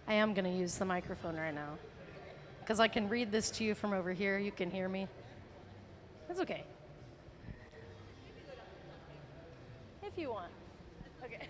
I am going to use the microphone right now because I can read this to you from over here. You can hear me. That's okay. If you want. Okay.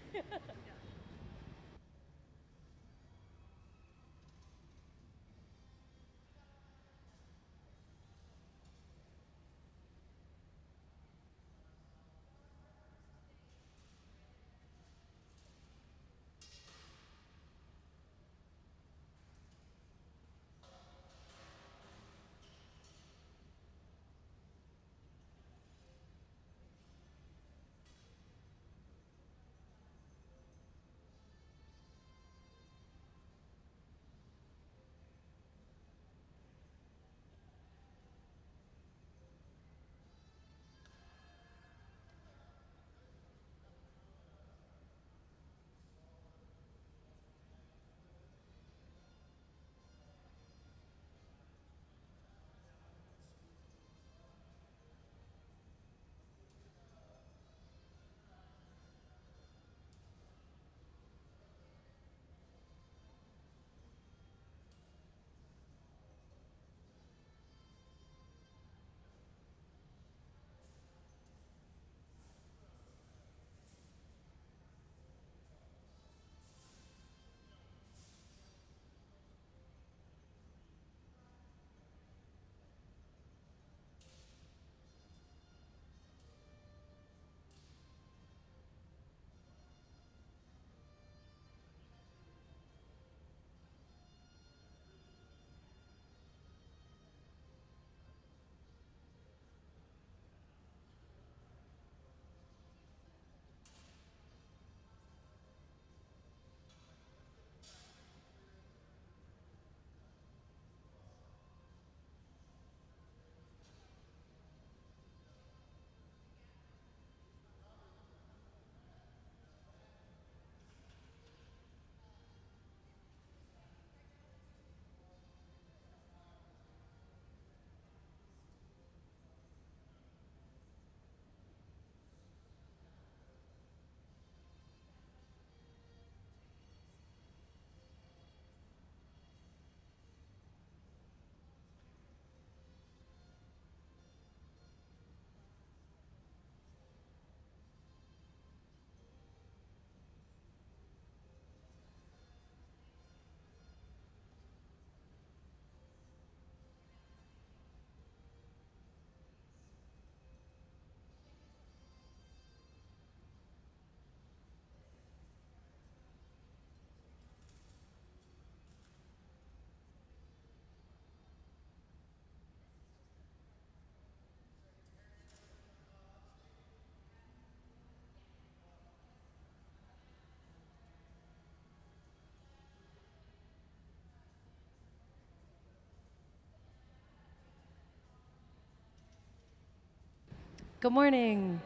Good morning.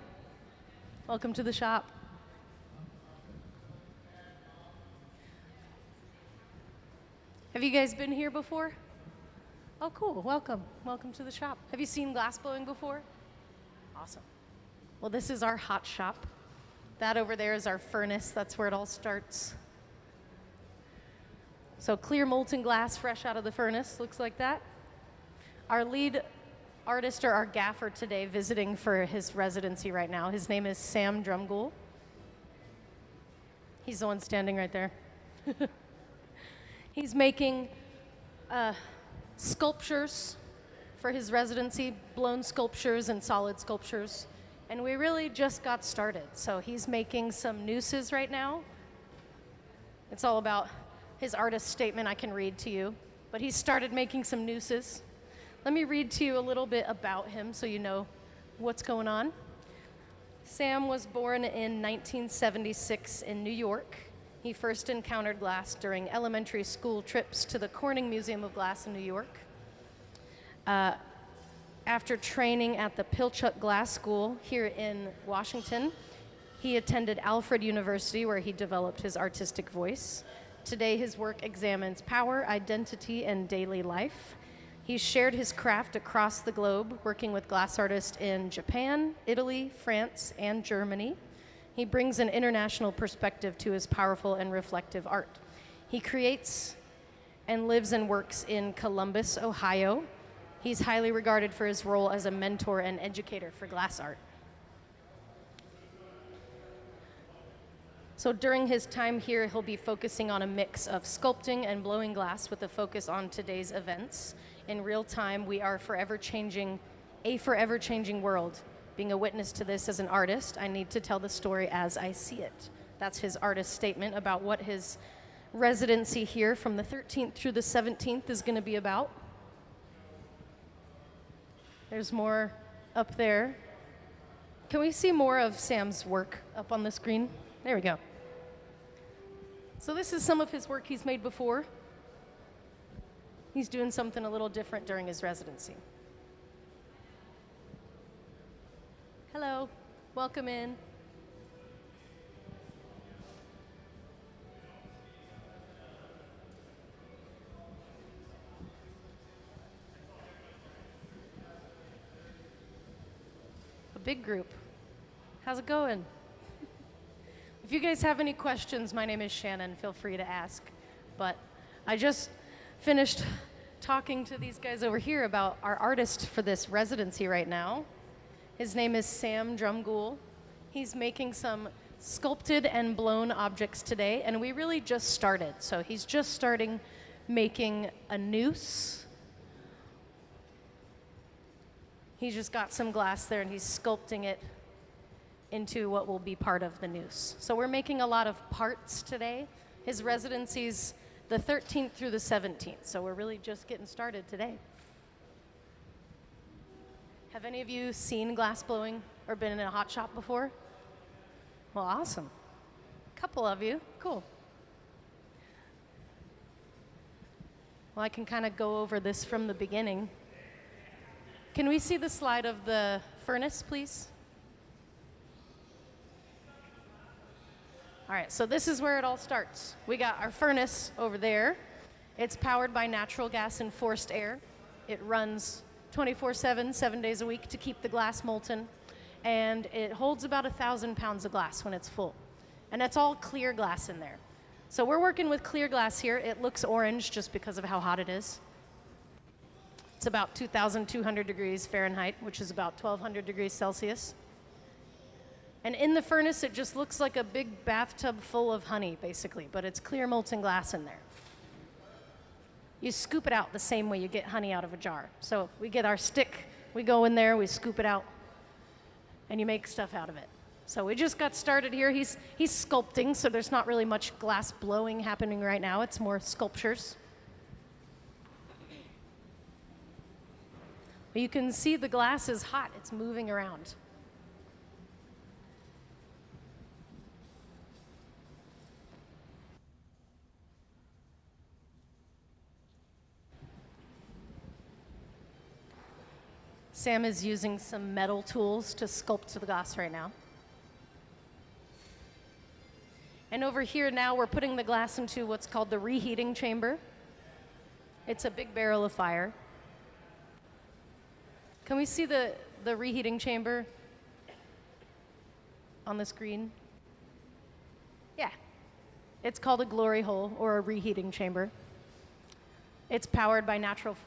Welcome to the shop. Have you guys been here before? Oh, cool. Welcome. Welcome to the shop. Have you seen glass blowing before? Awesome. Well, this is our hot shop. That over there is our furnace. That's where it all starts. So clear molten glass fresh out of the furnace. Looks like that. Our lead artist or our gaffer today visiting for his residency right now. His name is Sam Drumgoole. He's the one standing right there. He's making sculptures for his residency, blown sculptures and solid sculptures. And we really just got started. So he's making some nooses right now. It's all about his artist statement I can read to you. But he started making some nooses. Let me read to you a little bit about him so you know what's going on. Sam was born in 1976 in New York. He first encountered glass during elementary school trips to the Corning Museum of Glass in New York. After training at the Pilchuck Glass School here in Washington, he attended Alfred University where he developed his artistic voice. Today his work examines power, identity, and daily life. He's shared his craft across the globe, working with glass artists in Japan, Italy, France, and Germany. He brings an international perspective to his powerful and reflective art. He creates and lives and works in Columbus, Ohio. He's highly regarded for his role as a mentor and educator for glass art. So during his time here, he'll be focusing on a mix of sculpting and blowing glass with a focus on today's events. In real time, we are a forever changing world. Being a witness to this as an artist, I need to tell the story as I see it. That's his artist statement about what his residency here from the 13th through the 17th is going to be about. There's more up there. Can we see more of Sam's work up on the screen? There we go. So this is some of his work he's made before. He's doing something a little different during his residency. Hello, welcome in. A big group. How's it going? If you guys have any questions, my name is Shannon. Feel free to ask. But I just finished talking to these guys over here about our artist for this residency right now. His name is Sam Drumgoole. He's making some sculpted and blown objects today, and we really just started. So he's just starting making a noose. He's just got some glass there, and he's sculpting it into what will be part of the noose. So we're making a lot of parts today. His residency's the 13th through the 17th, so we're really just getting started today. Have any of you seen glass blowing or been in a hot shop before? Well, awesome. A couple of you, cool. Well, I can kind of go over this from the beginning. Can we see the slide of the furnace, please? All right, so this is where it all starts. We got our furnace over there. It's powered by natural gas and forced air. It runs 24/7, 7 days a week to keep the glass molten. And it holds about 1,000 pounds of glass when it's full. And that's all clear glass in there. So we're working with clear glass here. It looks orange just because of how hot it is. It's about 2,200 degrees Fahrenheit, which is about 1,200 degrees Celsius. And in the furnace, it just looks like a big bathtub full of honey, basically, but it's clear molten glass in there. You scoop it out the same way you get honey out of a jar. So we get our stick, we go in there, we scoop it out, and you make stuff out of it. So we just got started here. He's sculpting, so there's not really much glass blowing happening right now. It's more sculptures. But you can see the glass is hot. It's moving around. Sam is using some metal tools to sculpt the glass right now. And over here now we're putting the glass into what's called the reheating chamber. It's a big barrel of fire. Can we see the reheating chamber on the screen? Yeah. It's called a glory hole or a reheating chamber. It's powered by natural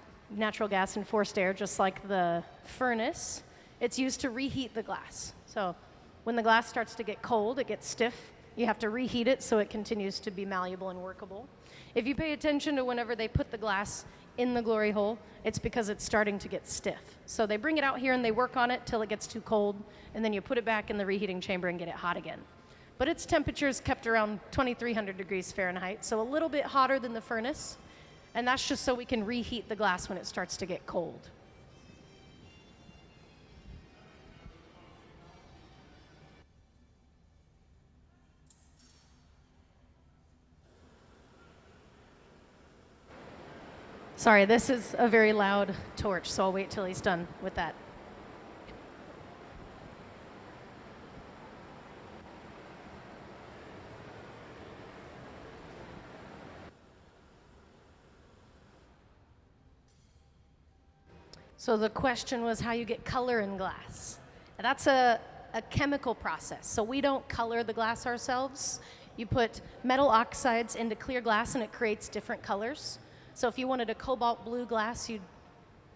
gas and forced air, just like the furnace. It's used to reheat the glass. So when the glass starts to get cold, it gets stiff. You have to reheat it so it continues to be malleable and workable. If you pay attention to whenever they put the glass in the glory hole, it's because it's starting to get stiff. So they bring it out here and they work on it till it gets too cold, and then you put it back in the reheating chamber and get it hot again. But its temperature is kept around 2,300 degrees Fahrenheit, so a little bit hotter than the furnace. And that's just so we can reheat the glass when it starts to get cold. Sorry, this is a very loud torch, so I'll wait till he's done with that. So the question was how you get color in glass. And that's a chemical process. So we don't color the glass ourselves. You put metal oxides into clear glass and it creates different colors. So if you wanted a cobalt blue glass,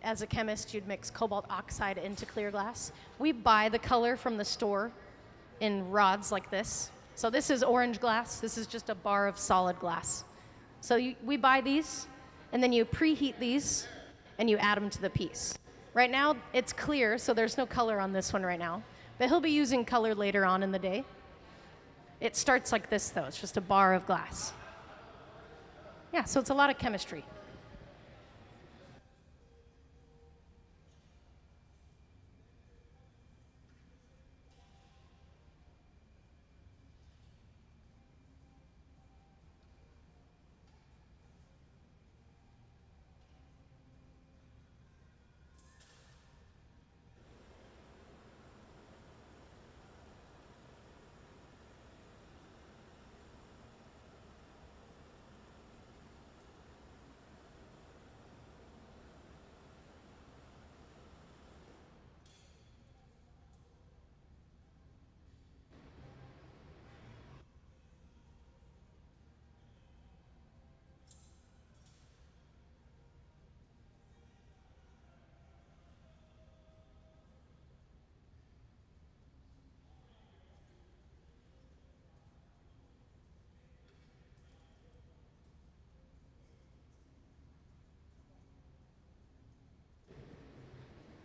as a chemist, you'd mix cobalt oxide into clear glass. We buy the color from the store in rods like this. So this is orange glass. This is just a bar of solid glass. So we buy these, and then you preheat these, and you add them to the piece. Right now, it's clear, so there's no color on this one right now. But he'll be using color later on in the day. It starts like this, though. It's just a bar of glass. Yeah, so it's a lot of chemistry.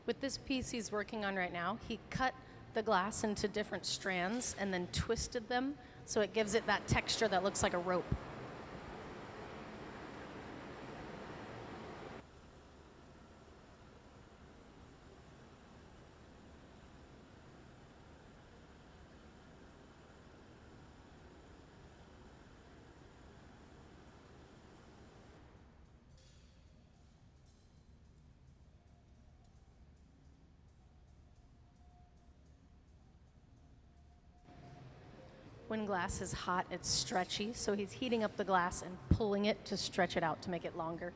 With this piece he's working on right now, he cut the glass into different strands and then twisted them so it gives it that texture that looks like a rope. When glass is hot, it's stretchy, so he's heating up the glass and pulling it to stretch it out to make it longer.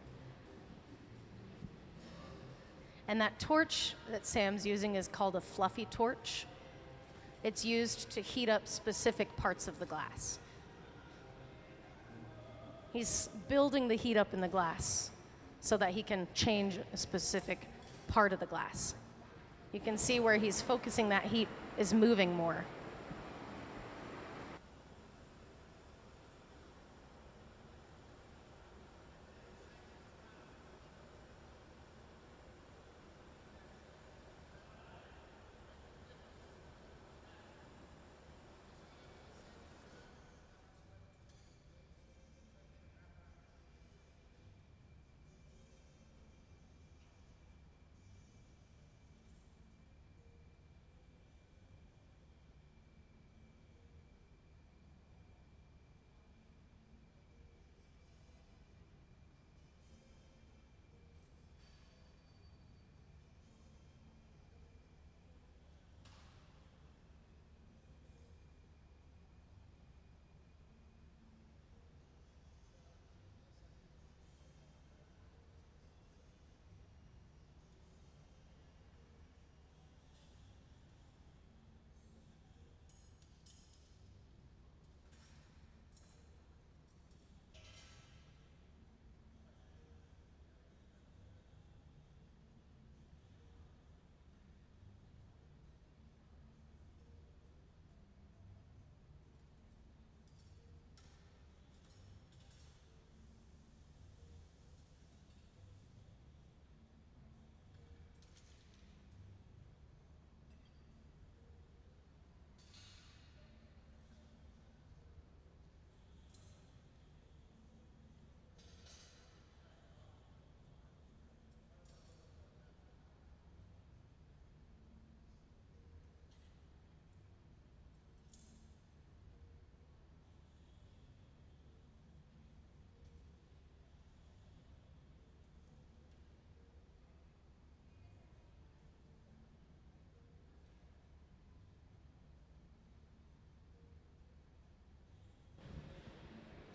And that torch that Sam's using is called a fluffy torch. It's used to heat up specific parts of the glass. He's building the heat up in the glass so that he can change a specific part of the glass. You can see where he's focusing that heat is moving more.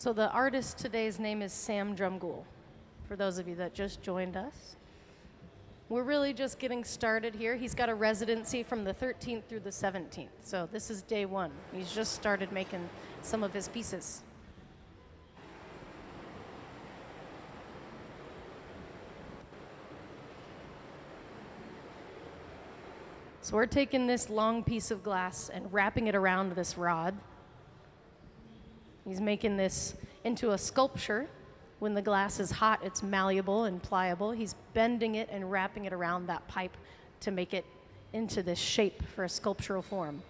So the artist today's name is Sam Drumgoole, for those of you that just joined us. We're really just getting started here. He's got a residency from the 13th through the 17th, so this is day one. He's just started making some of his pieces. So we're taking this long piece of glass and wrapping it around this rod. He's making this into a sculpture. When the glass is hot, it's malleable and pliable. He's bending it and wrapping it around that pipe to make it into this shape for a sculptural form.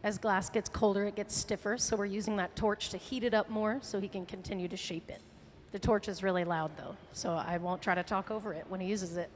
As glass gets colder, it gets stiffer, so we're using that torch to heat it up more so he can continue to shape it. The torch is really loud, though, so I won't try to talk over it when he uses it.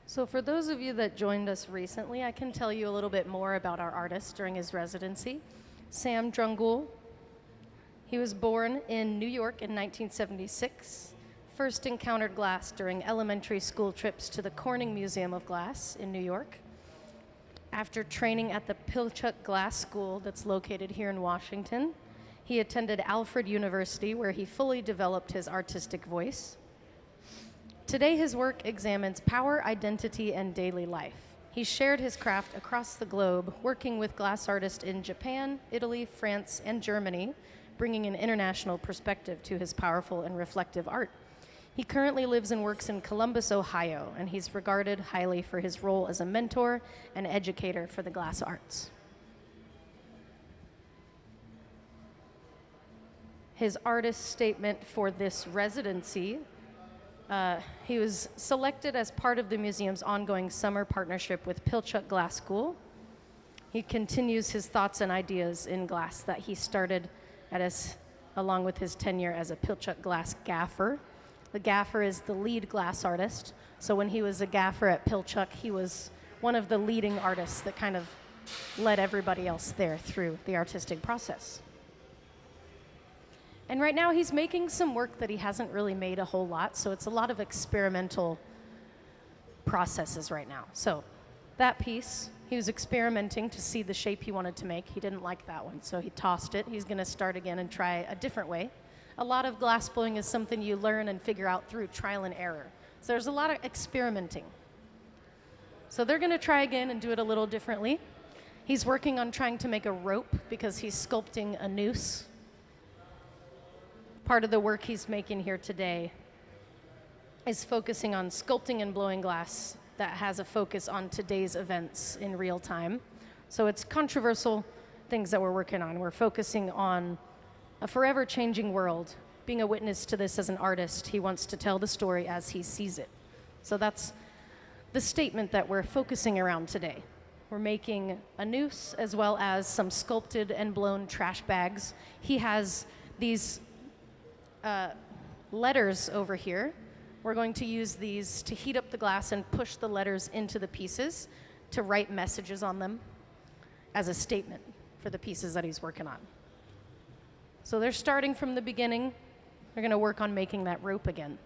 So for those of you that joined us recently, I can tell you a little bit more about our artist during his residency. Sam Drumgoole. He was born in New York in 1976. First encountered glass during elementary school trips to the Corning Museum of Glass in New York. After training at the Pilchuck Glass School that's located here in Washington, he attended Alfred University, where he fully developed his artistic voice. Today, his work examines power, identity, and daily life. He shared his craft across the globe, working with glass artists in Japan, Italy, France, and Germany, bringing an international perspective to his powerful and reflective art. He currently lives and works in Columbus, Ohio, and he's regarded highly for his role as a mentor and educator for the glass arts. His artist statement for this residency: he was selected as part of the museum's ongoing summer partnership with Pilchuck Glass School. He continues his thoughts and ideas in glass that he started along with his tenure as a Pilchuck Glass gaffer. The gaffer is the lead glass artist. So when he was a gaffer at Pilchuck, he was one of the leading artists that kind of led everybody else there through the artistic process. And right now he's making some work that he hasn't really made a whole lot, so it's a lot of experimental processes right now. So that piece, he was experimenting to see the shape he wanted to make. He didn't like that one, so he tossed it. He's gonna start again and try a different way. A lot of glass blowing is something you learn and figure out through trial and error. So there's a lot of experimenting. So they're gonna try again and do it a little differently. He's working on trying to make a rope because he's sculpting a noose. Part of the work he's making here today is focusing on sculpting and blowing glass that has a focus on today's events in real time. So it's controversial things that we're working on. We're focusing on a forever changing world. Being a witness to this as an artist, he wants to tell the story as he sees it. So that's the statement that we're focusing around today. We're making a noose as well as some sculpted and blown trash bags. He has these letters over here. We're going to use these to heat up the glass and push the letters into the pieces to write messages on them as a statement for the pieces that he's working on. So they're starting from the beginning. They're going to work on making that rope again.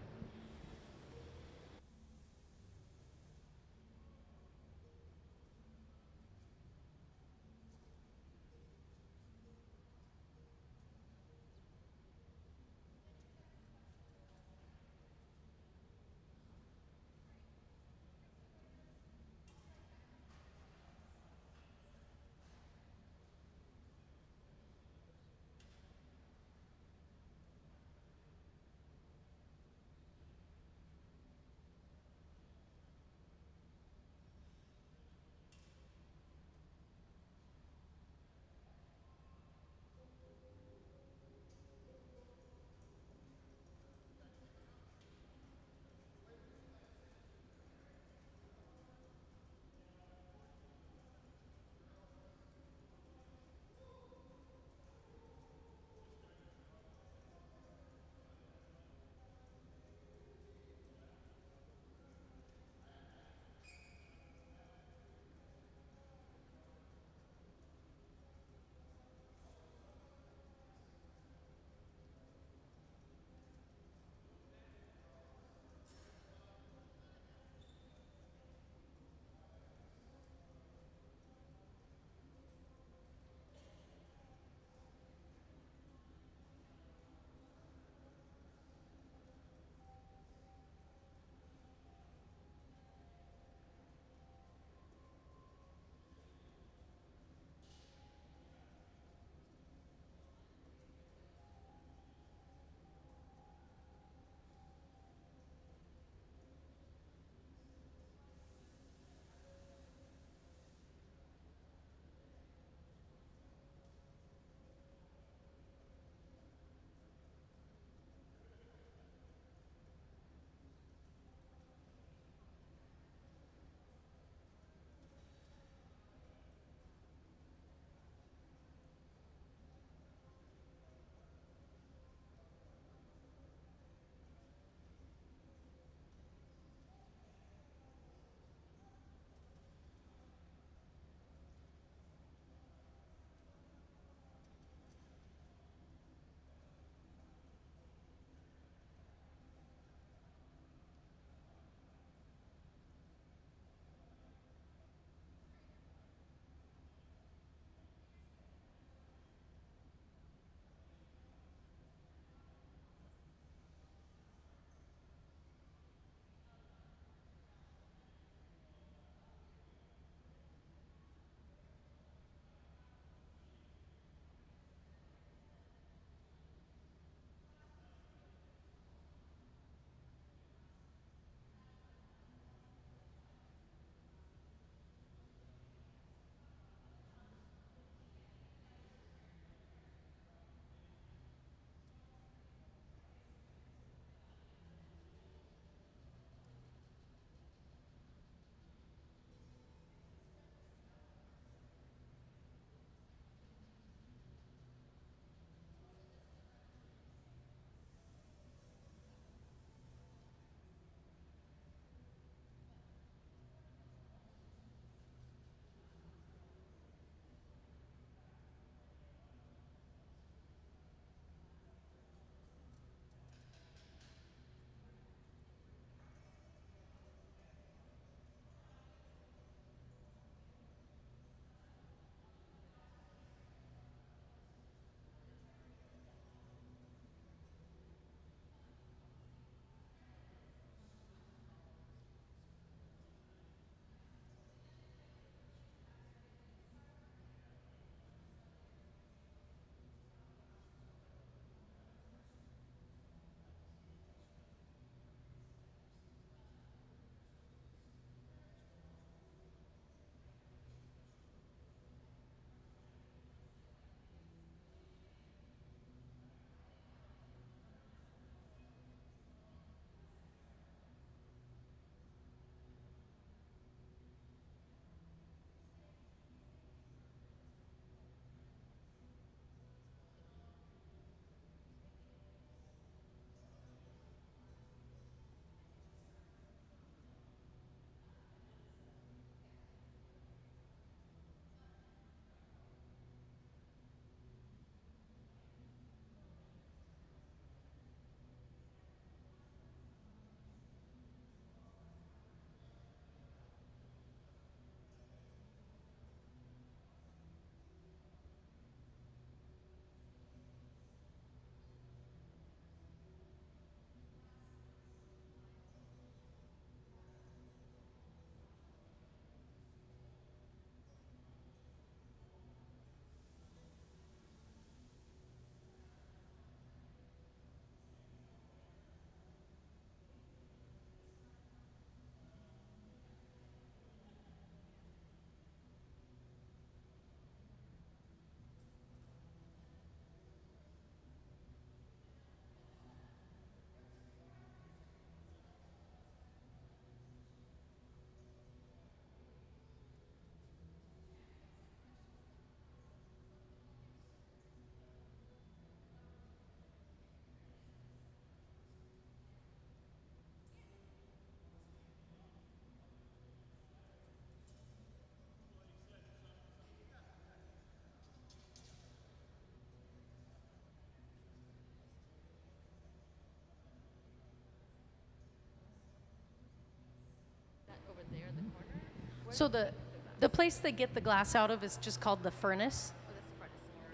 So the place they get the glass out of is just called the furnace.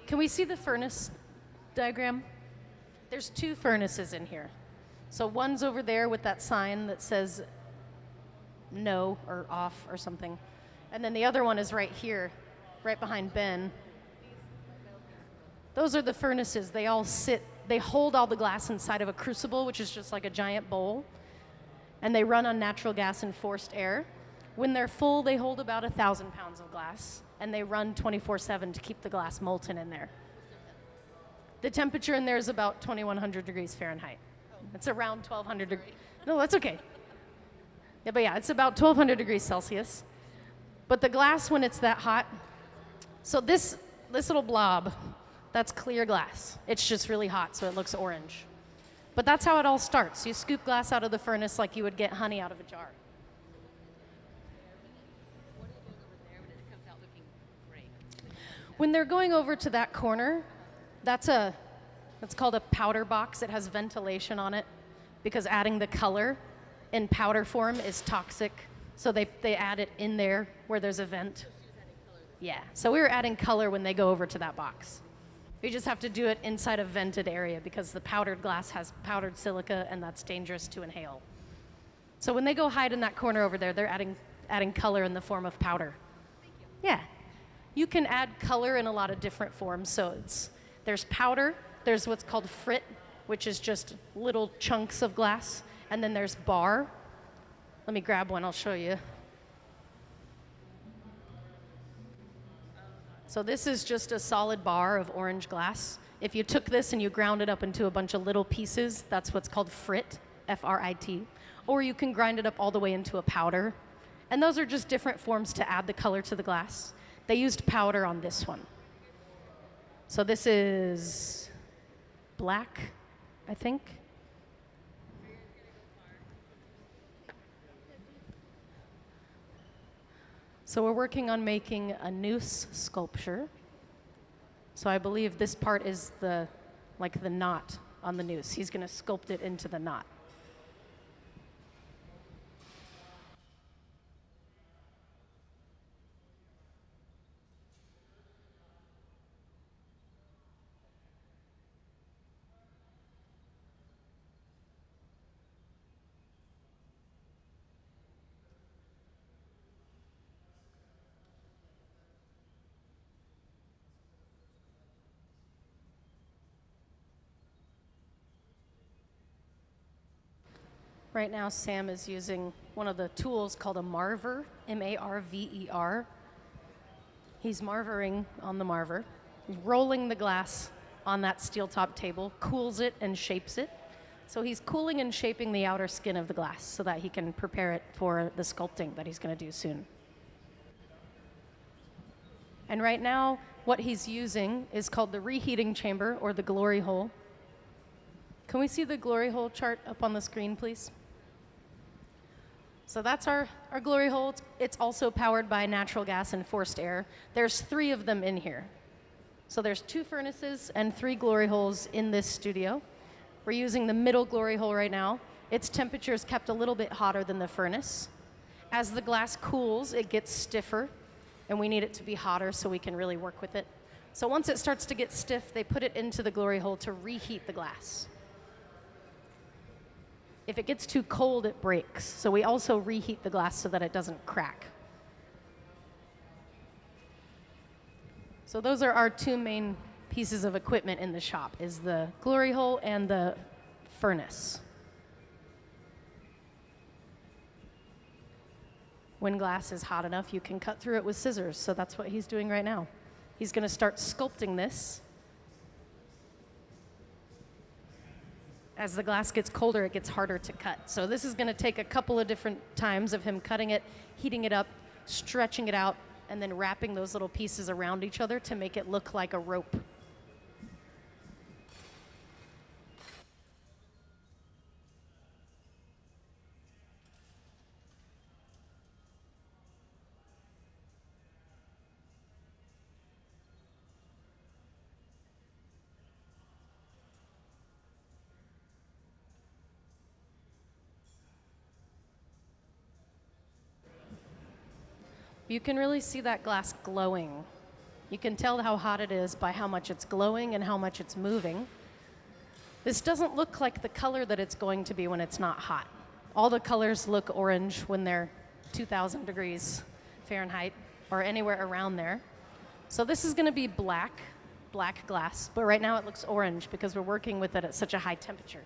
Can we see the furnace diagram? There's 2 furnaces in here. So one's over there with that sign that says no or off or something. And then the other one is right here, right behind Ben. Those are the furnaces. They all sit, they hold all the glass inside of a crucible, which is just like a giant bowl. And they run on natural gas and forced air. When they're full, they hold about 1,000 pounds of glass. And they run 24/7 to keep the glass molten in there. The temperature in there is about 2,100 degrees Fahrenheit. It's around 1,200 degrees. No, that's okay. Yeah, but yeah, it's about 1,200 degrees Celsius. But the glass, when it's that hot, so this little blob, that's clear glass. It's just really hot, so it looks orange. But that's how it all starts. You scoop glass out of the furnace like you would get honey out of a jar. What are you doing over there when it comes out looking great? When they're going over to that corner, that's called a powder box. It has ventilation on it because adding the color in powder form is toxic. So they add it in there where there's a vent. Yeah, so we were adding color when they go over to that box. We just have to do it inside a vented area because the powdered glass has powdered silica and that's dangerous to inhale. So when they go hide in that corner over there, they're adding color in the form of powder. Thank you. Yeah, you can add color in a lot of different forms. So there's powder, there's what's called frit, which is just little chunks of glass, and then there's bar. Let me grab one, I'll show you. So this is just a solid bar of orange glass. If you took this and you ground it up into a bunch of little pieces, that's what's called frit, F-R-I-T. Or you can grind it up all the way into a powder. And those are just different forms to add the color to the glass. They used powder on this one. So this is black, I think. So we're working on making a noose sculpture. So I believe this part is the knot on the noose. He's going to sculpt it into the knot. Right now, Sam is using one of the tools called a marver, M-A-R-V-E-R. He's marvering on the marver. He's rolling the glass on that steel top table, cools it and shapes it. So he's cooling and shaping the outer skin of the glass so that he can prepare it for the sculpting that he's going to do soon. And right now, what he's using is called the reheating chamber or the glory hole. Can we see the glory hole chart up on the screen, please? So that's our glory hole. It's also powered by natural gas and forced air. There's 3 of them in here. So there's 2 furnaces and 3 glory holes in this studio. We're using the middle glory hole right now. Its temperature is kept a little bit hotter than the furnace. As the glass cools, it gets stiffer, and we need it to be hotter so we can really work with it. So once it starts to get stiff, they put it into the glory hole to reheat the glass. If it gets too cold, it breaks. So we also reheat the glass so that it doesn't crack. So those are our 2 main pieces of equipment in the shop, is the glory hole and the furnace. When glass is hot enough, you can cut through it with scissors. So that's what he's doing right now. He's going to start sculpting this. As the glass gets colder, it gets harder to cut. So this is going to take a couple of different times of him cutting it, heating it up, stretching it out, and then wrapping those little pieces around each other to make it look like a rope. You can really see that glass glowing. You can tell how hot it is by how much it's glowing and how much it's moving. This doesn't look like the color that it's going to be when it's not hot. All the colors look orange when they're 2,000 degrees Fahrenheit or anywhere around there. So this is going to be black glass, but right now it looks orange because we're working with it at such a high temperature.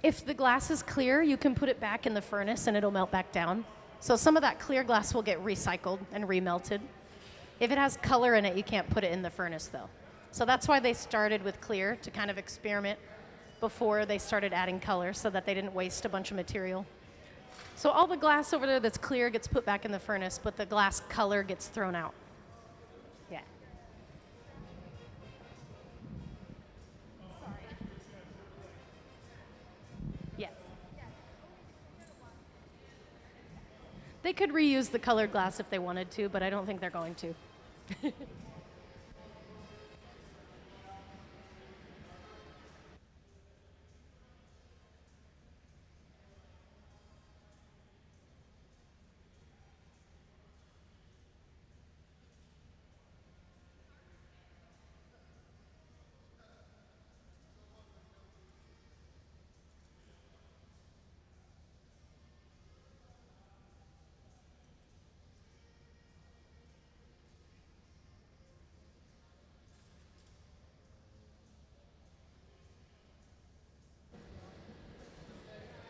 If the glass is clear, you can put it back in the furnace and it'll melt back down. So some of that clear glass will get recycled and remelted. If it has color in it, you can't put it in the furnace though. So that's why they started with clear, to kind of experiment before they started adding color so that they didn't waste a bunch of material. So all the glass over there that's clear gets put back in the furnace, but the glass color gets thrown out. Yeah. Yes. They could reuse the colored glass if they wanted to, but I don't think they're going to.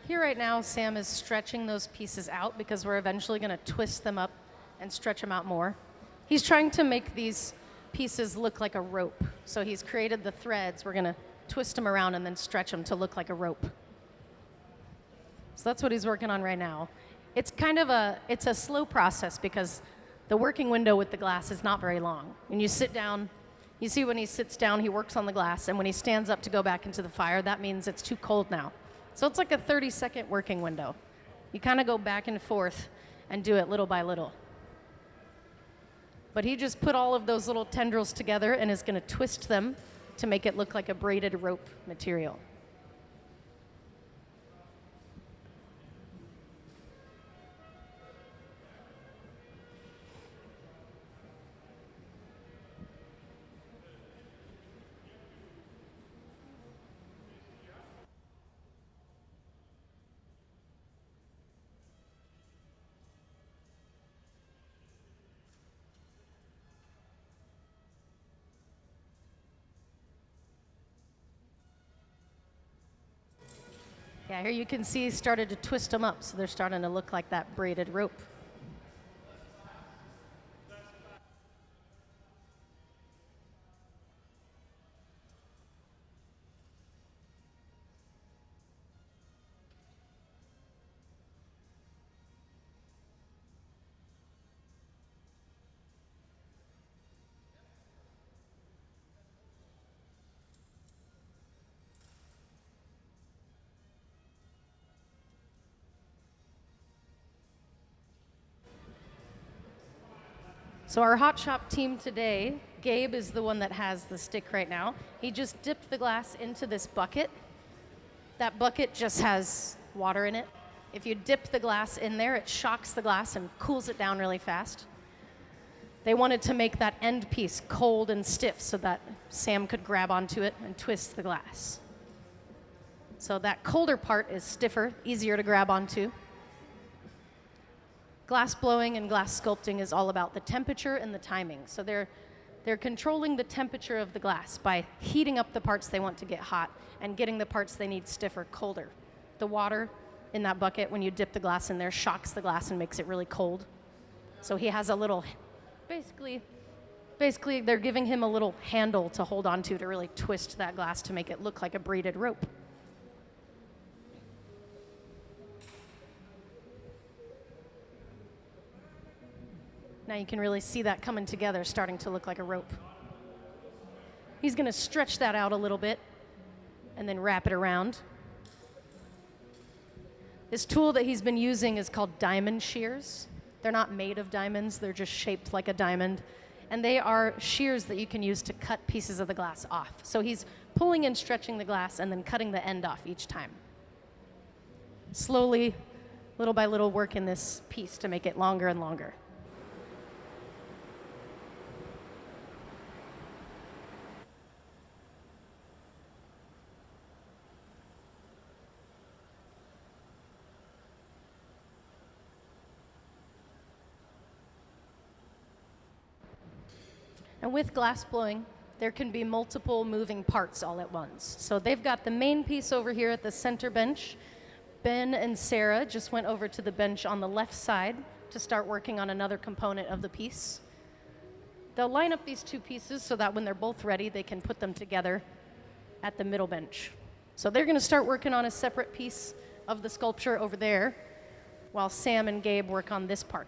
Here right now, Sam is stretching those pieces out because we're eventually going to twist them up and stretch them out more. He's trying to make these pieces look like a rope. So he's created the threads. We're going to twist them around and then stretch them to look like a rope. So that's what he's working on right now. It's kind of it's a slow process because the working window with the glass is not very long. When you sit down, you see when he sits down, he works on the glass, and when he stands up to go back into the fire, that means it's too cold now. So it's like a 30-second working window. You kind of go back and forth and do it little by little. But he just put all of those little tendrils together and is going to twist them to make it look like a braided rope material. Yeah, here you can see he started to twist them up, so they're starting to look like that braided rope. So our hot shop team today, Gabe is the one that has the stick right now. He just dipped the glass into this bucket. That bucket just has water in it. If you dip the glass in there, it shocks the glass and cools it down really fast. They wanted to make that end piece cold and stiff so that Sam could grab onto it and twist the glass. So that colder part is stiffer, easier to grab onto. Glass blowing and glass sculpting is all about the temperature and the timing. So they're controlling the temperature of the glass by heating up the parts they want to get hot and getting the parts they need stiffer, colder. The water in that bucket, when you dip the glass in there, shocks the glass and makes it really cold. So he has a little, basically they're giving him a little handle to hold on to really twist that glass to make it look like a braided rope. Now you can really see that coming together, starting to look like a rope. He's going to stretch that out a little bit and then wrap it around. This tool that he's been using is called diamond shears. They're not made of diamonds, they're just shaped like a diamond. And they are shears that you can use to cut pieces of the glass off. So he's pulling and stretching the glass and then cutting the end off each time. Slowly, little by little, work in this piece to make it longer and longer. And with glass blowing, there can be multiple moving parts all at once. So they've got the main piece over here at the center bench. Ben and Sarah just went over to the bench on the left side to start working on another component of the piece. They'll line up these two pieces so that when they're both ready, they can put them together at the middle bench. So they're going to start working on a separate piece of the sculpture over there, while Sam and Gabe work on this part.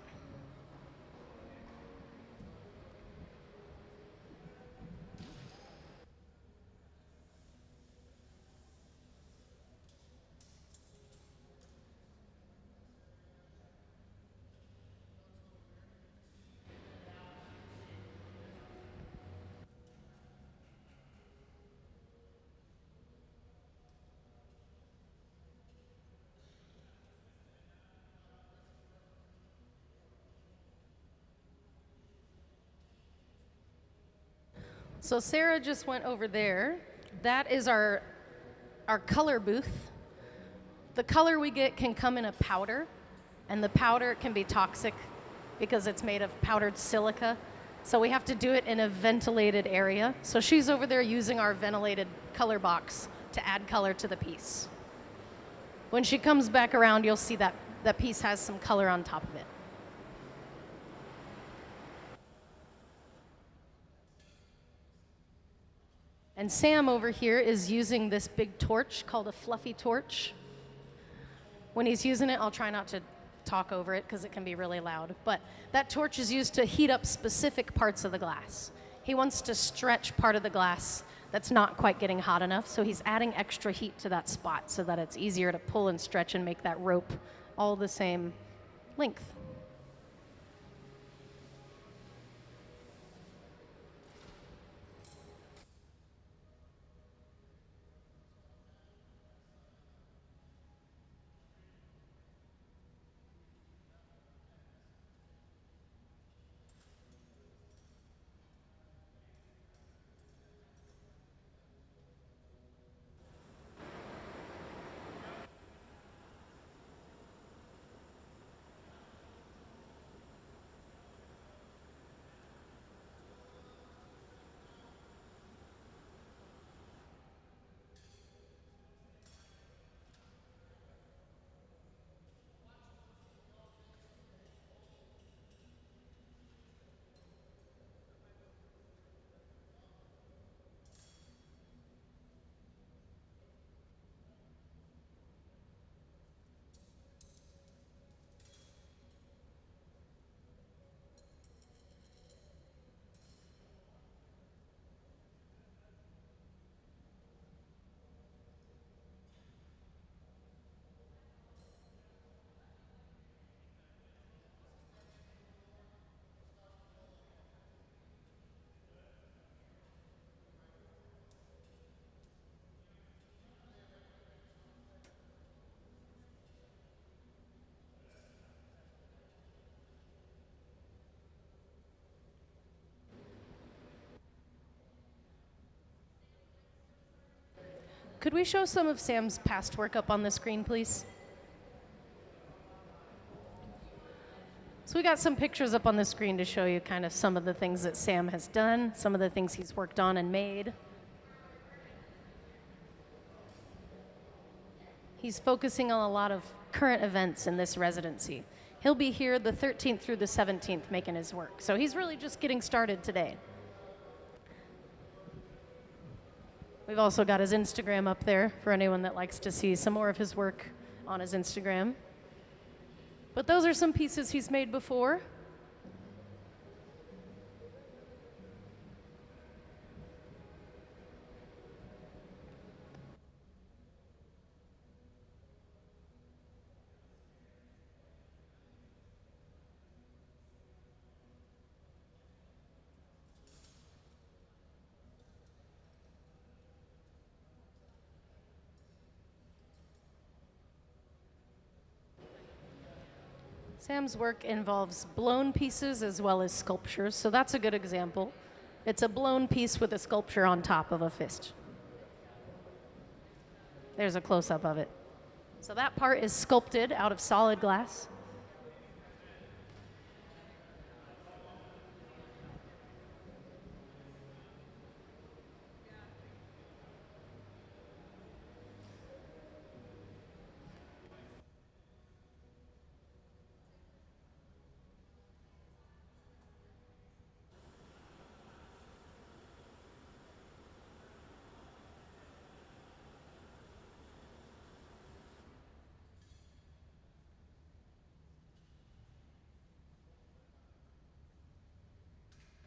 So Sarah just went over there. That is our color booth. The color we get can come in a powder, and the powder can be toxic because it's made of powdered silica. So we have to do it in a ventilated area. So she's over there using our ventilated color box to add color to the piece. When she comes back around, you'll see that that piece has some color on top of it. And Sam over here is using this big torch called a fluffy torch. When he's using it, I'll try not to talk over it because it can be really loud. But that torch is used to heat up specific parts of the glass. He wants to stretch part of the glass that's not quite getting hot enough, so he's adding extra heat to that spot so that it's easier to pull and stretch and make that rope all the same length. Could we show some of Sam's past work up on the screen, please? So we got some pictures up on the screen to show you kind of some of the things that Sam has done, some of the things he's worked on and made. He's focusing on a lot of current events in this residency. He'll be here the 13th through the 17th making his work. So he's really just getting started today. We've also got his Instagram up there for anyone that likes to see some more of his work on his Instagram. But those are some pieces he's made before. Sam's work involves blown pieces as well as sculptures, so that's a good example. It's a blown piece with a sculpture on top of a fist. There's a close-up of it. So that part is sculpted out of solid glass.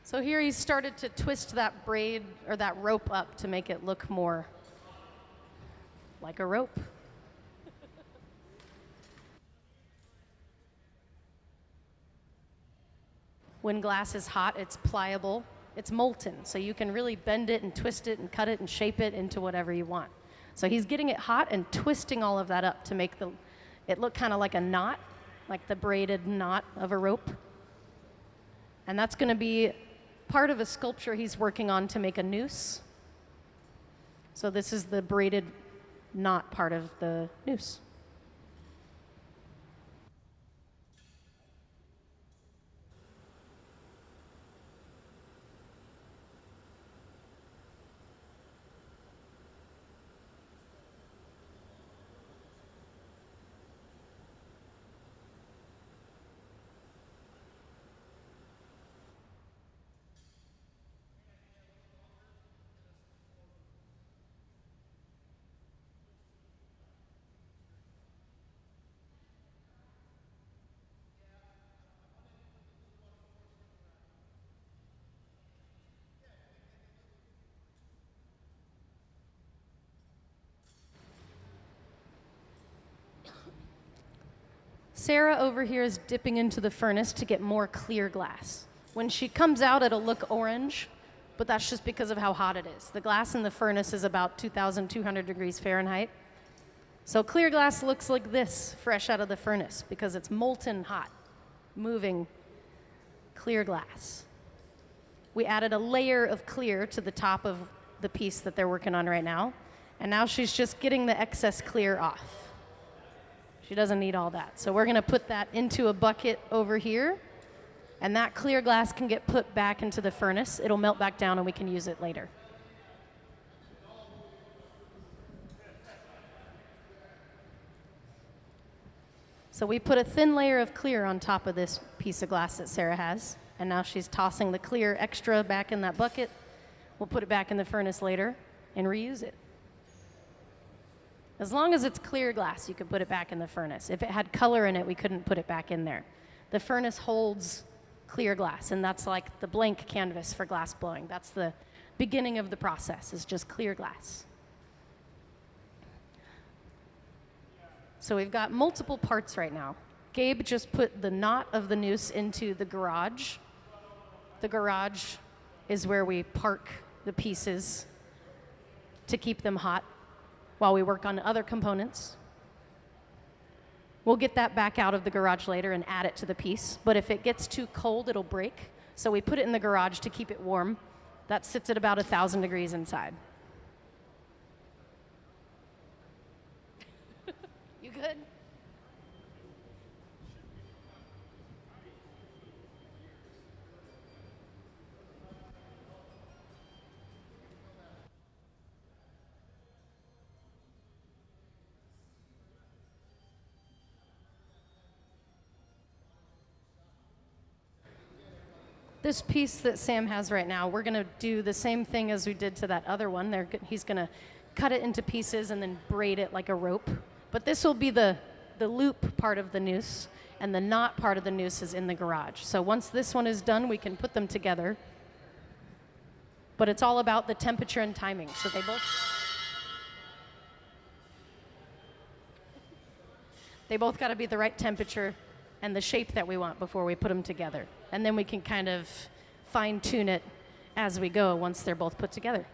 So here he's started to twist that braid or that rope up to make it look more like a rope. When glass is hot, it's pliable, it's molten, so you can really bend it and twist it and cut it and shape it into whatever you want. So he's getting it hot and twisting all of that up to make it look kind of like a knot, like the braided knot of a rope. And that's going to be part of a sculpture he's working on to make a noose. So this is the braided knot part of the noose. Sarah over here is dipping into the furnace to get more clear glass. When she comes out, it'll look orange, but that's just because of how hot it is. The glass in the furnace is about 2,200 degrees Fahrenheit. So clear glass looks like this, fresh out of the furnace, because it's molten hot, moving clear glass. We added a layer of clear to the top of the piece that they're working on right now, and now she's just getting the excess clear off. She doesn't need all that. So we're going to put that into a bucket over here, and that clear glass can get put back into the furnace. It'll melt back down, and we can use it later. So we put a thin layer of clear on top of this piece of glass that Sarah has, and now she's tossing the clear extra back in that bucket. We'll put it back in the furnace later and reuse it. As long as it's clear glass, you could put it back in the furnace. If it had color in it, we couldn't put it back in there. The furnace holds clear glass, and that's like the blank canvas for glass blowing. That's the beginning of the process, is just clear glass. So we've got multiple parts right now. Gabe just put the knot of the noose into the garage. The garage is where we park the pieces to keep them hot while we work on other components. We'll get that back out of the garage later and add it to the piece, but if it gets too cold, it'll break. So we put it in the garage to keep it warm. That sits at about 1,000 degrees inside. good. This piece that Sam has right now, we're gonna do the same thing as we did to that other one. He's gonna cut it into pieces and then braid it like a rope. But this will be the loop part of the noose, and the knot part of the noose is in the garage. So once this one is done, we can put them together. But it's all about the temperature and timing. So they both got to be the right temperature and the shape that we want before we put them together. And then we can kind of fine tune it as we go once they're both put together.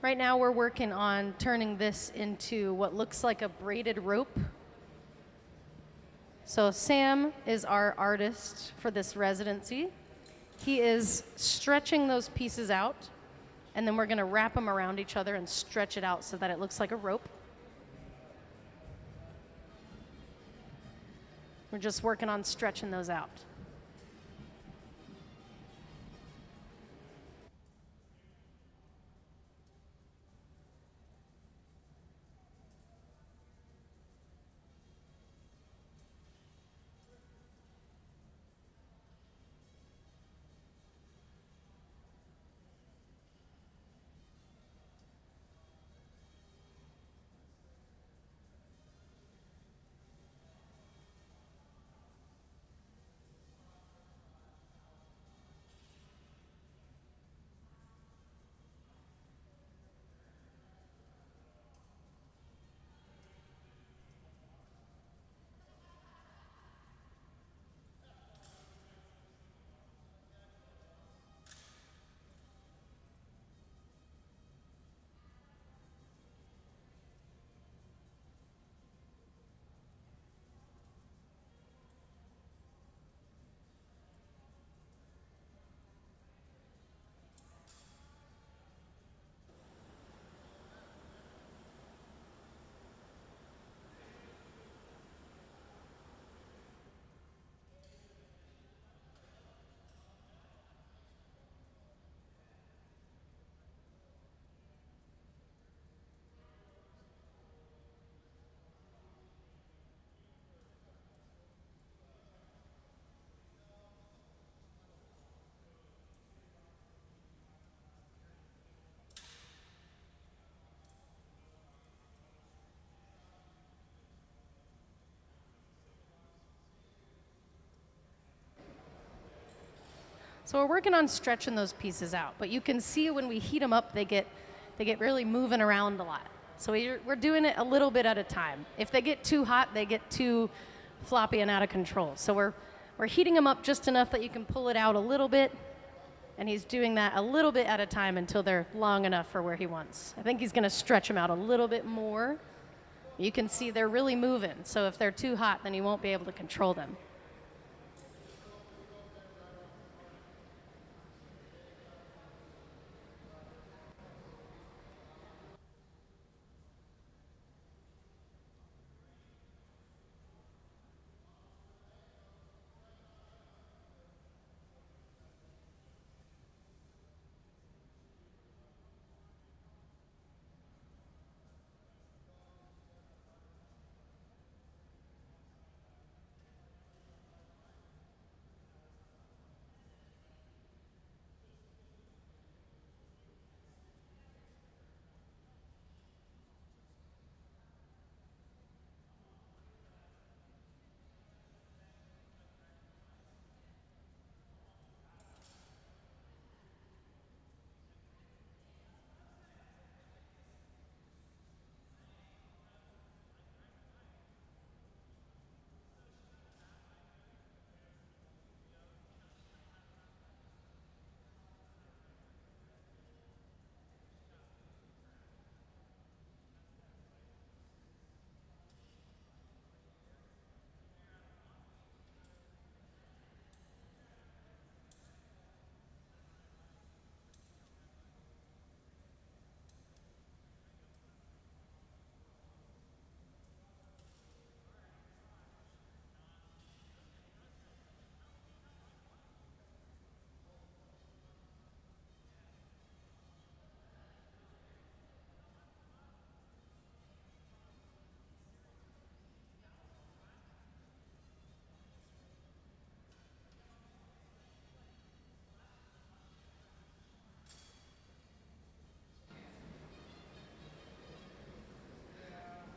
Right now we're working on turning this into what looks like a braided rope. So Sam is our artist for this residency. He is stretching those pieces out, and then we're going to wrap them around each other and stretch it out so that it looks like a rope. We're just working on stretching those out. So we're working on stretching those pieces out, but you can see when we heat them up, they get really moving around a lot. So we're doing it a little bit at a time. If they get too hot, they get too floppy and out of control. So we're heating them up just enough that you can pull it out a little bit, and he's doing that a little bit at a time until they're long enough for where he wants. I think he's going to stretch them out a little bit more. You can see they're really moving, so if they're too hot, then you won't be able to control them.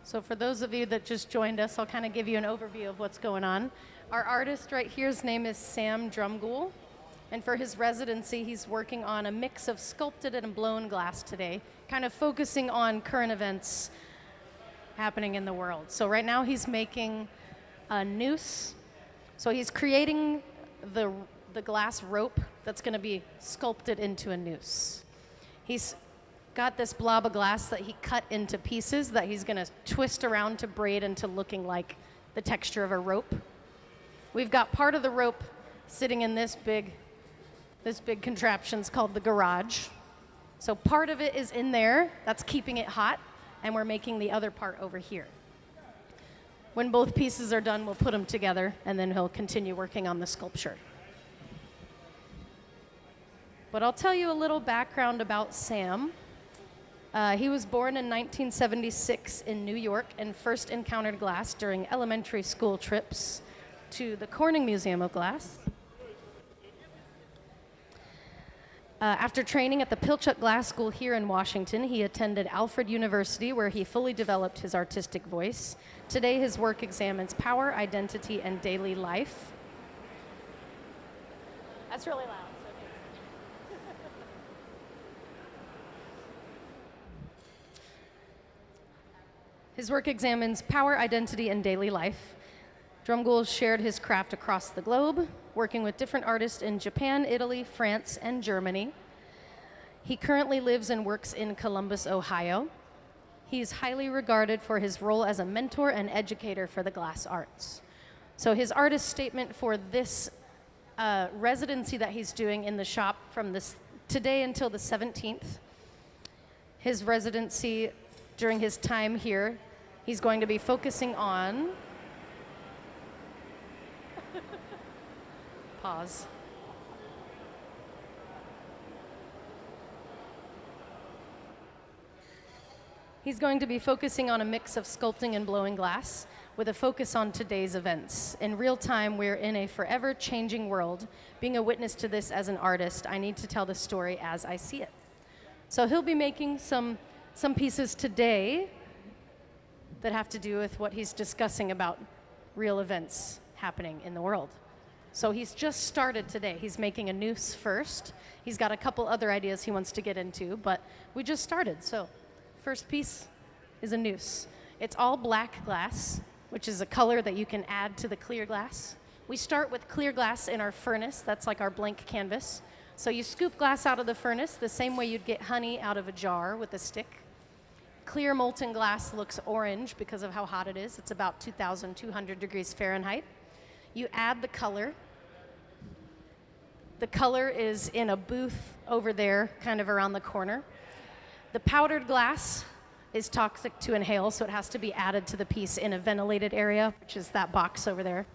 So for those of you that just joined us, I'll kind of give you an overview of what's going on. Our artist right here's name is Sam Drumgoole, and for his residency, he's working on a mix of sculpted and blown glass today, kind of focusing on current events happening in the world. So right now he's making a noose. So he's creating the glass rope that's going to be sculpted into a noose. He's got this blob of glass that he cut into pieces that he's going to twist around to braid into looking like the texture of a rope. We've got part of the rope sitting in this big contraption's called the garage. So part of it is in there, that's keeping it hot, and we're making the other part over here. When both pieces are done, we'll put them together, and then he'll continue working on the sculpture. But I'll tell you a little background about Sam. He was born in 1976 in New York and first encountered glass during elementary school trips to the Corning Museum of Glass. After training at the Pilchuck Glass School here in Washington, he attended Alfred University, where he fully developed his artistic voice. Today, his work examines power, identity, and daily life. That's really loud. His work examines power, identity, and daily life. Drumgoole shared his craft across the globe, working with different artists in Japan, Italy, France, and Germany. He currently lives and works in Columbus, Ohio. He's highly regarded for his role as a mentor and educator for the glass arts. So his artist statement for this residency that he's doing in the shop from today until the 17th, his residency during his time here, he's going to be focusing on pause. He's going to be focusing on a mix of sculpting and blowing glass with a focus on today's events. In real time, we're in a forever changing world. Being a witness to this as an artist, I need to tell the story as I see it. So he'll be making some pieces today that have to do with what he's discussing about real events happening in the world. So he's just started today. He's making a noose first. He's got a couple other ideas he wants to get into, but we just started. So first piece is a noose. It's all black glass, which is a color that you can add to the clear glass. We start with clear glass in our furnace. That's like our blank canvas. So you scoop glass out of the furnace the same way you'd get honey out of a jar with a stick. Clear molten glass looks orange because of how hot it is. It's about 2,200 degrees Fahrenheit. You add the color. The color is in a booth over there, kind of around the corner. The powdered glass is toxic to inhale, so it has to be added to the piece in a ventilated area, which is that box over there.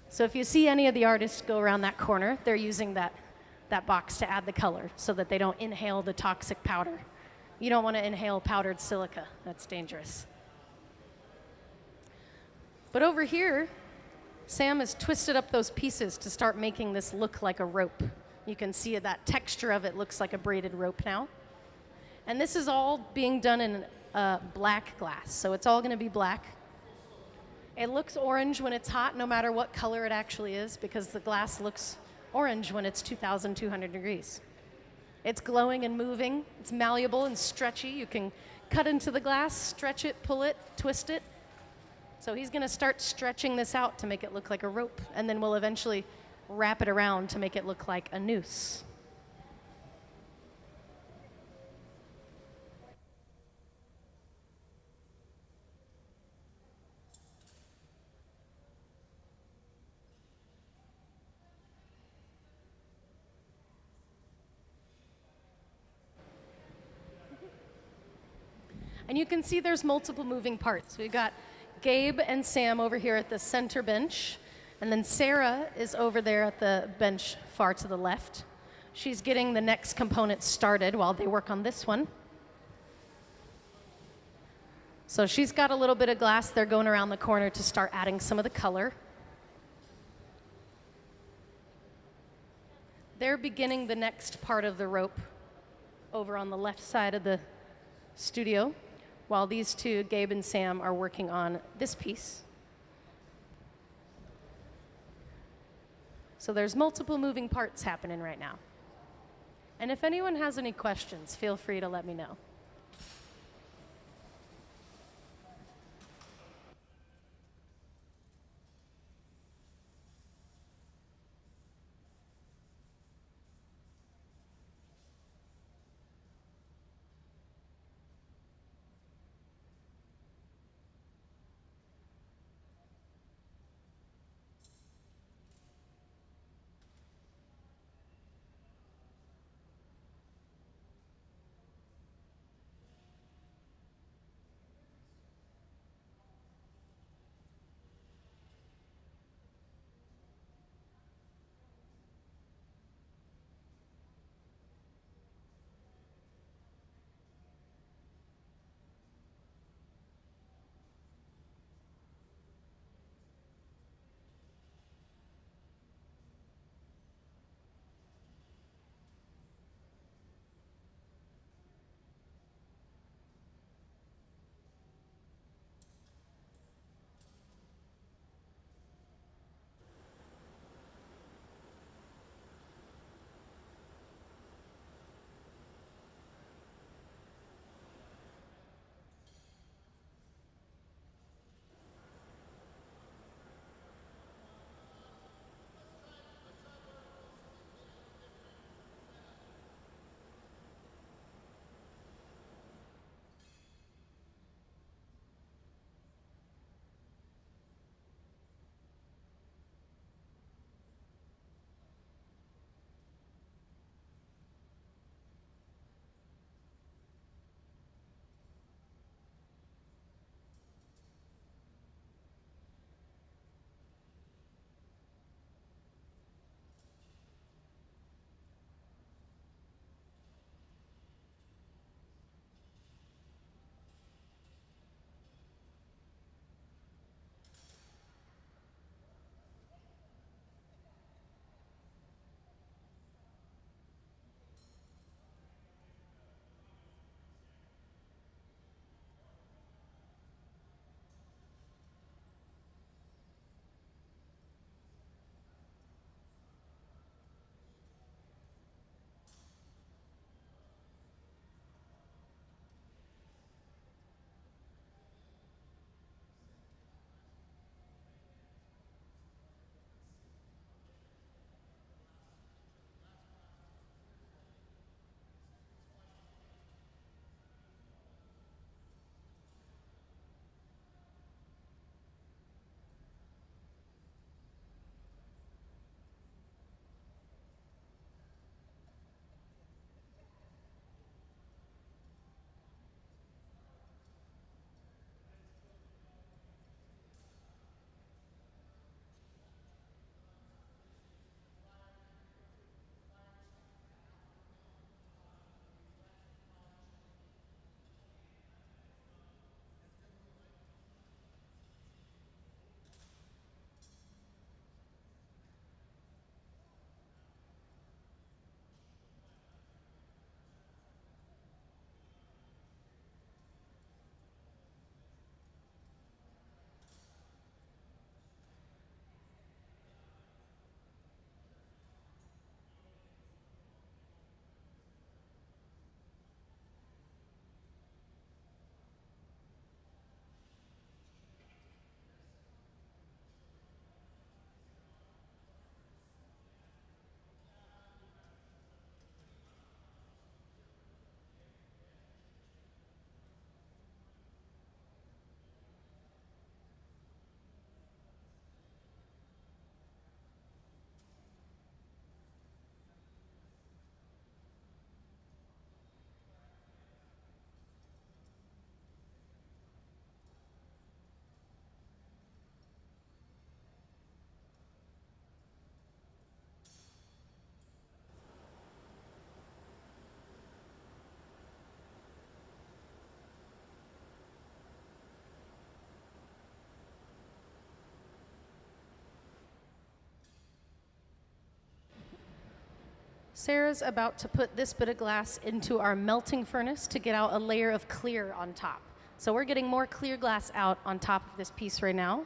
So if you see any of the artists go around that corner, they're using that box to add the color so that they don't inhale the toxic powder. You don't want to inhale powdered silica. That's dangerous. But over here, Sam has twisted up those pieces to start making this look like a rope. You can see that texture of it looks like a braided rope now. And this is all being done in black glass, so it's all going to be black. It looks orange when it's hot, no matter what color it actually is, because the glass looks orange when it's 2,200 degrees. It's glowing and moving. It's malleable and stretchy. You can cut into the glass, stretch it, pull it, twist it. So he's going to start stretching this out to make it look like a rope, and then we'll eventually wrap it around to make it look like a noose. And you can see there's multiple moving parts. We've got Gabe and Sam over here at the center bench, and then Sarah is over there at the bench far to the left. She's getting the next component started while they work on this one. So she's got a little bit of glass. They're going around the corner to start adding some of the color. They're beginning the next part of the rope over on the left side of the studio, while these two, Gabe and Sam, are working on this piece. So there's multiple moving parts happening right now. And if anyone has any questions, feel free to let me know. Sarah's about to put this bit of glass into our melting furnace to get out a layer of clear on top. So we're getting more clear glass out on top of this piece right now.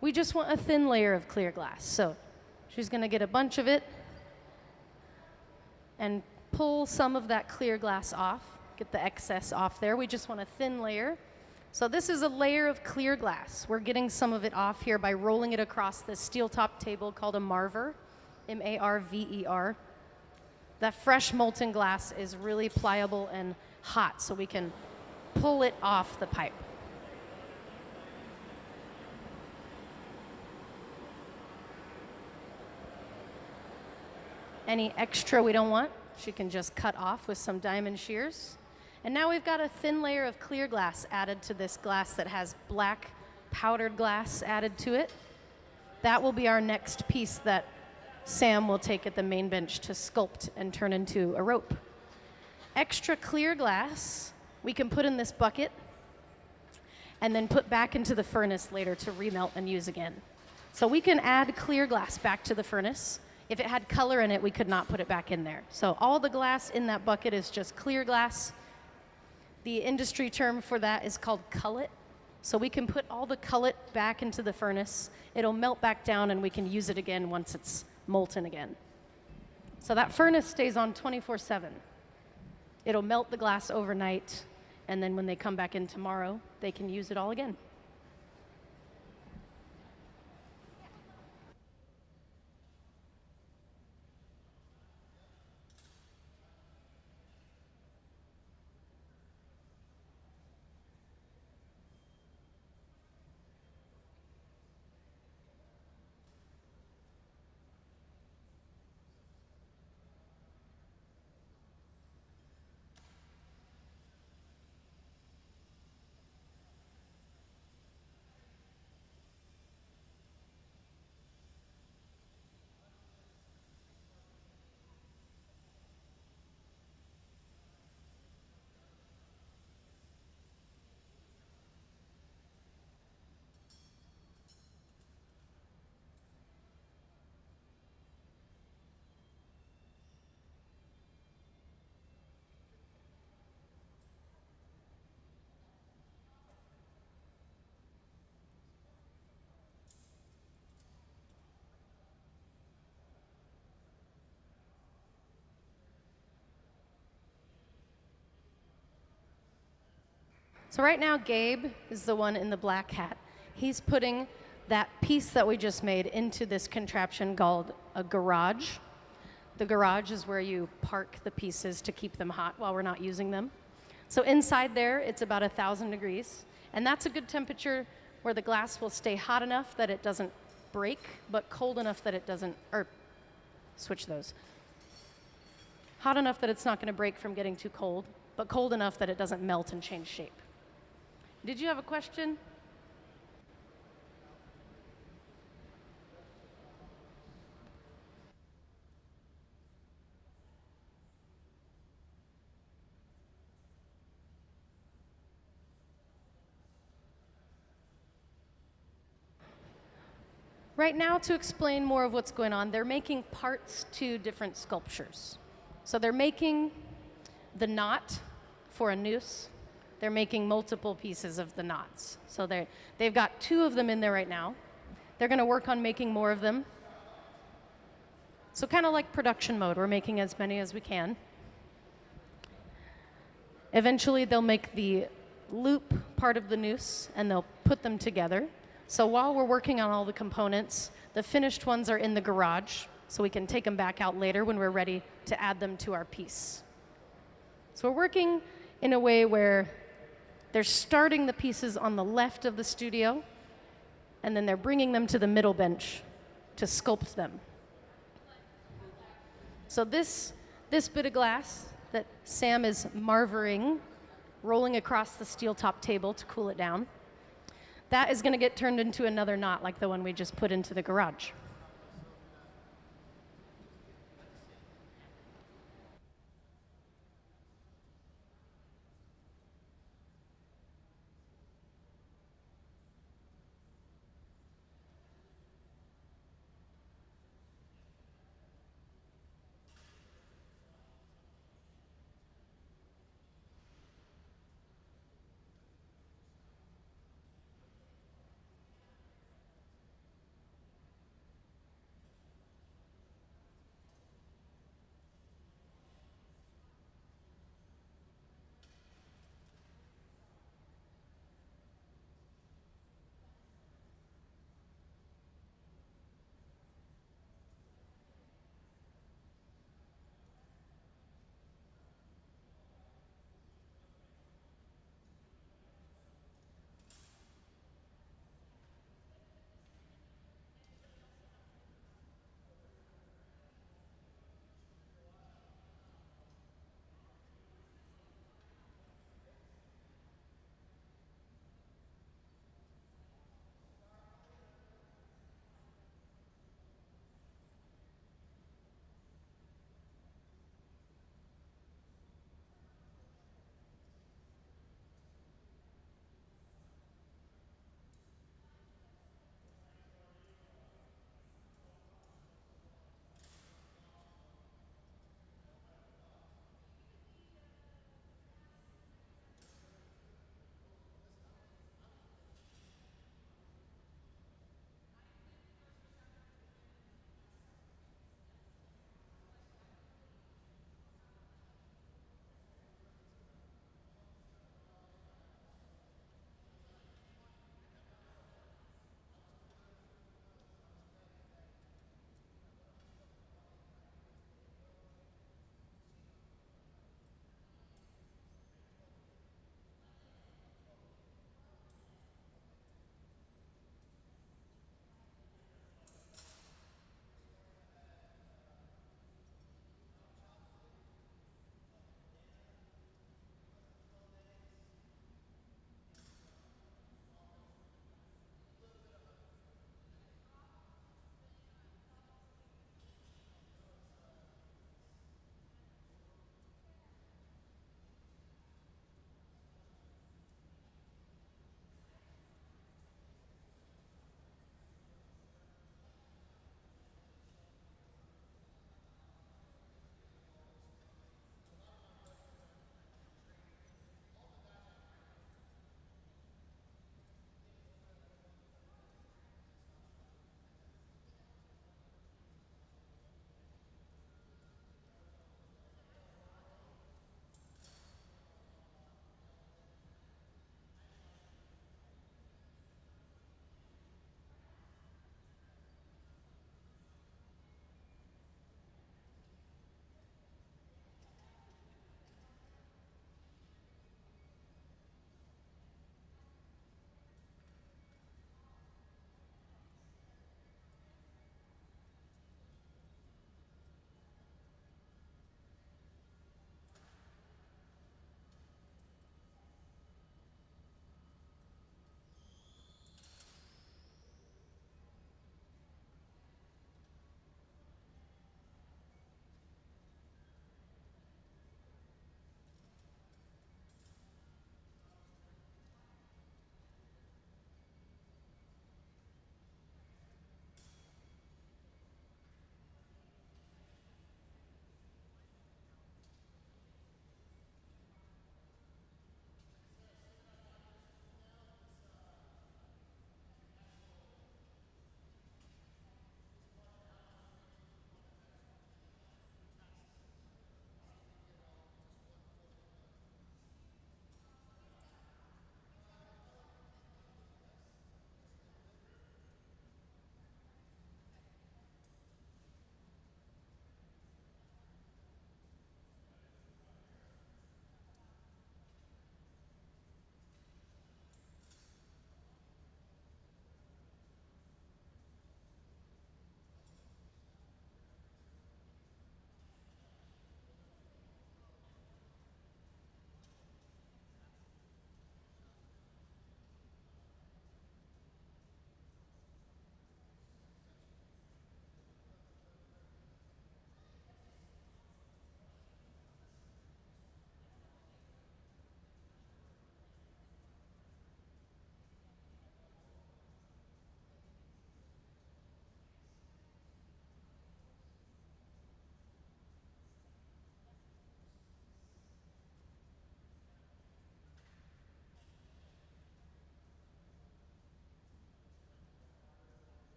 We just want a thin layer of clear glass. So she's going to get a bunch of it and pull some of that clear glass off, get the excess off there. We just want a thin layer. So this is a layer of clear glass. We're getting some of it off here by rolling it across this steel top table called a marver, M-A-R-V-E-R. That fresh molten glass is really pliable and hot, so we can pull it off the pipe. Any extra we don't want, she can just cut off with some diamond shears. And now we've got a thin layer of clear glass added to this glass that has black powdered glass added to it. That will be our next piece that Sam will take at the main bench to sculpt and turn into a rope. Extra clear glass we can put in this bucket and then put back into the furnace later to remelt and use again. So we can add clear glass back to the furnace. If it had color in it, we could not put it back in there. So all the glass in that bucket is just clear glass. The industry term for that is called cullet. So we can put all the cullet back into the furnace. It'll melt back down and we can use it again once it's molten again. So that furnace stays on 24/7. It'll melt the glass overnight, and then when they come back in tomorrow, they can use it all again. So right now, Gabe is the one in the black hat. He's putting that piece that we just made into this contraption called a garage. The garage is where you park the pieces to keep them hot while we're not using them. So inside there, it's about 1,000 degrees. And that's a good temperature where the glass will stay hot enough that it doesn't break, but cold enough that it doesn't, or switch those. Hot enough that it's not going to break from getting too cold, but cold enough that it doesn't melt and change shape. Did you have a question? Right now, to explain more of what's going on, they're making parts to different sculptures. So they're making the knot for a noose. They're making multiple pieces of the knots. So they've got 2 of them in there right now. They're going to work on making more of them. So kind of like production mode, we're making as many as we can. Eventually, they'll make the loop part of the noose, and they'll put them together. So while we're working on all the components, the finished ones are in the garage, so we can take them back out later when we're ready to add them to our piece. So we're working in a way where they're starting the pieces on the left of the studio, and then they're bringing them to the middle bench to sculpt them. So this bit of glass that Sam is marvering, rolling across the steel top table to cool it down, that is going to get turned into another knot like the one we just put into the garage.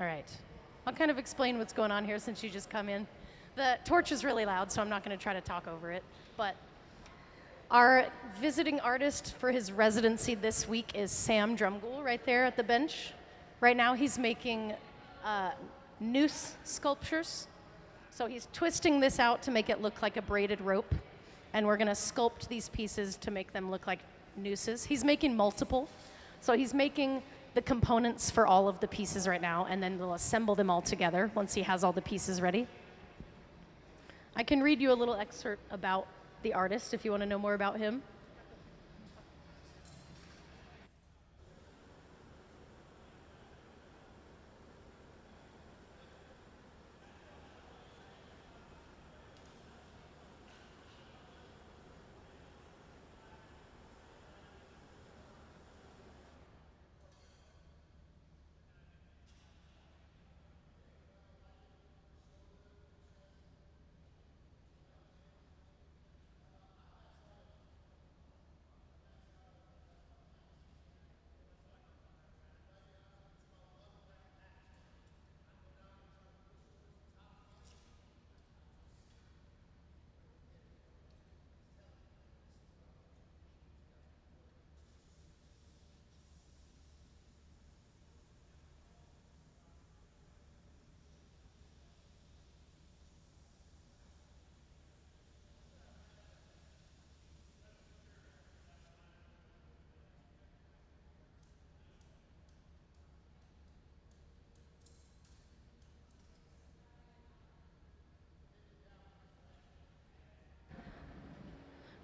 All right. I'll kind of explain what's going on here since you just come in. The torch is really loud, so I'm not going to try to talk over it. But our visiting artist for his residency this week is Sam Drumgoole, right there at the bench. Right now he's making noose sculptures. So he's twisting this out to make it look like a braided rope. And we're going to sculpt these pieces to make them look like nooses. He's making multiple. So he's making the components for all of the pieces right now, and then we'll assemble them all together once he has all the pieces ready. I can read you a little excerpt about the artist if you want to know more about him.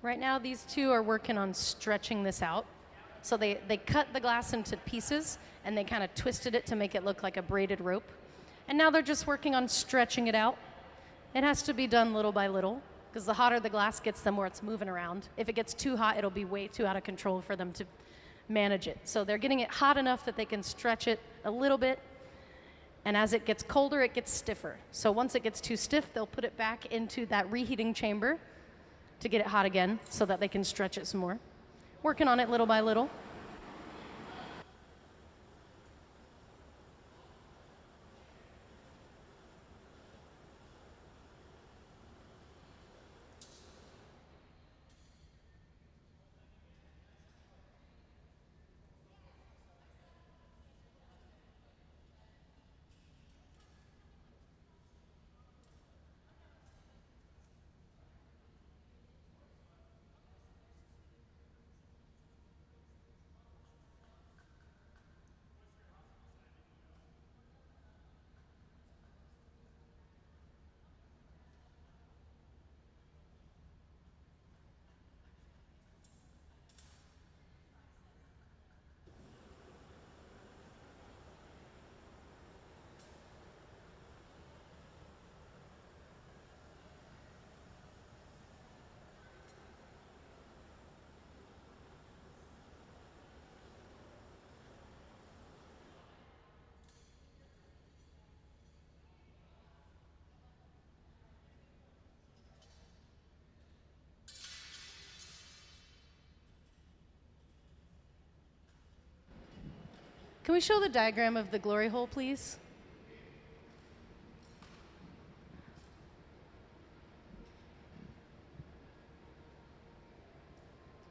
Right now, these two are working on stretching this out. So they cut the glass into pieces, and they kind of twisted it to make it look like a braided rope. And now they're just working on stretching it out. It has to be done little by little, because the hotter the glass gets, the more it's moving around. If it gets too hot, it'll be way too out of control for them to manage it. So they're getting it hot enough that they can stretch it a little bit, and as it gets colder, it gets stiffer. So once it gets too stiff, they'll put it back into that reheating chamber to get it hot again so that they can stretch it some more. Working on it little by little. Can we show the diagram of the glory hole, please?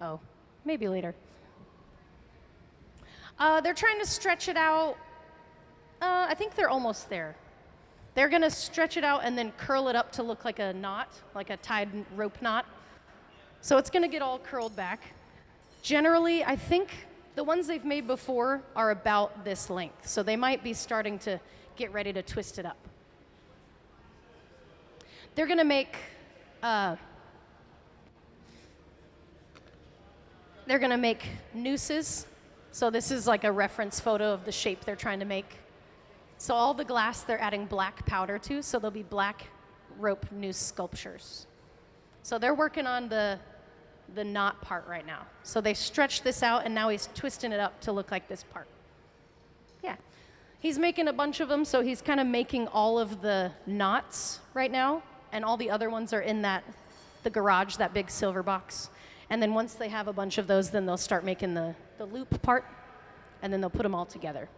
Oh, maybe later. They're trying to stretch it out. I think they're almost there. They're going to stretch it out and then curl it up to look like a knot, like a tied rope knot. So it's going to get all curled back. Generally, I think the ones they've made before are about this length. So they might be starting to get ready to twist it up. They're going to make nooses. So this is like a reference photo of the shape they're trying to make. So all the glass they're adding black powder to, so there'll be black rope noose sculptures. So they're working on the knot part right now. So they stretched this out, and now he's twisting it up to look like this part. Yeah. He's making a bunch of them, so he's kind of making all of the knots right now, and all the other ones are in the garage, that big silver box. And then once they have a bunch of those, then they'll start making the loop part, and then they'll put them all together.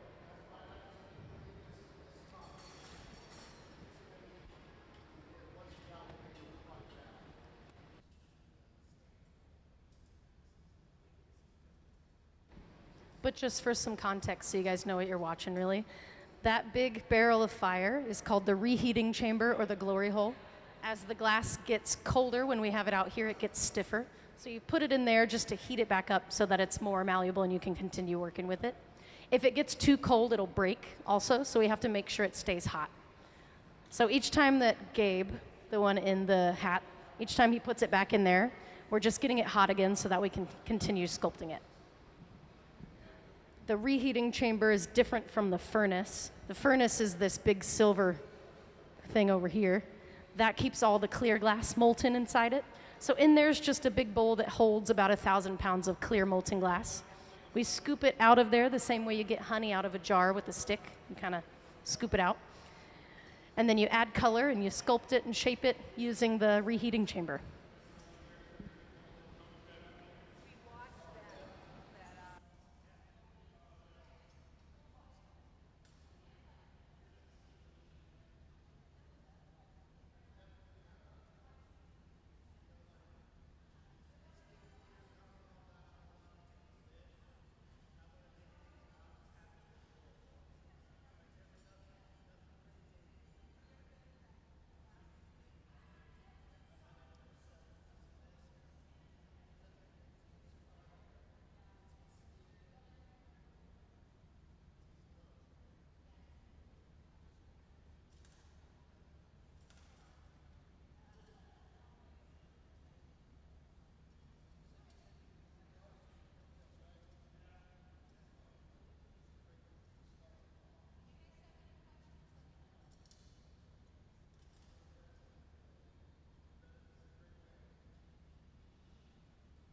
but just for some context so you guys know what you're watching really. That big barrel of fire is called the reheating chamber or the glory hole. As the glass gets colder, when we have it out here, it gets stiffer. So you put it in there just to heat it back up so that it's more malleable and you can continue working with it. If it gets too cold, it'll break also, so we have to make sure it stays hot. So each time that Gabe, the one in the hat, each time he puts it back in there, we're just getting it hot again so that we can continue sculpting it. The reheating chamber is different from the furnace. The furnace is this big silver thing over here. That keeps all the clear glass molten inside it. So in there's just a big bowl that holds about 1,000 pounds of clear molten glass. We scoop it out of there the same way you get honey out of a jar with a stick. You kind of scoop it out. And then you add color and you sculpt it and shape it using the reheating chamber.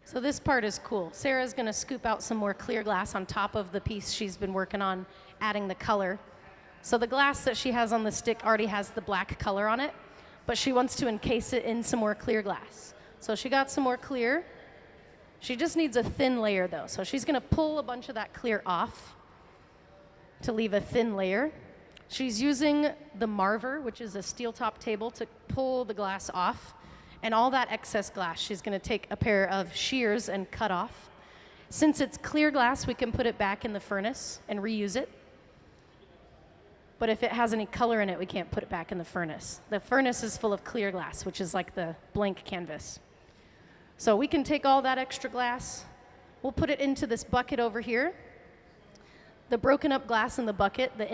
So this part is cool. Sarah's going to scoop out some more clear glass on top of the piece she's been working on adding the color. So the glass that she has on the stick already has the black color on it, but she wants to encase it in some more clear glass. So she got some more clear. She just needs a thin layer though. So she's going to pull a bunch of that clear off to leave a thin layer. She's using the marver, which is a steel top table, to pull the glass off. And all that excess glass, she's going to take a pair of shears and cut off. Since it's clear glass, we can put it back in the furnace and reuse it. But if it has any color in it, we can't put it back in the furnace. The furnace is full of clear glass, which is like the blank canvas. So we can take all that extra glass, we'll put it into this bucket over here. The broken up glass in the bucket, the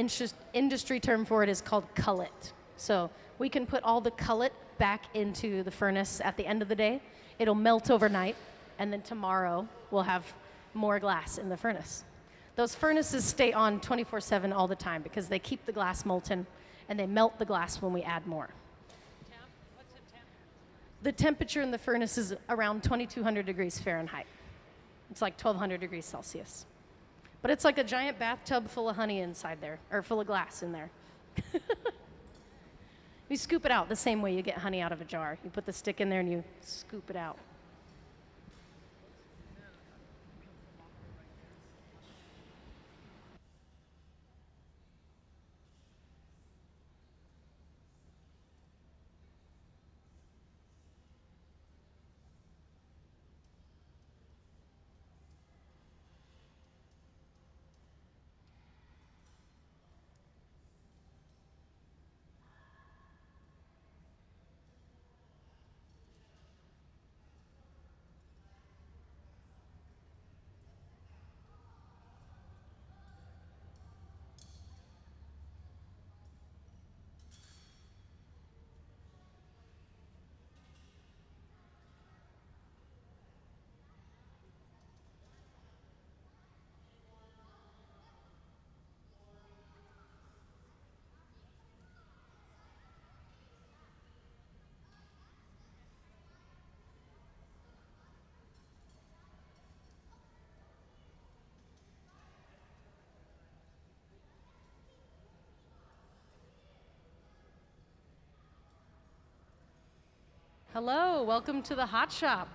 industry term for it is called cullet. So we can put all the cullet back into the furnace at the end of the day. It'll melt overnight, and then tomorrow we'll have more glass in the furnace. Those furnaces stay on 24/7 all the time because they keep the glass molten and they melt the glass when we add more. What's the temp? The temperature in the furnace is around 2,200 degrees Fahrenheit. It's like 1,200 degrees Celsius. But it's like a giant bathtub full of honey inside there, or full of glass in there. You scoop it out the same way you get honey out of a jar. You put the stick in there and you scoop it out. Hello, welcome to the Hot Shop.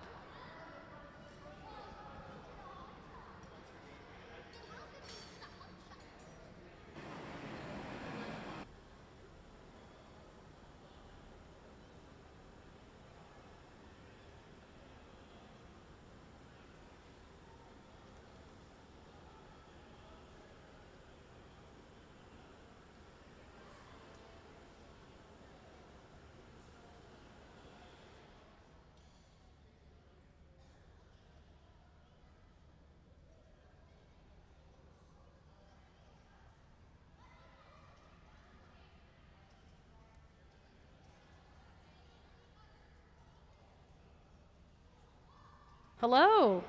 Hello.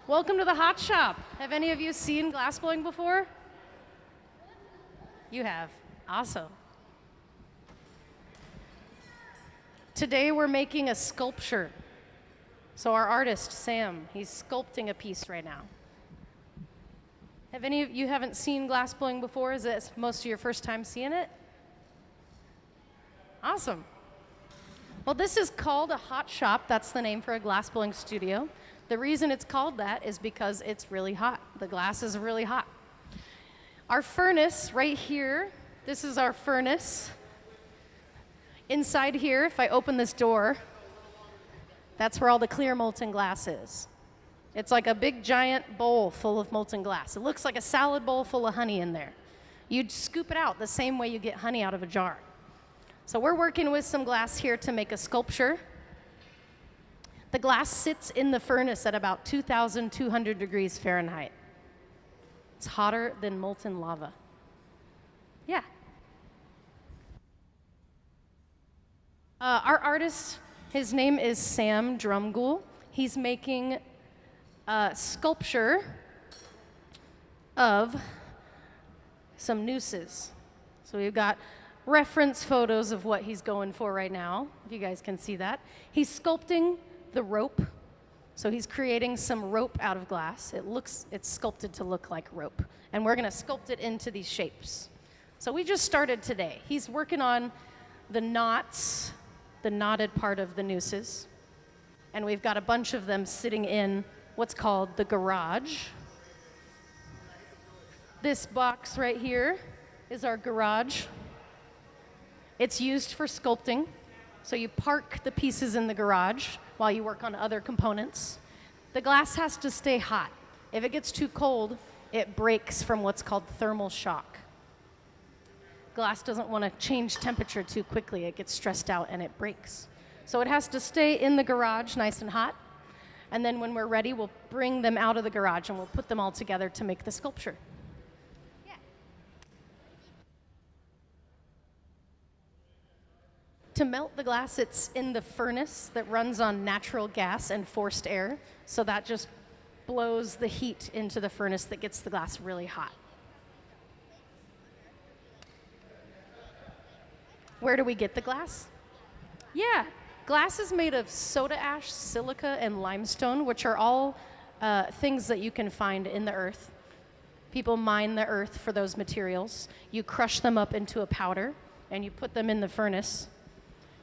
Welcome to the Hot Shop. Have any of you seen glass blowing before? You have. Awesome. Today we're making a sculpture. So our artist, Sam, he's sculpting a piece right now. Have any of you haven't seen glass blowing before? Is this most of your first time seeing it? Awesome. Well, this is called a hot shop. That's the name for a glass blowing studio. The reason it's called that is because it's really hot. The glass is really hot. Our furnace right here, this is our furnace. Inside here, if I open this door, that's where all the clear molten glass is. It's like a big giant bowl full of molten glass. It looks like a salad bowl full of honey in there. You'd scoop it out the same way you get honey out of a jar. So we're working with some glass here to make a sculpture. The glass sits in the furnace at about 2,200 degrees Fahrenheit. It's hotter than molten lava. Yeah. Our artist, his name is Sam Drumgoole. He's making a sculpture of some nooses. So we've got reference photos of what he's going for right now, if you guys can see that. He's sculpting the rope. So he's creating some rope out of glass. It's sculpted to look like rope. And we're gonna sculpt it into these shapes. So we just started today. He's working on the knots, the knotted part of the nooses. And we've got a bunch of them sitting in what's called the garage. This box right here is our garage. It's used for sculpting. So you park the pieces in the garage while you work on other components. The glass has to stay hot. If it gets too cold, it breaks from what's called thermal shock. Glass doesn't want to change temperature too quickly. It gets stressed out and it breaks. So it has to stay in the garage nice and hot. And then when we're ready, we'll bring them out of the garage and we'll put them all together to make the sculpture. To melt the glass, it's in the furnace that runs on natural gas and forced air. So that just blows the heat into the furnace that gets the glass really hot. Where do we get the glass? Yeah, glass is made of soda ash, silica, and limestone, which are all things that you can find in the earth. People mine the earth for those materials. You crush them up into a powder, and you put them in the furnace.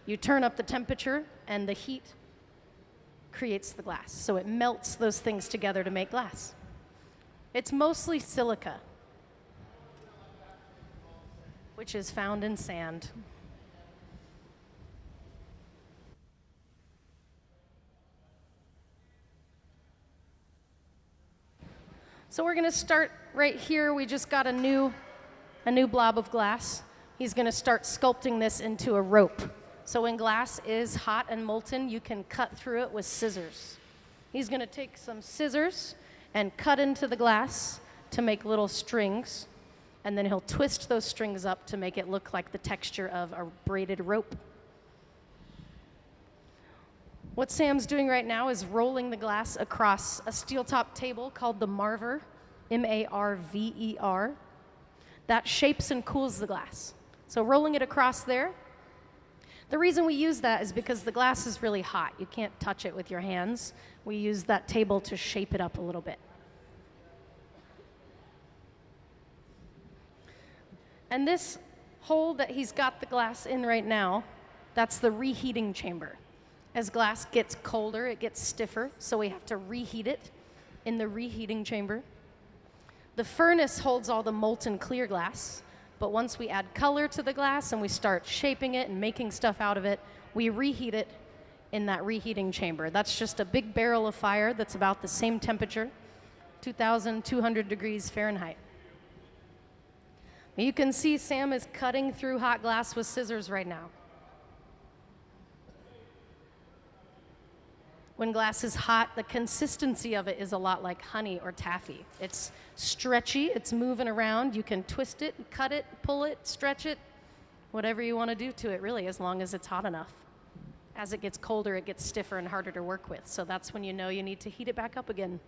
You turn up the temperature, and the heat creates the glass. So it melts those things together to make glass. It's mostly silica, which is found in sand. So we're gonna start right here. We just got a new blob of glass. He's gonna start sculpting this into a rope. So when glass is hot and molten, you can cut through it with scissors. He's gonna take some scissors and cut into the glass to make little strings, and then he'll twist those strings up to make it look like the texture of a braided rope. What Sam's doing right now is rolling the glass across a steel top table called the Marver, M-A-R-V-E-R. That shapes and cools the glass. So rolling it across there. The reason we use that is because the glass is really hot. You can't touch it with your hands. We use that table to shape it up a little bit. And this hole that he's got the glass in right now, that's the reheating chamber. As glass gets colder, it gets stiffer, so we have to reheat it in the reheating chamber. The furnace holds all the molten clear glass. But once we add color to the glass and we start shaping it and making stuff out of it, we reheat it in that reheating chamber. That's just a big barrel of fire that's about the same temperature, 2,200 degrees Fahrenheit. You can see Sam is cutting through hot glass with scissors right now. When glass is hot, the consistency of it is a lot like honey or taffy. It's stretchy, it's moving around. You can twist it, cut it, pull it, stretch it, whatever you want to do to it, really, as long as it's hot enough. As it gets colder, it gets stiffer and harder to work with. So that's when you know you need to heat it back up again.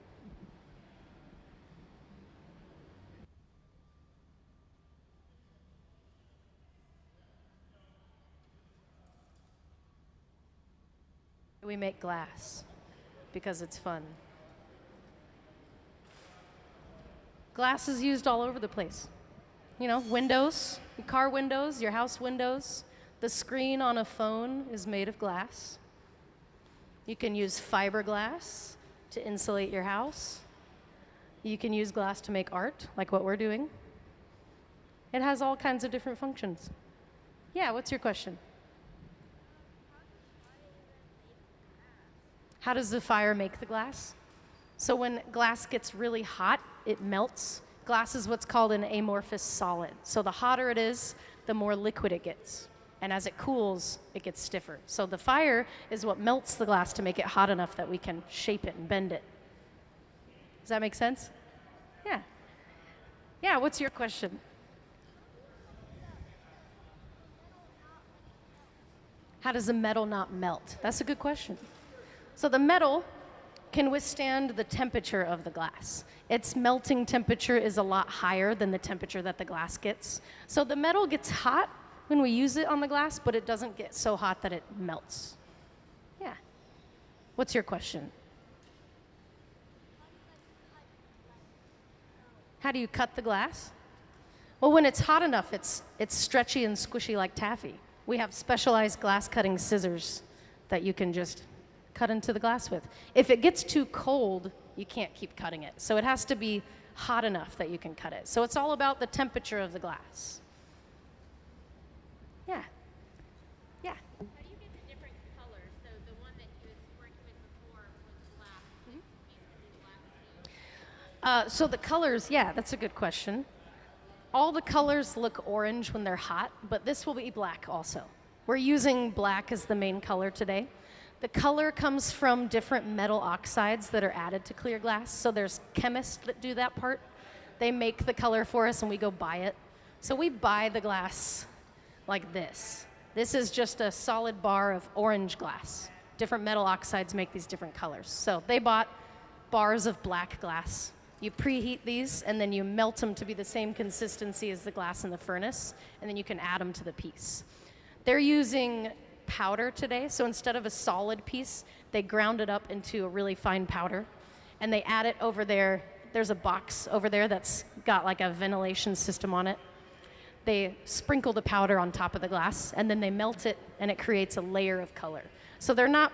We make glass because it's fun. Glass is used all over the place. You know, windows, your car windows, your house windows. The screen on a phone is made of glass. You can use fiberglass to insulate your house. You can use glass to make art, like what we're doing. It has all kinds of different functions. Yeah, what's your question? How does the fire make the glass? So when glass gets really hot, it melts. Glass is what's called an amorphous solid. So the hotter it is, the more liquid it gets. And as it cools, it gets stiffer. So the fire is what melts the glass to make it hot enough that we can shape it and bend it. Does that make sense? Yeah. Yeah, what's your question? How does the metal not melt? That's a good question. So the metal can withstand the temperature of the glass. Its melting temperature is a lot higher than the temperature that the glass gets. So the metal gets hot when we use it on the glass, but it doesn't get so hot that it melts. Yeah. What's your question? How do you cut the glass? Well, when it's hot enough, it's stretchy and squishy like taffy. We have specialized glass cutting scissors that you can just cut into the glass with. If it gets too cold, you can't keep cutting it. So it has to be hot enough that you can cut it. So it's all about the temperature of the glass. Yeah. Yeah. How do you get the different colors? So the one that you was working with before was black. This piece can be black too. So the colors, yeah, that's a good question. All the colors look orange when they're hot, but this will be black also. We're using black as the main color today. The color comes from different metal oxides that are added to clear glass. So there's chemists that do that part. They make the color for us and we go buy it. So we buy the glass like this. This is just a solid bar of orange glass. Different metal oxides make these different colors. So they bought bars of black glass. You preheat these and then you melt them to be the same consistency as the glass in the furnace, and then you can add them to the piece. They're using powder today, so instead of a solid piece, they ground it up into a really fine powder, and they add it over there. There's a box over there that's got like a ventilation system on it. They sprinkle the powder on top of the glass, and then they melt it, and it creates a layer of color. So they're not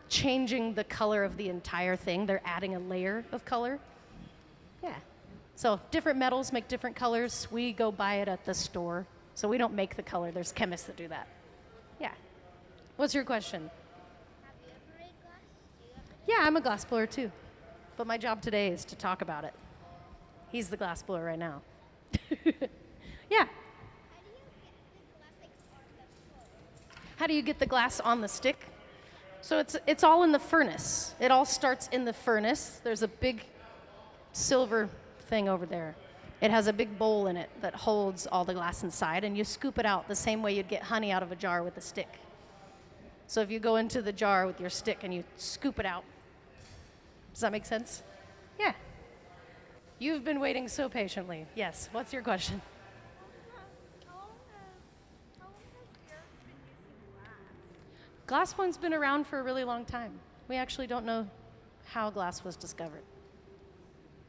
changing the color of the entire thing, they're adding a layer of color. Yeah. So different metals make different colors. We go buy it at the store. So we don't make the color, there's chemists that do that. Yeah. What's your question? Have you ever made glass? Do you ever? Yeah, I'm a glass blower too. But my job today is to talk about it. He's the glass blower right now. Yeah. How do you get the glass on the floor? How do you get the glass on the stick? So it's all in the furnace. It all starts in the furnace. There's a big silver thing over there. It has a big bowl in it that holds all the glass inside, and you scoop it out the same way you'd get honey out of a jar with a stick. So if you go into the jar with your stick and you scoop it out, does that make sense? Yeah. You've been waiting so patiently. Yes, what's your question? How long has Earth been using glass? Glass one's been around for a really long time. We actually don't know how glass was discovered.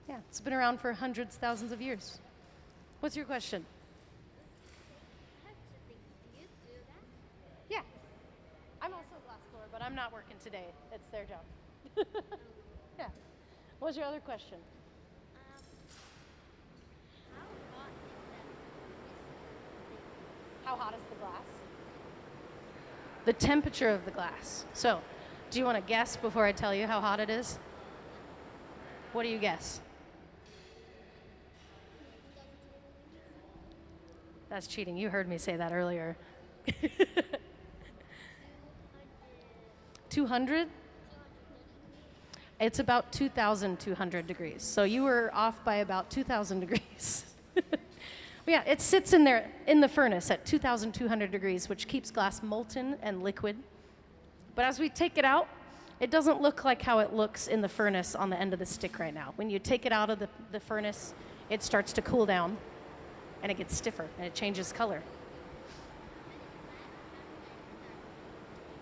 Yeah, it's been around for hundreds, thousands of years. What's your question? Types of things do you do that? Yeah. I'm also a glass blower, but I'm not working today. It's their job. Yeah. What's your other question? How hot is that? How hot is the glass? The temperature of the glass. So, do you want to guess before I tell you how hot it is? What do you guess? That's cheating. You heard me say that earlier. 200? It's about 2,200 degrees. So you were off by about 2,000 degrees. Yeah, it sits in there in the furnace at 2,200 degrees, which keeps glass molten and liquid. But as we take it out, it doesn't look like how it looks in the furnace on the end of the stick right now. When you take it out of the furnace, it starts to cool down, and it gets stiffer, and it changes color.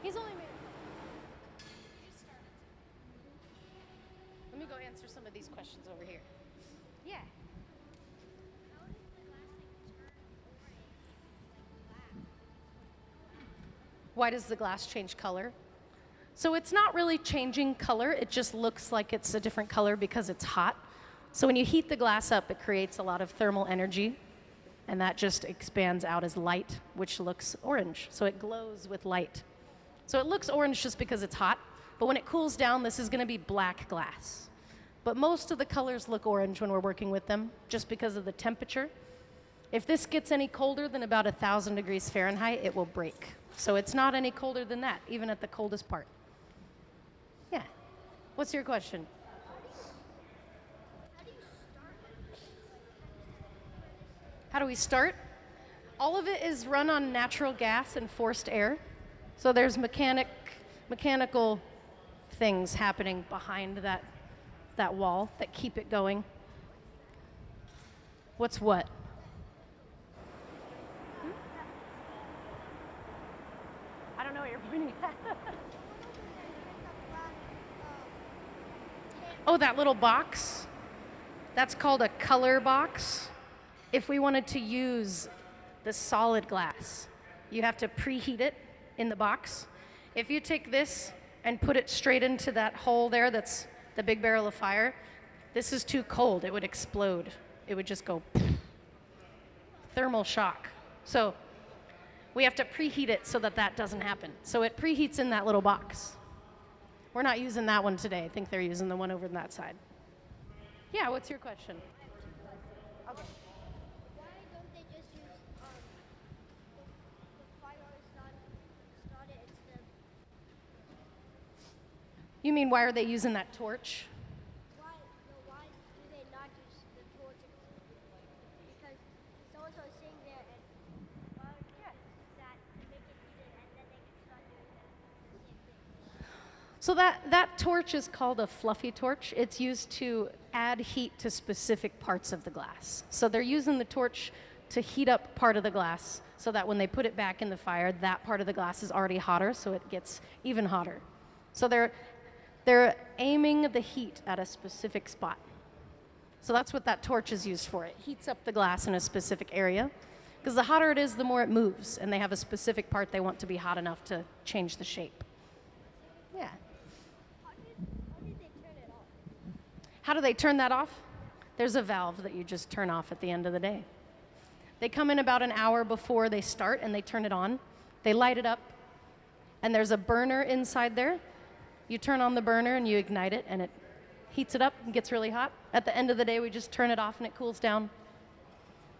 He's only made it. He just started. Let me go answer some of these questions over here. Yeah. How does the glass like turn orange like black? Why does the glass change color? So it's not really changing color, it just looks like it's a different color because it's hot. So when you heat the glass up, it creates a lot of thermal energy, and that just expands out as light, which looks orange. So it glows with light. So it looks orange just because it's hot, but when it cools down, this is gonna be black glass. But most of the colors look orange when we're working with them, just because of the temperature. If this gets any colder than about 1,000 degrees Fahrenheit, it will break. So it's not any colder than that, even at the coldest part. Yeah. What's your question? How do we start? All of it is run on natural gas and forced air. So there's mechanical things happening behind that wall that keep it going. What's what? I don't know what you're pointing at. Oh, that little box? That's called a color box. If we wanted to use the solid glass, you have to preheat it in the box. If you take this and put it straight into that hole there that's the big barrel of fire, this is too cold. It would explode. It would just go thermal shock. So we have to preheat it so that that doesn't happen. So it preheats in that little box. We're not using that one today. I think they're using the one over on that side. Yeah, what's your question? Okay. Why don't they just use the fire started instead? You mean why are they using that torch? Why do they not use the torch? Because so-and-so is sitting there and why would they use that to make it heated and then they can start doing that same thing? So that torch is called a fluffy torch. It's used to add heat to specific parts of the glass. So they're using the torch to heat up part of the glass so that when they put it back in the fire, that part of the glass is already hotter, so it gets even hotter. So they're aiming the heat at a specific spot. So that's what that torch is used for. It heats up the glass in a specific area. Because the hotter it is, the more it moves, and they have a specific part they want to be hot enough to change the shape. Yeah. How did they turn it off? How do they turn that off? There's a valve that you just turn off at the end of the day. They come in about an hour before they start and they turn it on. They light it up, and there's a burner inside there. You turn on the burner and you ignite it, and it heats it up and gets really hot. At the end of the day, we just turn it off and it cools down.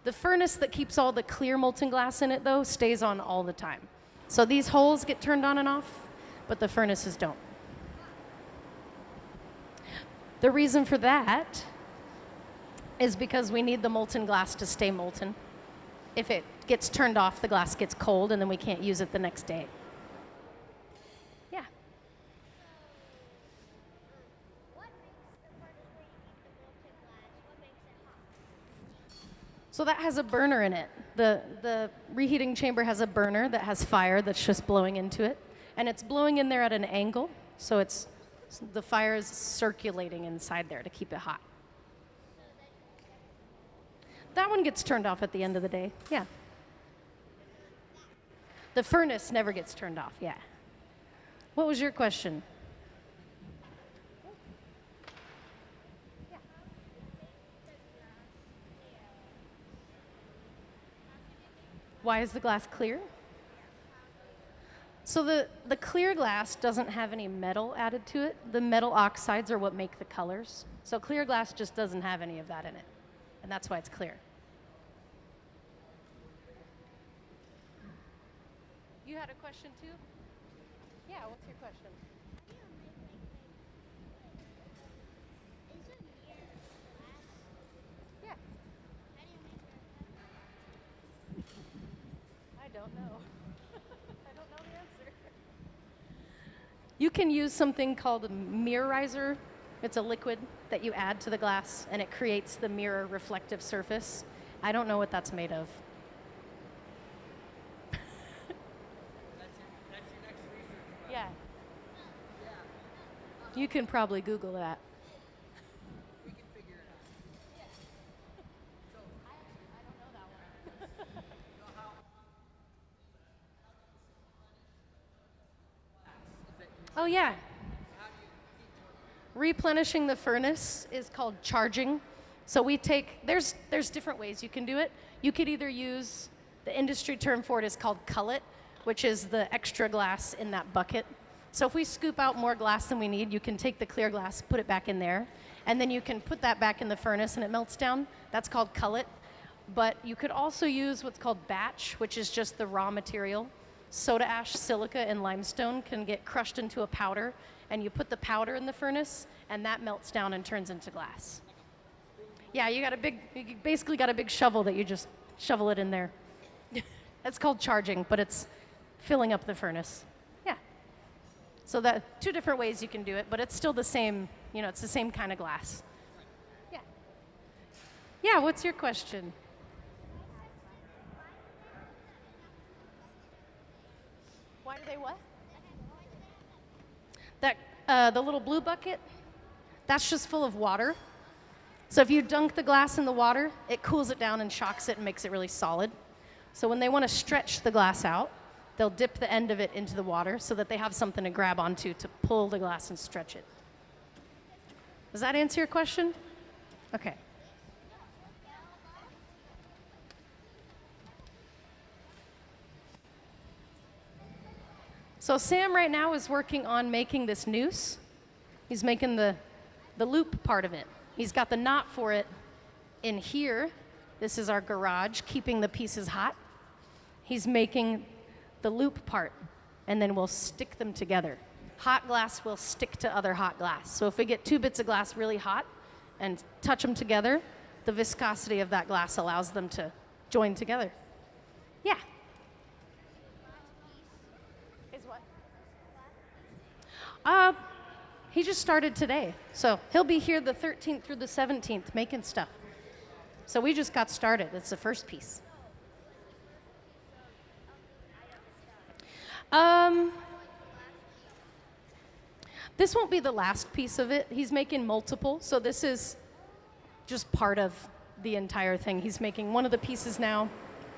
The furnace that keeps all the clear molten glass in it, though, stays on all the time. So these holes get turned on and off, but the furnaces don't. The reason for that is because we need the molten glass to stay molten. If it gets turned off, the glass gets cold, and then we can't use it the next day. Yeah. What makes the furnace where you heat the molten glass? What makes it hot? So that has a burner in it. The reheating chamber has a burner that has fire that's just blowing into it. And it's blowing in there at an angle, so the fire is circulating inside there to keep it hot. That one gets turned off at the end of the day, yeah. The furnace never gets turned off, yeah. What was your question? Why is the glass clear? So the clear glass doesn't have any metal added to it. The metal oxides are what make the colors. So clear glass just doesn't have any of that in it. And that's why it's clear. You had a question too? Yeah, what's your question? Is it near glass? Yeah, How do you make it? I don't know. I don't know the answer. You can use something called a mirrorizer. It's a liquid that you add to the glass, and it creates the mirror reflective surface. I don't know what that's made of. Yeah. You can probably Google that. We can figure it out. I don't know that one. Oh, yeah. Replenishing the furnace is called charging. So we take, there's different ways you can do it. You could either use, the industry term for it is called cullet, which is the extra glass in that bucket. So if we scoop out more glass than we need, you can take the clear glass, put it back in there, and then you can put that back in the furnace and it melts down. That's called cullet. But you could also use what's called batch, which is just the raw material. Soda ash, silica, and limestone can get crushed into a powder, and you put the powder in the furnace, and that melts down and turns into glass. Yeah, you basically got a big shovel that you just shovel it in there. That's called charging, but it's filling up the furnace. Yeah. So that 2 different ways you can do it, but it's still the same, it's the same kind of glass. Yeah. Yeah, what's your question? Why do they what? The little blue bucket, that's just full of water. So if you dunk the glass in the water, it cools it down and shocks it and makes it really solid. So when they want to stretch the glass out, they'll dip the end of it into the water so that they have something to grab onto to pull the glass and stretch it. Does that answer your question? Okay. So Sam right now is working on making this noose. He's making the loop part of it. He's got the knot for it in here. This is our garage, keeping the pieces hot. He's making the loop part, and then we'll stick them together. Hot glass will stick to other hot glass. So if we get 2 bits of glass really hot and touch them together, the viscosity of that glass allows them to join together. Yeah. Is what? He just started today. So he'll be here the 13th through the 17th making stuff. So we just got started. It's the first piece. This won't be the last piece of it. He's making multiple. So this is just part of the entire thing. He's making one of the pieces now.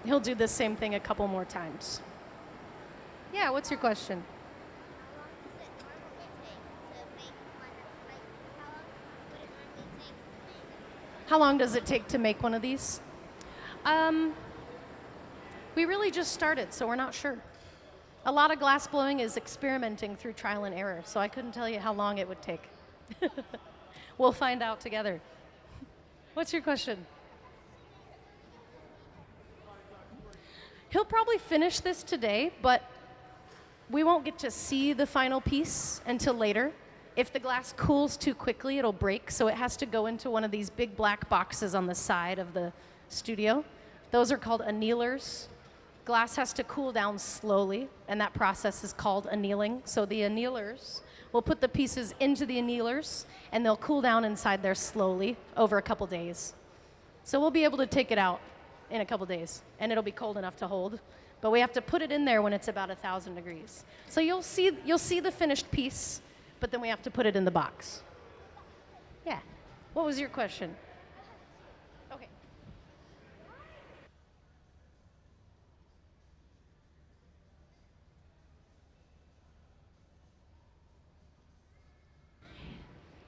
He'll do the same thing a couple more times. Yeah, what's your question? How long does it take to make one of these? We really just started, so we're not sure. A lot of glass blowing is experimenting through trial and error, so I couldn't tell you how long it would take. We'll find out together. What's your question? He'll probably finish this today, but we won't get to see the final piece until later. If the glass cools too quickly, it'll break, so it has to go into one of these big black boxes on the side of the studio. Those are called annealers. Glass has to cool down slowly, and that process is called annealing. So the annealers will put the pieces into the annealers, and they'll cool down inside there slowly over a couple days. So we'll be able to take it out in a couple days, and it'll be cold enough to hold. But we have to put it in there when it's about 1,000 degrees. So you'll see the finished piece, but then we have to put it in the box. Yeah. What was your question? Okay.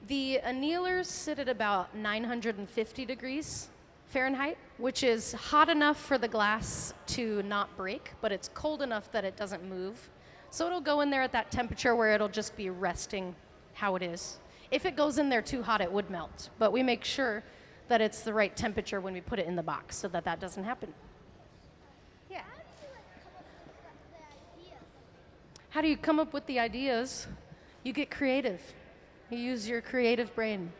The annealers sit at about 950 degrees Fahrenheit, which is hot enough for the glass to not break, but it's cold enough that it doesn't move. So it'll go in there at that temperature where it'll just be resting how it is. If it goes in there too hot, it would melt. But we make sure that it's the right temperature when we put it in the box so that that doesn't happen. Yeah. How do you come up with the ideas? You get creative. You use your creative brain.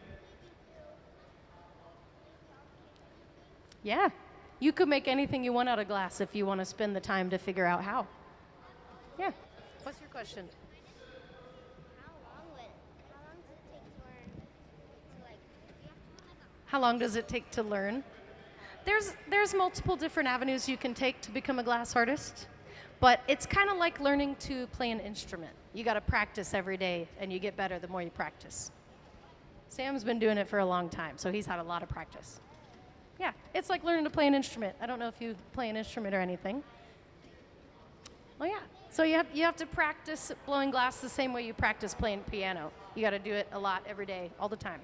Yeah. You could make anything you want out of glass if you want to spend the time to figure out how. Yeah. What's your question? How long does it take to learn? There's multiple different avenues you can take to become a glass artist, but it's kind of like learning to play an instrument. You got to practice every day, and you get better the more you practice. Sam's been doing it for a long time, so he's had a lot of practice. Yeah, it's like learning to play an instrument. I don't know if you play an instrument or anything. Well, yeah. So you have to practice blowing glass the same way you practice playing piano. You got to do it a lot every day, all the time.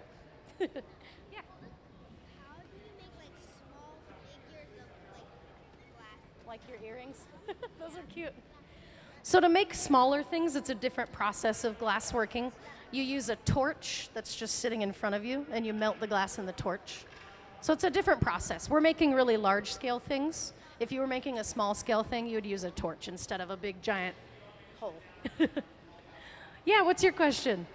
Yeah. How do you make like small figures of like glass? Like your earrings? Those are cute. So to make smaller things, it's a different process of glass working. You use a torch that's just sitting in front of you, and you melt the glass in the torch. So it's a different process. We're making really large scale things. If you were making a small scale thing, you would use a torch instead of a big giant hole. Yeah, what's your question?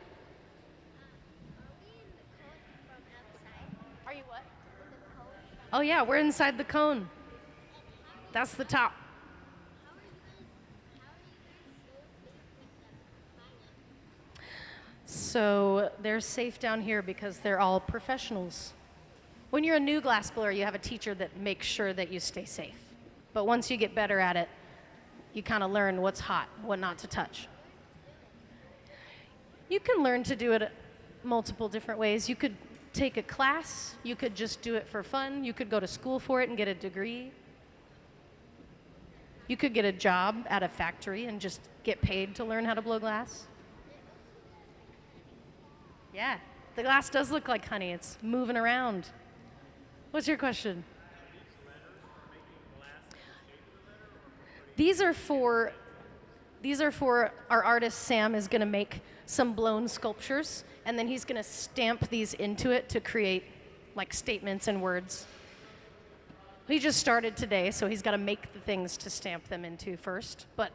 Are we in the cone from outside? Are you what? In the cone? Oh yeah, we're inside the cone. That's the top. How are you guys so safe with them? So they're safe down here because they're all professionals. When you're a new glass blower, you have a teacher that makes sure that you stay safe. But once you get better at it, you kind of learn what's hot, what not to touch. You can learn to do it multiple different ways. You could take a class, you could just do it for fun, you could go to school for it and get a degree. You could get a job at a factory and just get paid to learn how to blow glass. Yeah, the glass does look like honey. It's moving around. What's your question? These are for our artist Sam is going to make some blown sculptures, and then he's going to stamp these into it to create like statements and words. He just started today, so he's got to make the things to stamp them into first. But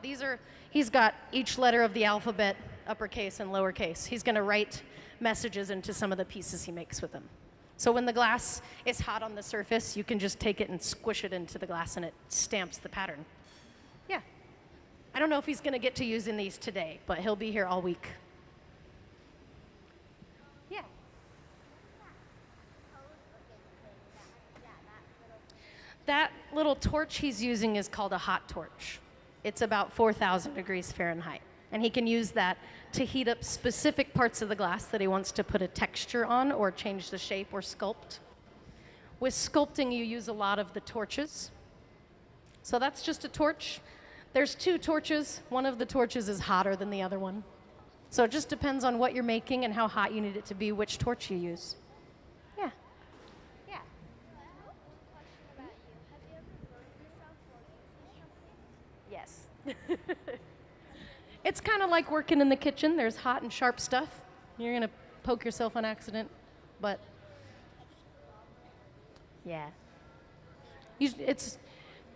he's got each letter of the alphabet, uppercase and lowercase. He's going to write messages into some of the pieces he makes with them. So when the glass is hot on the surface, you can just take it and squish it into the glass, and it stamps the pattern. Yeah. I don't know if he's going to get to using these today, but he'll be here all week. Yeah. That little torch he's using is called a hot torch. It's about 4,000 degrees Fahrenheit. And he can use that to heat up specific parts of the glass that he wants to put a texture on or change the shape or sculpt. With sculpting, you use a lot of the torches. So that's just a torch. There's two torches. One of the torches is hotter than the other one. So it just depends on what you're making and how hot you need it to be, which torch you use. Yeah. Yeah. I have one question about you. Have you ever burned yourself while using something? Yes. It's kind of like working in the kitchen. There's hot and sharp stuff. You're going to poke yourself on accident, but yeah. It's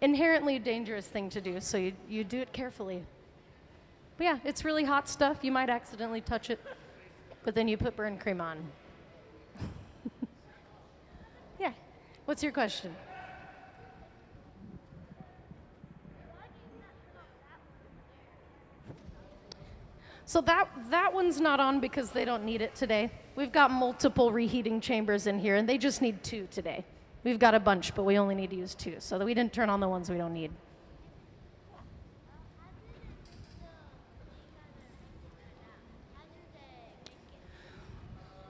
inherently a dangerous thing to do, so you do it carefully. But yeah, it's really hot stuff. You might accidentally touch it, but then you put burn cream on. Yeah. What's your question? So that one's not on because they don't need it today. We've got multiple reheating chambers in here, and they just need 2 today. We've got a bunch, but we only need to use 2, so that we didn't turn on the ones we don't need.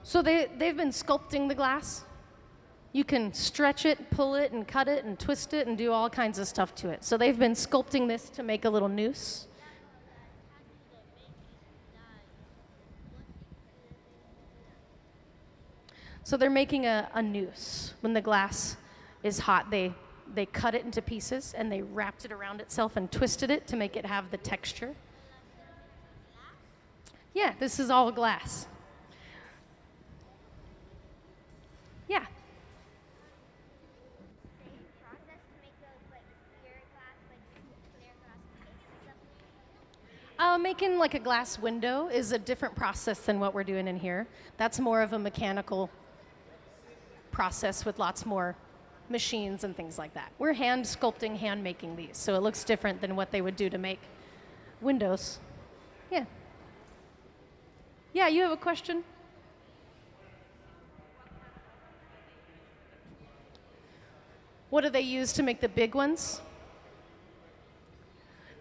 So they've been sculpting the glass. You can stretch it, pull it, and cut it, and twist it, and do all kinds of stuff to it. So they've been sculpting this to make a little noose. So they're making a noose. When the glass is hot, they cut it into pieces, and they wrapped it around itself and twisted it to make it have the texture. Yeah, this is all glass. Yeah. Same process to make those like clear glass, like clear glass cases and stuff? Making like a glass window is a different process than what we're doing in here. That's more of a mechanical process with lots more machines and things like that. We're hand sculpting, hand making these, so it looks different than what they would do to make windows. Yeah. Yeah, you have a question? What do they use to make the big ones?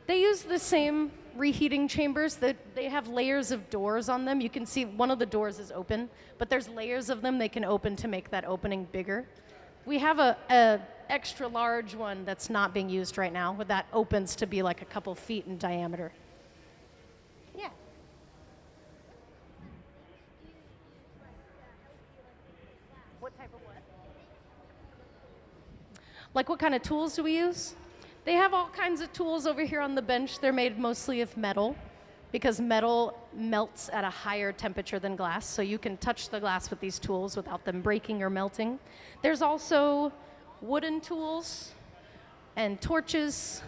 They use the same reheating chambers. They have layers of doors on them. You can see one of the doors is open, but there's layers of them they can open to make that opening bigger. We have a extra large one that's not being used right now, but that opens to be like a couple feet in diameter. Yeah. What type of what? Like what kind of tools do we use? They have all kinds of tools over here on the bench. They're made mostly of metal because metal melts at a higher temperature than glass, so you can touch the glass with these tools without them breaking or melting. There's also wooden tools and torches.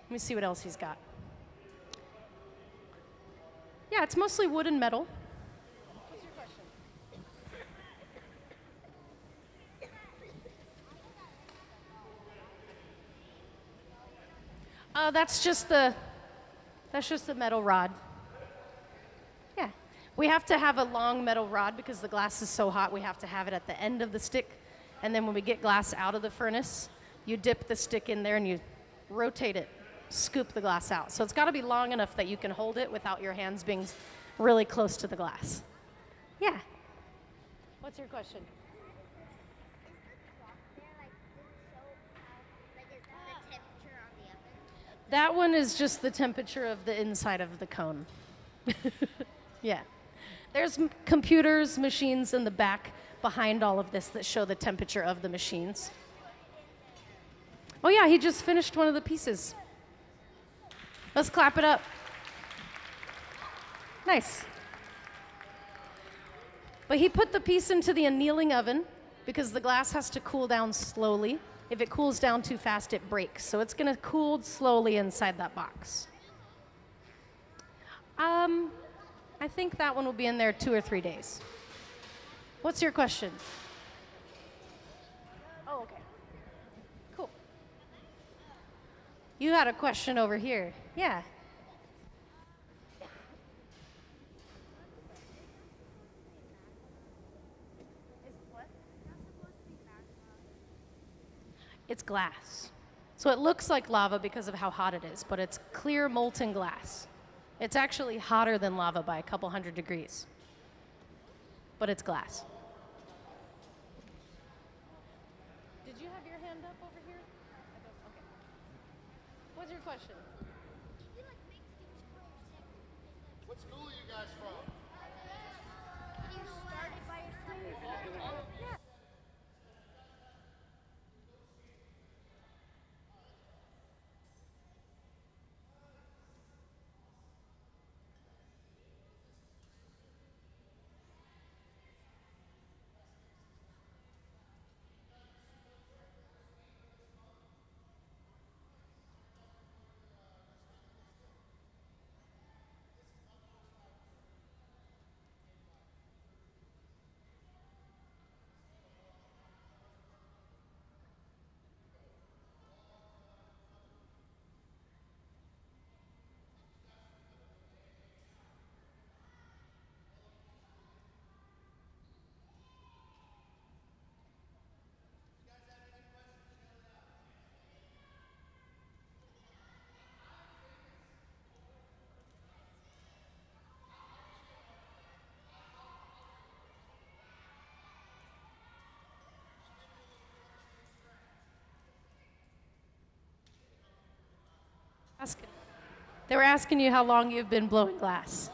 Let me see what else he's got. Yeah, it's mostly wood and metal. What's your question? That's just the metal rod. Yeah. We have to have a long metal rod because the glass is so hot, we have to have it at the end of the stick. And then when we get glass out of the furnace, you dip the stick in there and you rotate it, scoop the glass out. So it's got to be long enough that you can hold it without your hands being really close to the glass. Yeah. What's your question? That one is just the temperature of the inside of the cone. Yeah. There's computers, machines in the back behind all of this that show the temperature of the machines. Oh yeah, he just finished one of the pieces. Let's clap it up. Nice. But he put the piece into the annealing oven because the glass has to cool down slowly. If it cools down too fast, it breaks. So it's going to cool slowly inside that box. I think that one will be in there 2 or 3 days. What's your question? Oh, okay. Cool. You had a question over here. Yeah. It's glass. So it looks like lava because of how hot it is, but it's clear molten glass. It's actually hotter than lava by a couple hundred degrees. But it's glass. Did you have your hand up over here? Okay. What's your question? What school are you guys from? Did you start it by yourself? Yeah. They were asking you how long you've been blowing glass.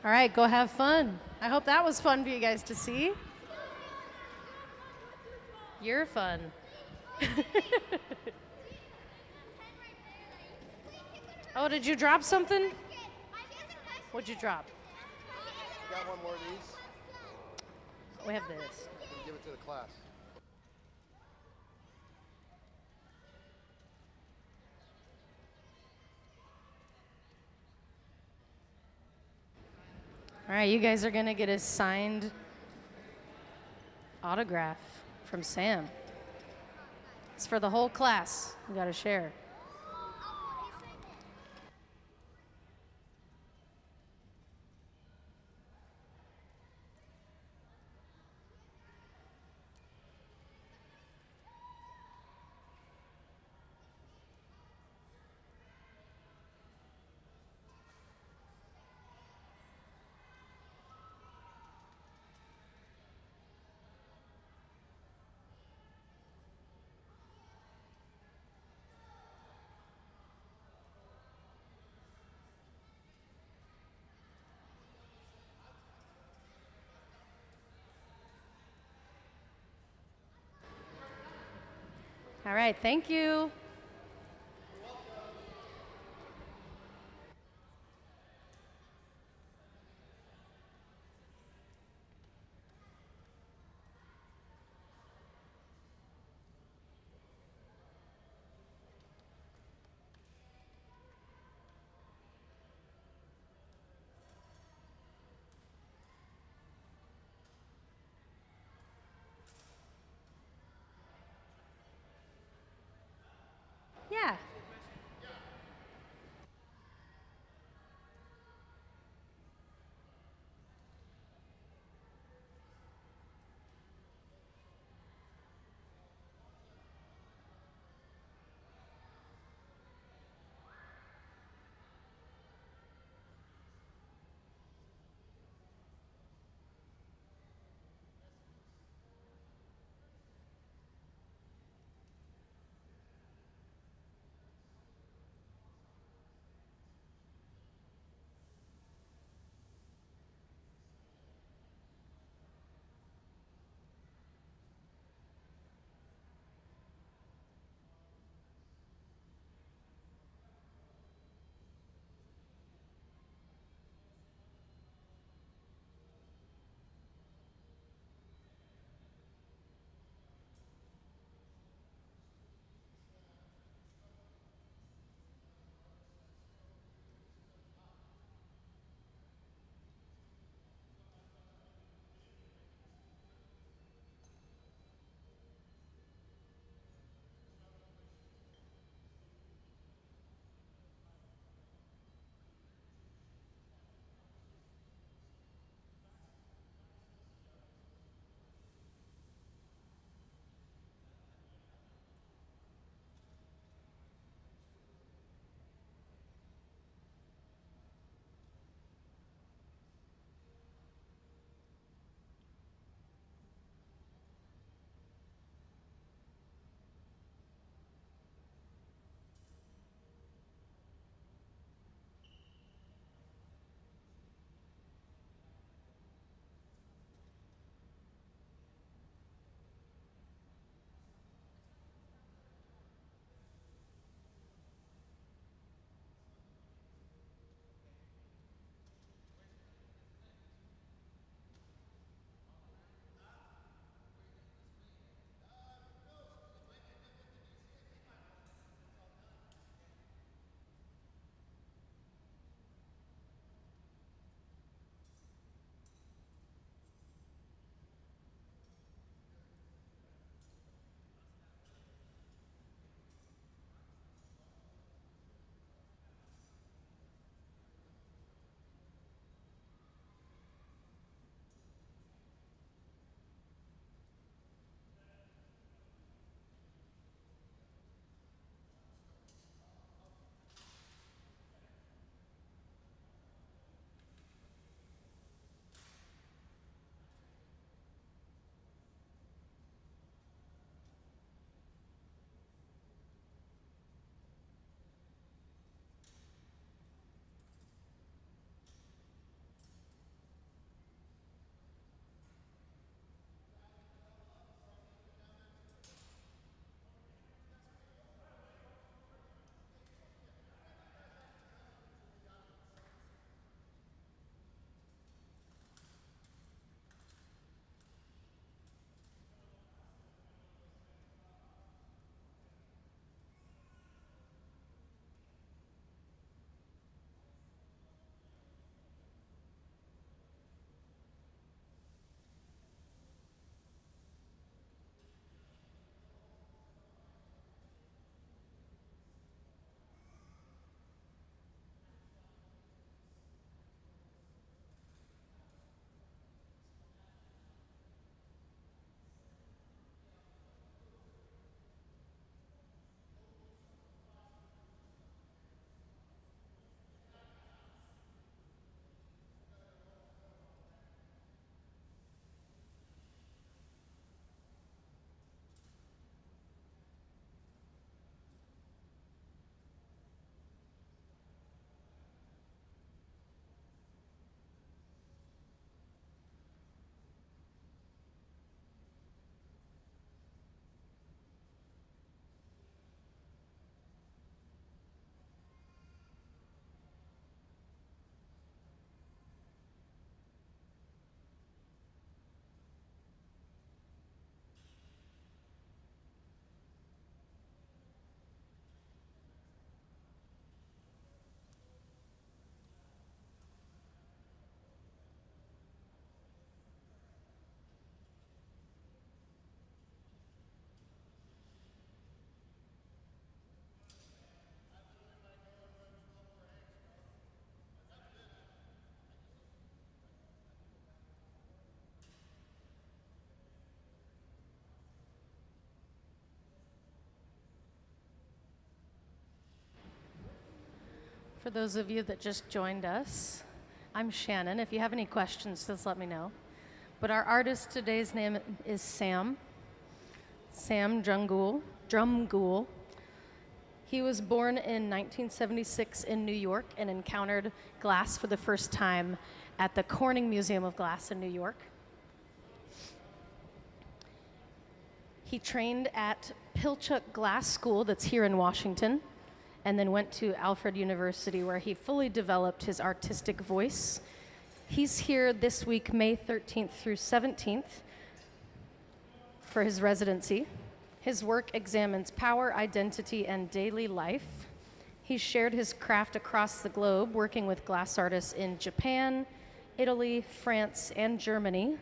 All right, go have fun. I hope that was fun for you guys to see. You're fun. Oh, did you drop something? What'd you drop? Got one more of these? We have this. Can give it to the class. All right, you guys are gonna get a signed autograph from Sam. It's for the whole class. You gotta share. All right, thank you. Yeah. For those of you that just joined us, I'm Shannon. If you have any questions, just let me know. But our artist today's name is Sam Drumgoole. He was born in 1976 in New York and encountered glass for the first time at the Corning Museum of Glass in New York. He trained at Pilchuck Glass School that's here in Washington, and then went to Alfred University where he fully developed his artistic voice. He's here this week, May 13th through 17th, for his residency. His work examines power, identity, and daily life. He's shared his craft across the globe, working with glass artists in Japan, Italy, France, and Germany.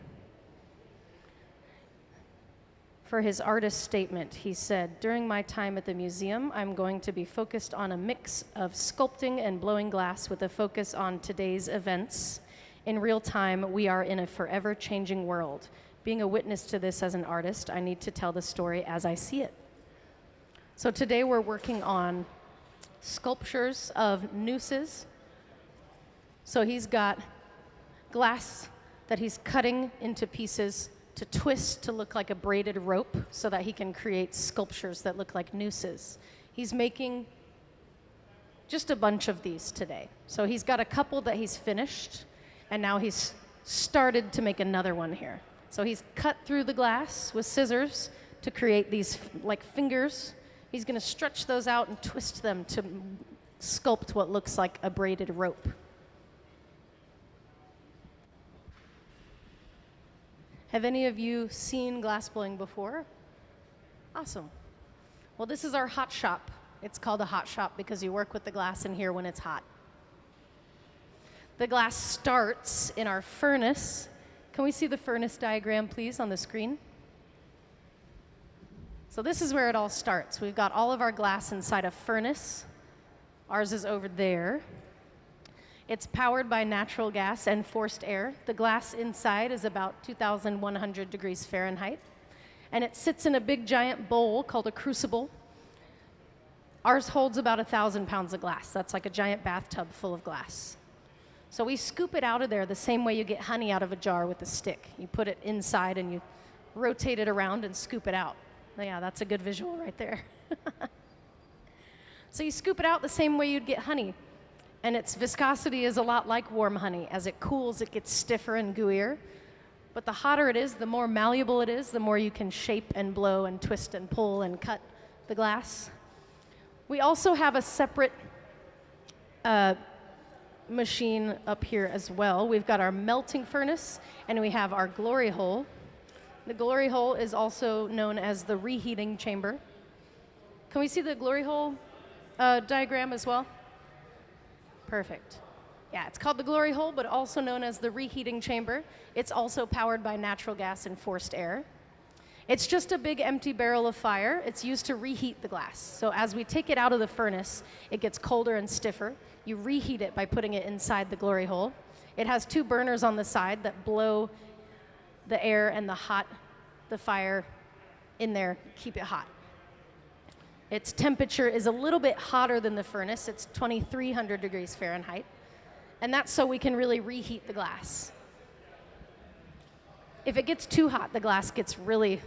For his artist statement, he said, "During my time at the museum, I'm going to be focused on a mix of sculpting and blowing glass with a focus on today's events. In real time, we are in a forever changing world. Being a witness to this as an artist, I need to tell the story as I see it." So today we're working on sculptures of nooses. So he's got glass that he's cutting into pieces to twist to look like a braided rope so that he can create sculptures that look like nooses. He's making just a bunch of these today. So he's got a couple that he's finished, and now he's started to make another one here. So he's cut through the glass with scissors to create these like fingers. He's gonna stretch those out and twist them to sculpt what looks like a braided rope. Have any of you seen glass blowing before? Awesome. Well, this is our hot shop. It's called a hot shop because you work with the glass in here when it's hot. The glass starts in our furnace. Can we see the furnace diagram, please, on the screen? So this is where it all starts. We've got all of our glass inside a furnace. Ours is over there. It's powered by natural gas and forced air. The glass inside is about 2,100 degrees Fahrenheit. And it sits in a big giant bowl called a crucible. Ours holds about 1,000 pounds of glass. That's like a giant bathtub full of glass. So we scoop it out of there the same way you get honey out of a jar with a stick. You put it inside and you rotate it around and scoop it out. Yeah, that's a good visual right there. So you scoop it out the same way you'd get honey. And its viscosity is a lot like warm honey. As it cools, it gets stiffer and gooier. But the hotter it is, the more malleable it is, the more you can shape and blow and twist and pull and cut the glass. We also have a separate machine up here as well. We've got our melting furnace, and we have our glory hole. The glory hole is also known as the reheating chamber. Can we see the glory hole diagram as well? Perfect. Yeah, it's called the glory hole, but also known as the reheating chamber. It's also powered by natural gas and forced air. It's just a big empty barrel of fire. It's used to reheat the glass. So as we take it out of the furnace, it gets colder and stiffer. You reheat it by putting it inside the glory hole. It has two burners on the side that blow the air and the fire in there, keep it hot. Its temperature is a little bit hotter than the furnace. It's 2,300 degrees Fahrenheit. And that's so we can really reheat the glass. If it gets too hot, the glass gets really,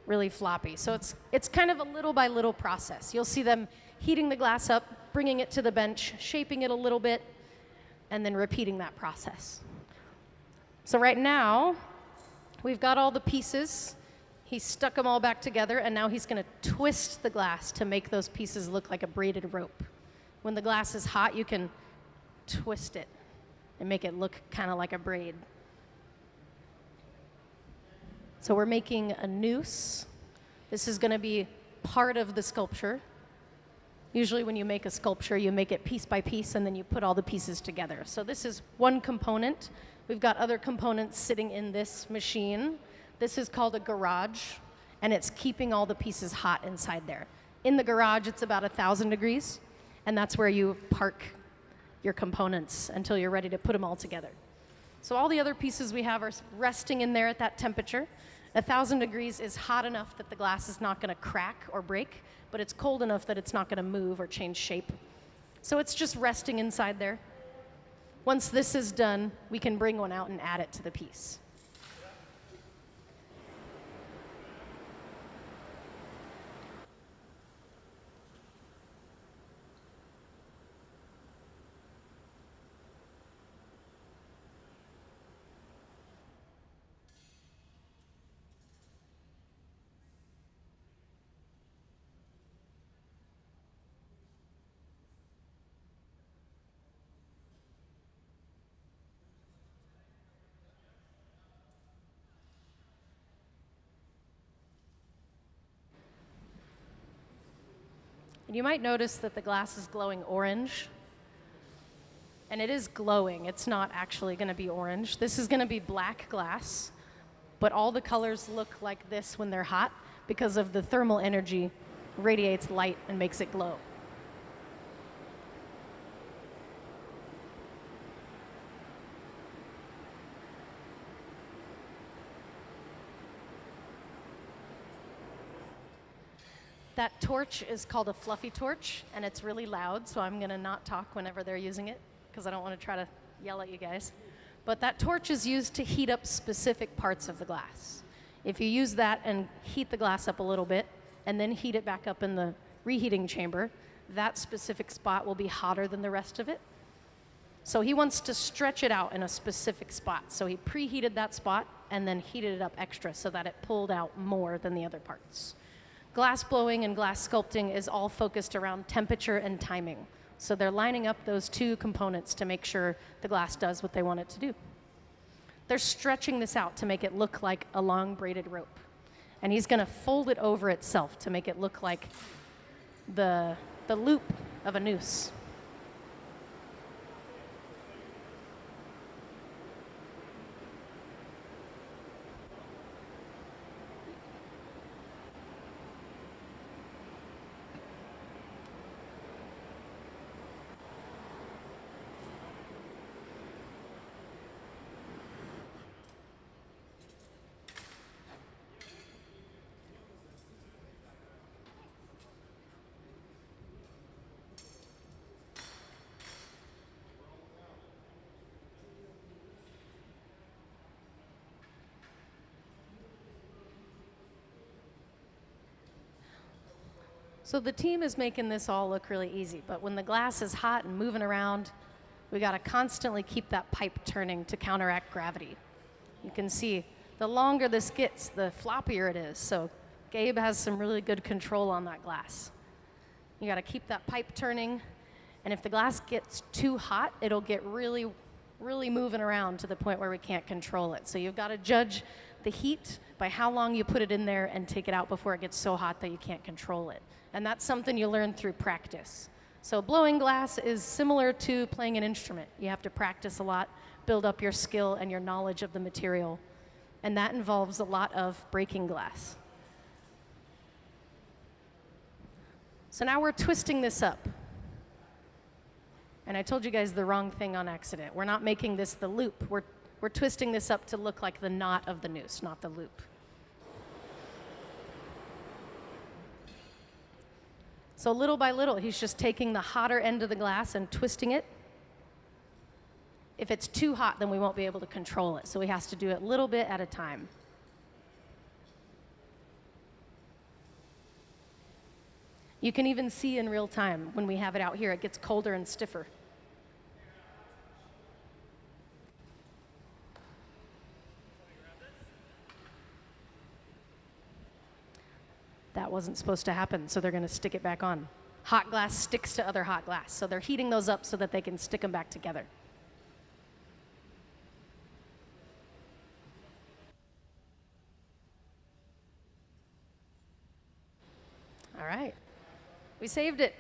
really floppy. So it's kind of a little by little process. You'll see them heating the glass up, bringing it to the bench, shaping it a little bit, and then repeating that process. So right now, we've got all the pieces. He stuck them all back together, and now he's going to twist the glass to make those pieces look like a braided rope. When the glass is hot, you can twist it and make it look kind of like a braid. So we're making a noose. This is going to be part of the sculpture. Usually when you make a sculpture, you make it piece by piece, and then you put all the pieces together. So this is one component. We've got other components sitting in this machine. This is called a garage, and it's keeping all the pieces hot inside there. In the garage, it's about 1,000 degrees, and that's where you park your components until you're ready to put them all together. So all the other pieces we have are resting in there at that temperature. 1,000 degrees is hot enough that the glass is not going to crack or break, but it's cold enough that it's not going to move or change shape. So it's just resting inside there. Once this is done, we can bring one out and add it to the piece. And you might notice that the glass is glowing orange. And it is glowing. It's not actually going to be orange. This is going to be black glass, but all the colors look like this when they're hot because of the thermal energy radiates light and makes it glow. That torch is called a fluffy torch, and it's really loud, so I'm going to not talk whenever they're using it because I don't want to try to yell at you guys. But that torch is used to heat up specific parts of the glass. If you use that and heat the glass up a little bit and then heat it back up in the reheating chamber, that specific spot will be hotter than the rest of it. So he wants to stretch it out in a specific spot. So he preheated that spot and then heated it up extra so that it pulled out more than the other parts. Glass blowing and glass sculpting is all focused around temperature and timing. So they're lining up those two components to make sure the glass does what they want it to do. They're stretching this out to make it look like a long braided rope. And he's going to fold it over itself to make it look like the loop of a noose. So the team is making this all look really easy, but when the glass is hot and moving around, we got to constantly keep that pipe turning to counteract gravity. You can see the longer this gets, the floppier it is. So Gabe has some really good control on that glass. You got to keep that pipe turning, and if the glass gets too hot, it'll get really, really moving around to the point where we can't control it. So you've got to judge the heat by how long you put it in there and take it out before it gets so hot that you can't control it. And that's something you learn through practice. So blowing glass is similar to playing an instrument. You have to practice a lot, build up your skill and your knowledge of the material. And that involves a lot of breaking glass. So now we're twisting this up. And I told you guys the wrong thing on accident. We're not making this the loop. We're twisting this up to look like the knot of the noose, not the loop. So little by little, he's just taking the hotter end of the glass and twisting it. If it's too hot, then we won't be able to control it. So he has to do it a little bit at a time. You can even see in real time when we have it out here, it gets colder and stiffer. That wasn't supposed to happen, so they're going to stick it back on. Hot glass sticks to other hot glass, so they're heating those up so that they can stick them back together. All right, we saved it.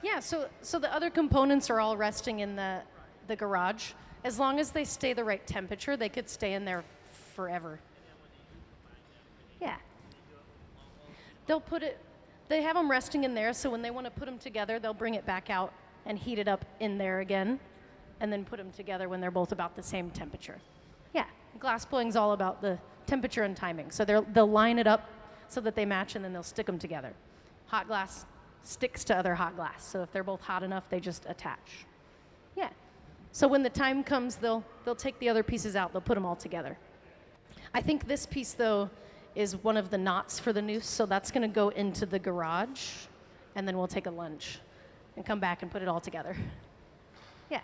Yeah, so the other components are all resting in the garage. As long as they stay the right temperature, they could stay in there forever. Yeah. They'll put it, they have them resting in there, so when they want to put them together, they'll bring it back out and heat it up in there again, and then put them together when they're both about the same temperature. Yeah, glass blowing's all about the temperature and timing. So they'll line it up so that they match, and then they'll stick them together. Hot glass sticks to other hot glass, so if they're both hot enough, they just attach. Yeah. So when the time comes, they'll take the other pieces out, they'll put them all together. I think this piece, though, is one of the knots for the noose, so that's going to go into the garage, and then we'll take a lunch and come back and put it all together. Yeah.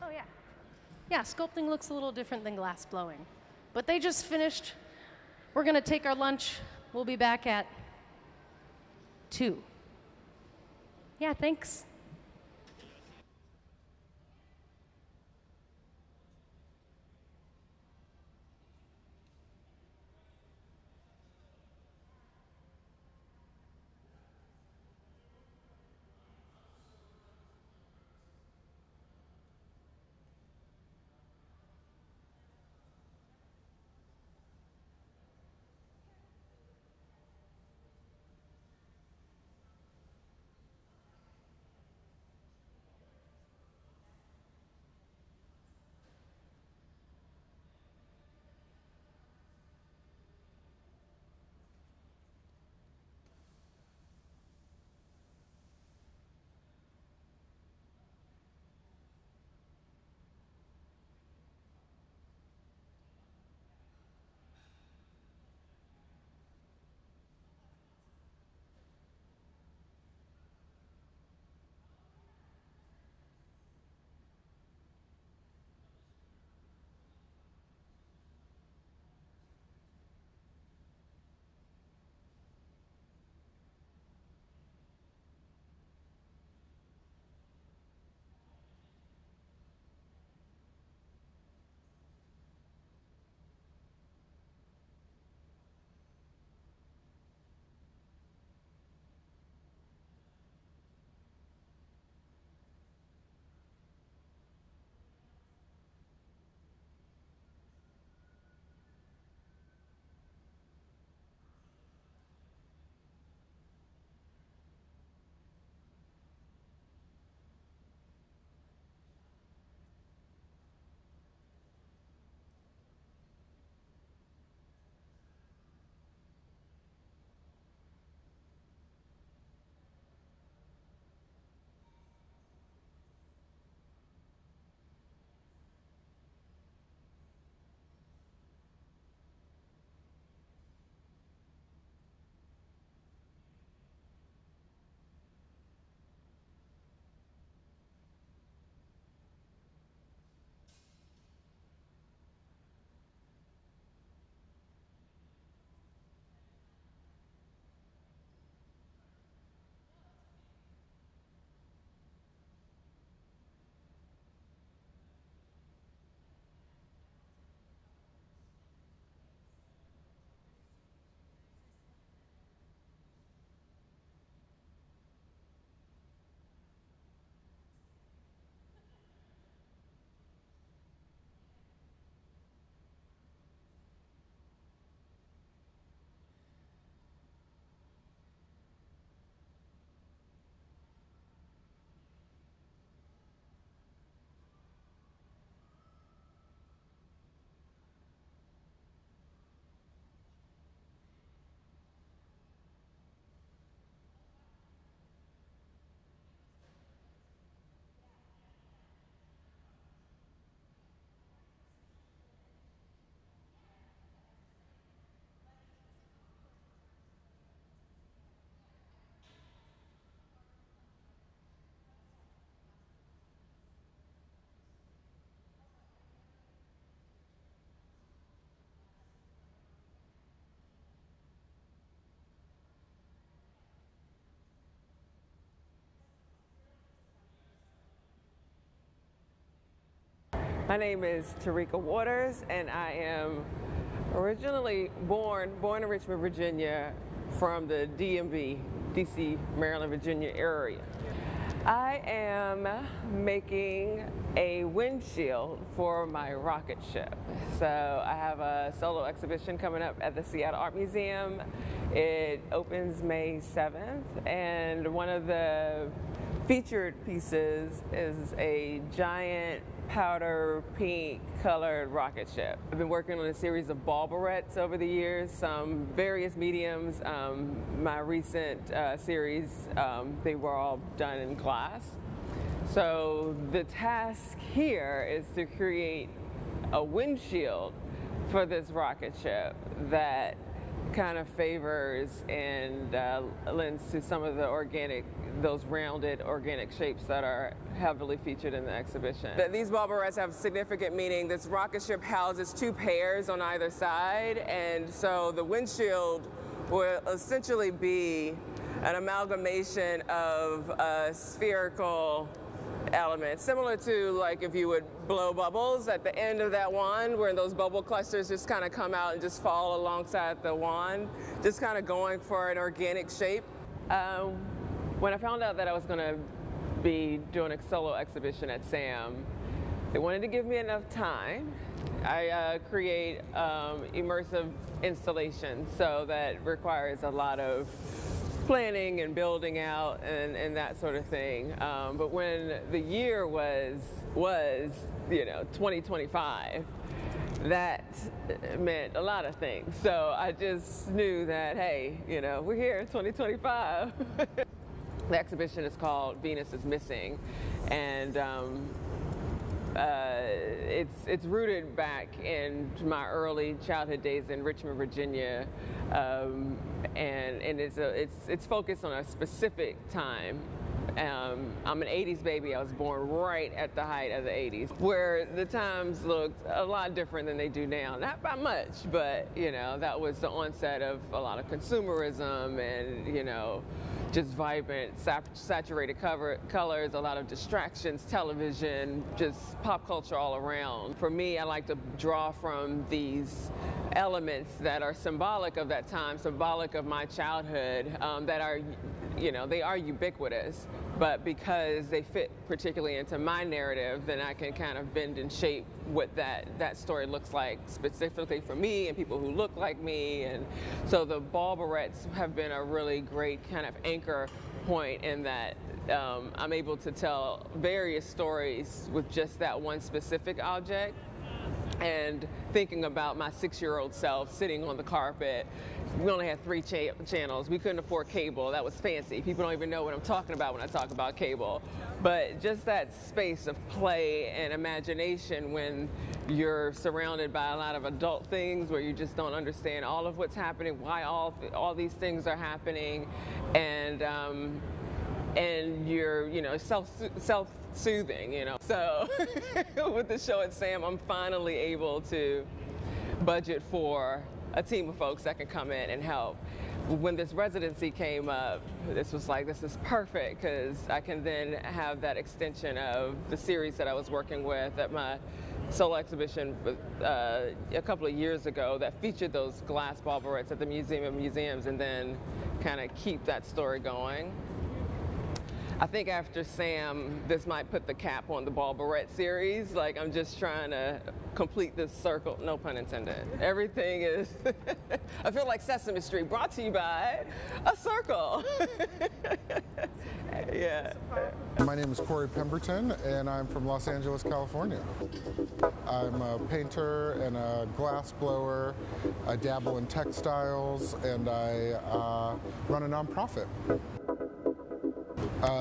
Oh, yeah. Yeah, sculpting looks a little different than glass blowing. But they just finished. We're going to take our lunch. We'll be back at 2. Yeah, thanks. My name is Tarika Waters, and I am originally born in Richmond, Virginia, from the DMV, DC, Maryland, Virginia area. I am making a windshield for my rocket ship. So I have a solo exhibition coming up at the Seattle Art Museum. It opens May 7th, and one of the featured pieces is a giant powder pink colored rocket ship. I've been working on a series of ball barrettes over the years, some various mediums. My recent series, they were all done in glass. So the task here is to create a windshield for this rocket ship that kind of favors and lends to some of the those rounded organic shapes that are heavily featured in the exhibition. These ball barrettes have significant meaning. This rocket ship houses two pairs on either side, and so the windshield will essentially be an amalgamation of spherical elements, similar to like if you would blow bubbles at the end of that wand, where those bubble clusters just kind of come out and just fall alongside the wand, just kind of going for an organic shape. When I found out that I was going to be doing a solo exhibition at SAM, they wanted to give me enough time. I create immersive installations, so that requires a lot of planning and building out and that sort of thing. But when the year was 2025, that meant a lot of things. So I just knew that, hey, we're here in 2025. The exhibition is called Venus is Missing, and it's rooted back in my early childhood days in Richmond, Virginia, and it's focused on a specific time. I'm an 80s baby. I was born right at the height of the 80s, where the times looked a lot different than they do now. Not by much, but that was the onset of a lot of consumerism and just vibrant, saturated colors, a lot of distractions, television, just pop culture all around. For me, I like to draw from these elements that are symbolic of that time, symbolic of my childhood, that are, they are ubiquitous, but because they fit particularly into my narrative, then I can kind of bend and shape what that story looks like specifically for me and people who look like me. And so the ball barrettes have been a really great kind of anchor point in that I'm able to tell various stories with just that one specific object. And thinking about my 6-year-old self sitting on the carpet, we only had 3 channels. We couldn't afford cable. That was fancy. People don't even know what I'm talking about when I talk about cable. But just that space of play and imagination when you're surrounded by a lot of adult things where you just don't understand all of what's happening, why all these things are happening, and you're self-soothing, So with the show at SAM, I'm finally able to budget for a team of folks that can come in and help. When this residency came up, this was like, this is perfect, because I can then have that extension of the series that I was working with at my solo exhibition a couple of years ago that featured those glass ball barrettes at the Museum of Museums, and then kind of keep that story going. I think after SAM, this might put the cap on the ball barrette series. Like, I'm just trying to complete this circle, no pun intended. Everything is, I feel like Sesame Street, brought to you by a circle. Yeah. My name is Corey Pemberton, and I'm from Los Angeles, California. I'm a painter and a glass blower. I dabble in textiles, and I run a nonprofit.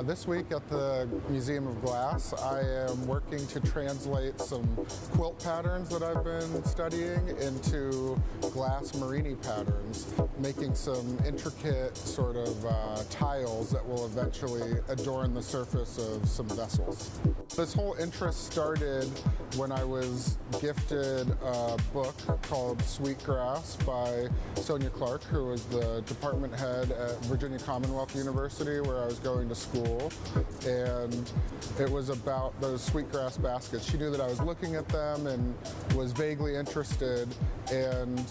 This week at the Museum of Glass, I am working to translate some quilt patterns that I've been studying into glass Marini patterns, making some intricate sort of tiles that will eventually adorn the surface of some vessels. This whole interest started when I was gifted a book called Sweetgrass by Sonia Clark, who was the department head at Virginia Commonwealth University, where I was going to school. And It was about those sweetgrass baskets. She knew that I was looking at them and was vaguely interested, and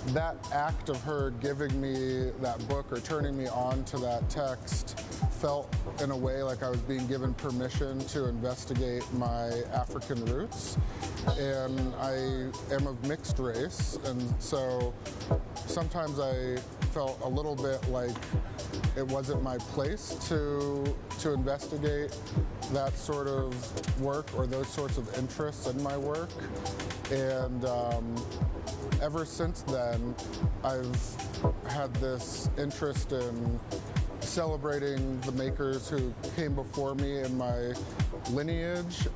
that act of her giving me that book or turning me on to that text felt in a way like I was being given permission to investigate my African roots. And I am of mixed race, and so sometimes I felt a little bit like it wasn't my place to investigate that sort of work or those sorts of interests in my work. And ever since then, I've had this interest in celebrating the makers who came before me in my lineage,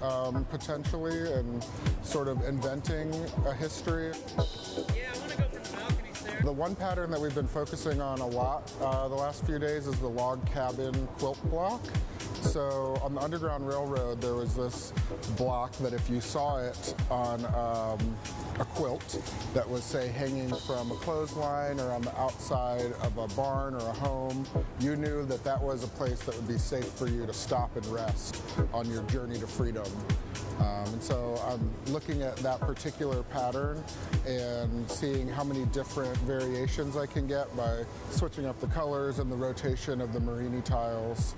potentially, and sort of inventing a history. Yeah, I want to go from the balconies there. The one pattern that we've been focusing on a lot the last few days is the log cabin quilt block. So on the Underground Railroad, there was this block that if you saw it on a quilt that was, say, hanging from a clothesline or on the outside of a barn or a home, you knew that that was a place that would be safe for you to stop and rest on your journey to freedom. And so I'm looking at that particular pattern and seeing how many different variations I can get by switching up the colors and the rotation of the Marini tiles.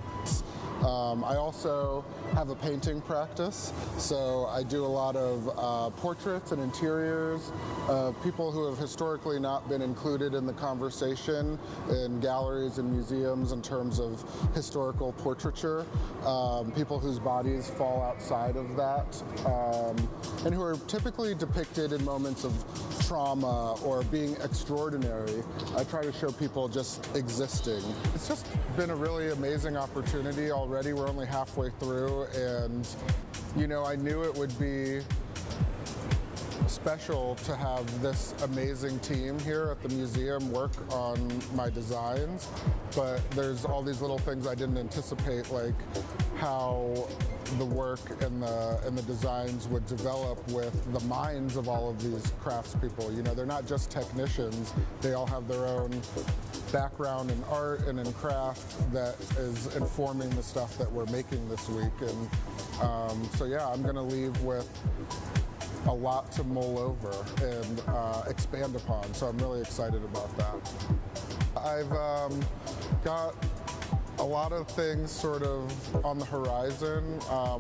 I also have a painting practice, so I do a lot of portraits and interiors of people who have historically not been included in the conversation in galleries and museums in terms of historical portraiture, people whose bodies fall outside of that, and who are typically depicted in moments of trauma or being extraordinary. I try to show people just existing. It's just been a really amazing opportunity already. We're only halfway through, and you know, I knew it would be special to have this amazing team here at the museum work on my designs, but there's all these little things I didn't anticipate, like how the work and the designs would develop with the minds of all of these craftspeople. You know, they're not just technicians, they all have their own background in art and in craft that is informing the stuff that we're making this week. And so yeah, I'm gonna leave with a lot to mull over and expand upon, so I'm really excited about that. I've got a lot of things sort of on the horizon.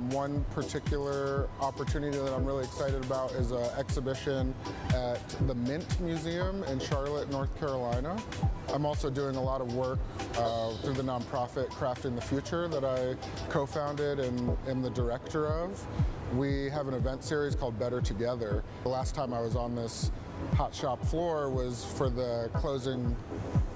One particular opportunity that I'm really excited about is an exhibition at the Mint Museum in Charlotte, North Carolina. I'm also doing a lot of work through the nonprofit Crafting the Future that I co-founded and am the director of. We have an event series called Better Together. The last time I was on this hot shop floor was for the closing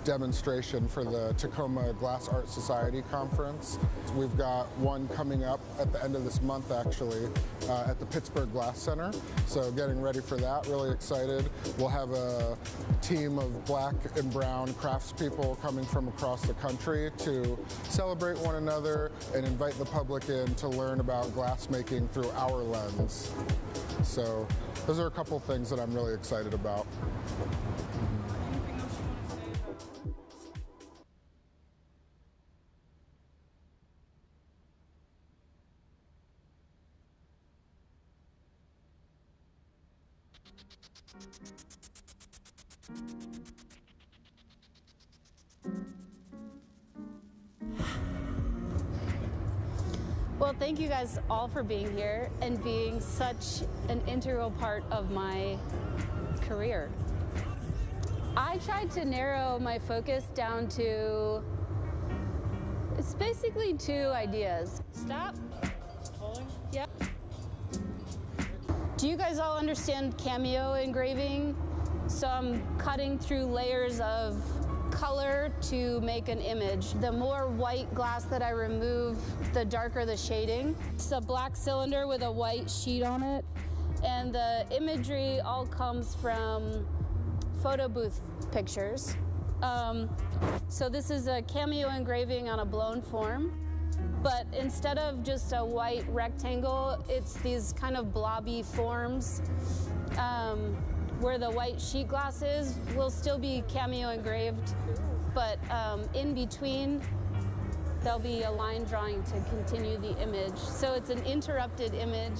demonstration for the Tacoma Glass Art Society conference. We've got one coming up at the end of this month, actually, at the Pittsburgh Glass Center. So getting ready for that, really excited. We'll have a team of black and brown craftspeople coming from across the country to celebrate one another and invite the public in to learn about glass making through our lens. So those are a couple things that I'm really excited about. Well, thank you guys all for being here and being such an integral part of my career. I tried to narrow my focus down to, it's basically two ideas. Stop. Yep. Do you guys all understand cameo engraving? So I'm cutting through layers of color to make an image. The more white glass that I remove, the darker the shading. It's a black cylinder with a white sheet on it, and the imagery all comes from photo booth pictures. So this is a cameo engraving on a blown form, but instead of just a white rectangle, it's these kind of blobby forms. Where the white sheet glass is will still be cameo engraved, but in between there'll be a line drawing to continue the image. So it's an interrupted image.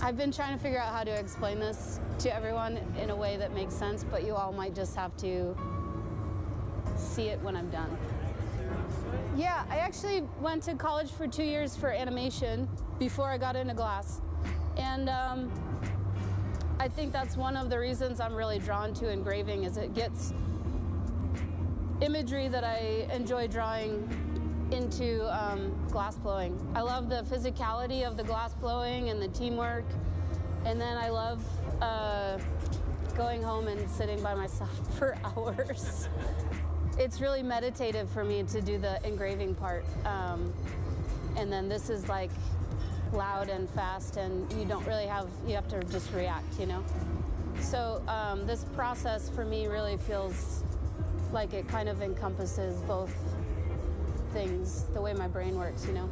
I've been trying to figure out how to explain this to everyone in a way that makes sense, but you all might just have to see it when I'm done. Yeah, I actually went to college for 2 years for animation before I got into glass. And I think that's one of the reasons I'm really drawn to engraving, is it gets imagery that I enjoy drawing into glass blowing. I love the physicality of the glass blowing and the teamwork. And then I love going home and sitting by myself for hours. It's really meditative for me to do the engraving part. And then this is like loud and fast, and you don't really have, you have to just react, you know? So this process for me really feels like it kind of encompasses both things, the way my brain works, you know?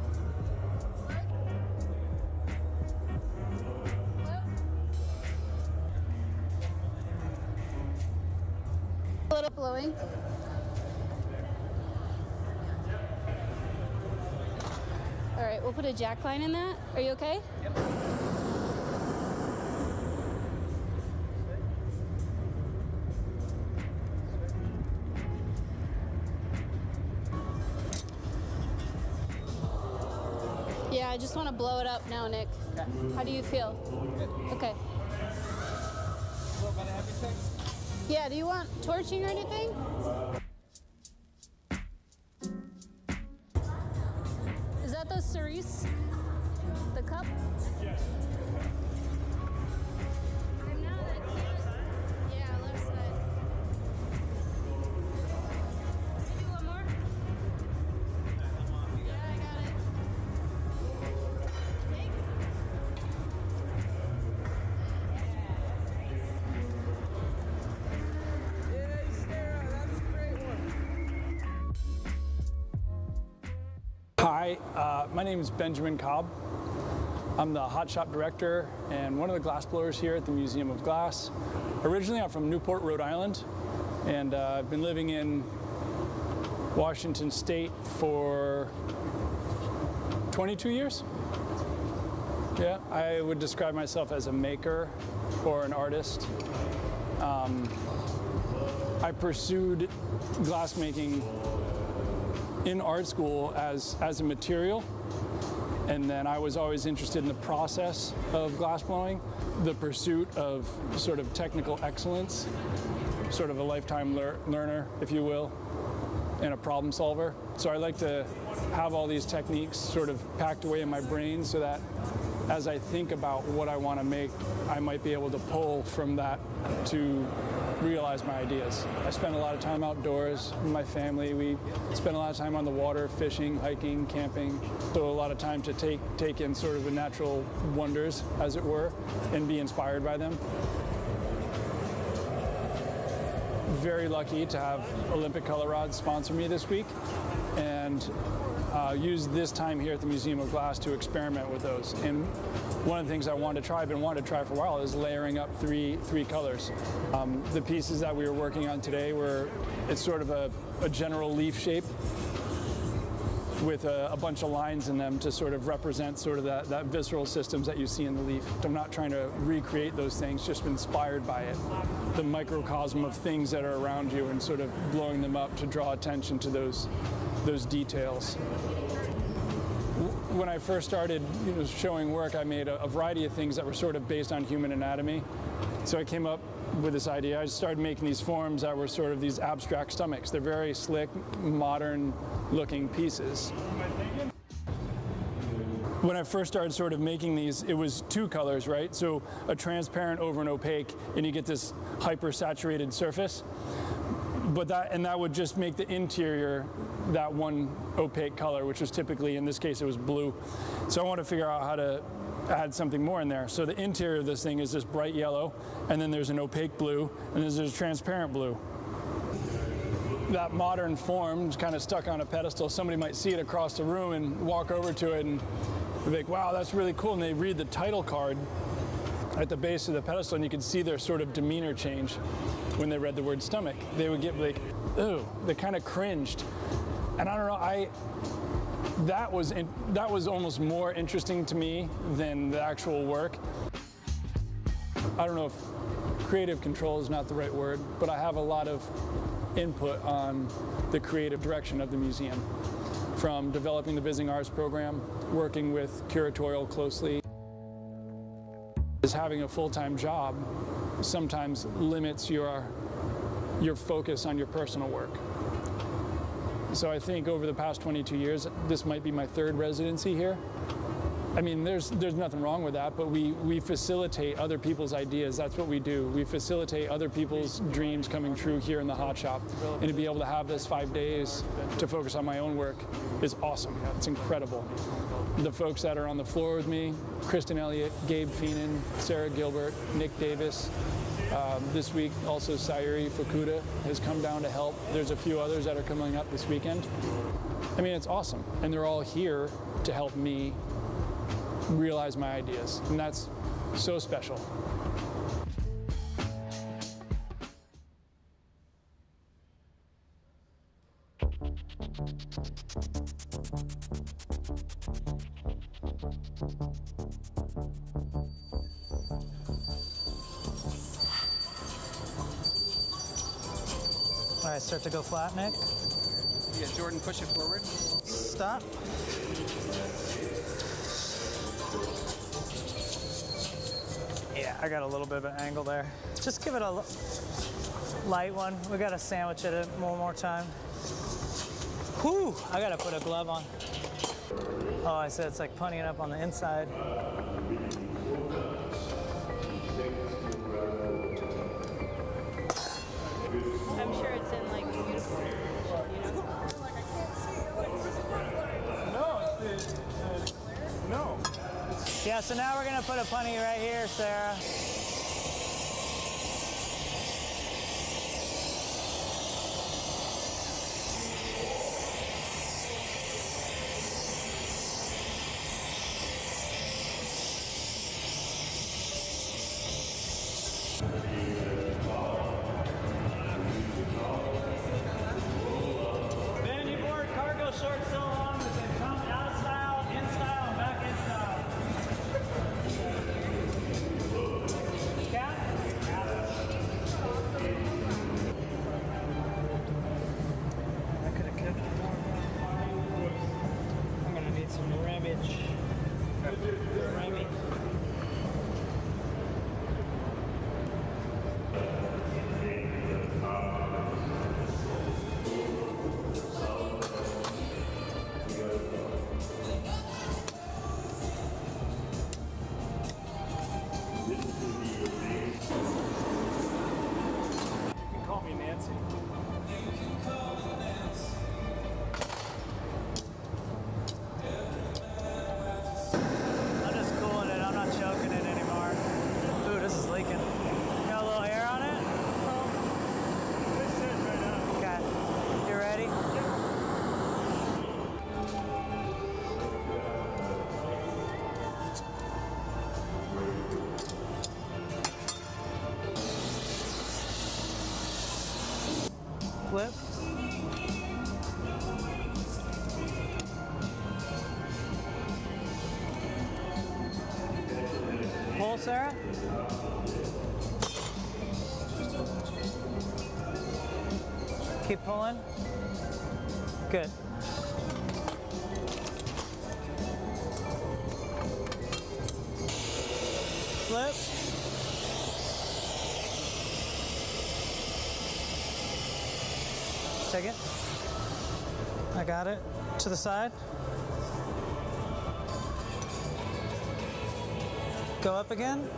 A little blowing. All right, we'll put a jack line in that. Are you okay? Yep. Yeah, I just want to blow it up now, Nick. Okay. How do you feel? Good. Okay. What about a happy check? Yeah, do you want torching or anything? Is that the cerise? The cup? Yes. I'm not yeah, left side. Maybe one more? Yeah, I got it. Take. Yay, Sarah, that's a great one. Hi, my name is Benjamin Cobb. I'm the hot shop director and one of the glass blowers here at the Museum of Glass. Originally, I'm from Newport, Rhode Island, and I've been living in Washington State for 22 years. Yeah, I would describe myself as a maker or an artist. I pursued glassmaking in art school as a material, and then I was always interested in the process of glass blowing, the pursuit of sort of technical excellence, sort of a lifetime learner, if you will, and a problem solver. So I like to have all these techniques sort of packed away in my brain so that as I think about what I want to make, I might be able to pull from that to realize my ideas. I spend a lot of time outdoors with my family. We spend a lot of time on the water, fishing, hiking, camping. So a lot of time to take in sort of the natural wonders, as it were, and be inspired by them. Very lucky to have Olympic Color Rods sponsor me this week, and use this time here at the Museum of Glass to experiment with those. And one of the things I've been wanting to try for a while, is layering up three colors. The pieces that we were working on today it's sort of a general leaf shape with a bunch of lines in them to sort of represent sort of that visceral systems that you see in the leaf. I'm not trying to recreate those things, just inspired by it. The microcosm of things that are around you and sort of blowing them up to draw attention to those details. When I first started showing work, I made a variety of things that were sort of based on human anatomy. So I came up with this idea. I started making these forms that were sort of these abstract stomachs. They're very slick, modern looking pieces. When I first started sort of making these, it was two colors, right? So a transparent over an opaque, and you get this hyper-saturated surface. But that would just make the interior that one opaque color, which was typically, in this case, it was blue. So I wanted to figure out how to add something more in there. So the interior of this thing is this bright yellow, and then there's an opaque blue, and then there's a transparent blue. That modern form is kind of stuck on a pedestal. Somebody might see it across the room and walk over to it and be like, wow, that's really cool. And they read the title card at the base of the pedestal, and you could see their sort of demeanor change when they read the word stomach. They would get like, ooh, they kind of cringed. And I don't know, that was almost more interesting to me than the actual work. I don't know if creative control is not the right word, but I have a lot of input on the creative direction of the museum, from developing the visiting arts program, working with curatorial closely. Having a full-time job sometimes limits your focus on your personal work. So I think over the past 22 years, this might be my third residency here. I mean, there's nothing wrong with that, but we facilitate other people's ideas. That's what we do. We facilitate other people's dreams coming true here in the hot shop. And to be able to have this 5 days to focus on my own work is awesome. It's incredible. The folks that are on the floor with me, Kristen Elliott, Gabe Feenan, Sarah Gilbert, Nick Davis. This week, also Sayuri Fukuda has come down to help. There's a few others that are coming up this weekend. I mean, it's awesome. And they're all here to help me realize my ideas. And that's so special. All right, start to go flat, Nick. Yeah, Jordan, push it forward. Stop. Yeah, I got a little bit of an angle there. Just give it a light one. We got to sandwich it one more time. Whew, I got to put a glove on. Oh, I said it's like punning up on the inside. I'm sure it's in like beautiful, you know? No. Yeah, so now we're gonna put a punny right here, Sarah. Ben, you wore cargo shorts so long that they come out style, in style, and back in style. Cap? I could have kept it more. I'm gonna need some ramage. Ramage. You can call me Nancy. I'm just cooling it. I'm not choking it anymore. Ooh, this is leaking. Got a little air on it? It's sitting right now. Okay. You ready? Flip. Pull, Sarah. Keep pulling. Good. Flip. Take it. I got it. To the side. Go up again.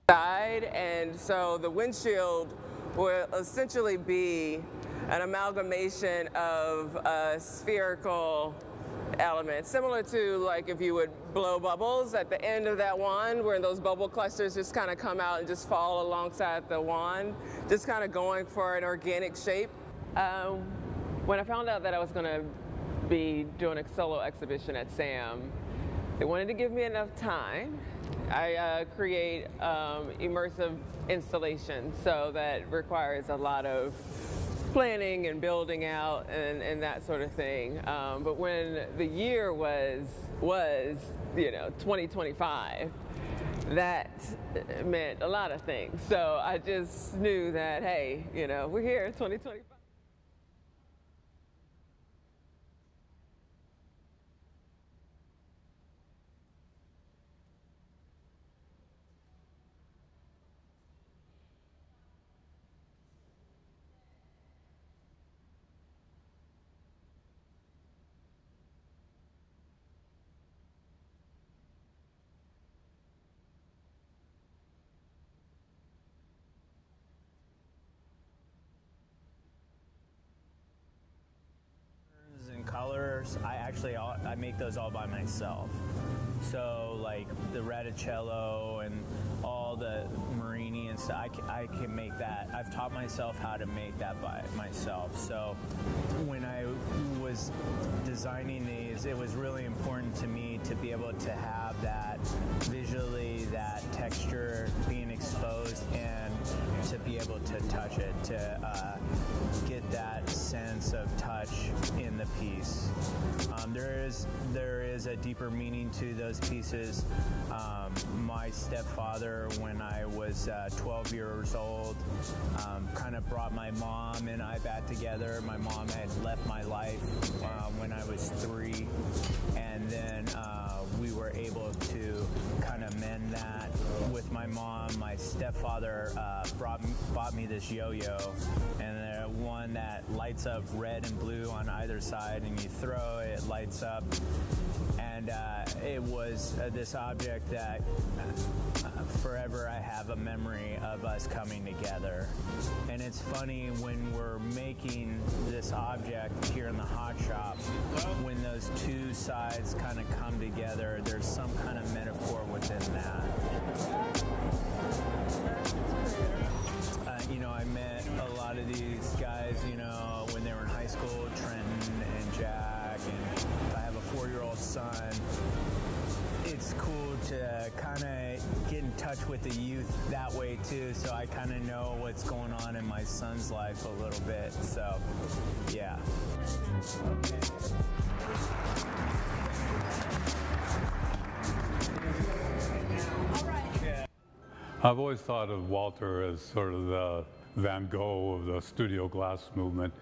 side, and so the windshield will essentially be an amalgamation of spherical elements, similar to like if you would blow bubbles at the end of that wand, where those bubble clusters just kind of come out and just fall alongside the wand, just kind of going for an organic shape. When I found out that I was going to be doing a solo exhibition at Sam, they wanted to give me enough time. I create immersive installations, so that requires a lot of planning and building out and that sort of thing. But when the year was 2025, that meant a lot of things. So I just knew that, hey, we're here in 2025. And colors, I make those all by myself. So like the reticello and all the marini and stuff, I can make that. I've taught myself how to make that by myself. So when I was designing these, it was really important to me to be able to have that visually, that texture being exposed, and to be able to touch it, to get that sense of touch in the piece. There is a deeper meaning to those pieces. My stepfather, when I was 12 years old, kind of brought my mom and I back together. My mom had left my life when I was 3, and then we were able to kind of mend that with my mom. My stepfather bought me this yo-yo, and one that lights up red and blue on either side, and you throw it, it lights up. And it was this object that forever I have a memory of us coming together. And it's funny, when we're making this object here in the hot shop, when those two sides kind of come together, there's some kind of metaphor within that. I met a lot of these guys, when they were in high school, Trenton and Jack, and I have a 4-year-old son. It's cool to kind of get in touch with the youth that way too, so I kind of know what's going on in my son's life a little bit, so yeah. I've always thought of Walter as sort of the Van Gogh of the studio glass movement,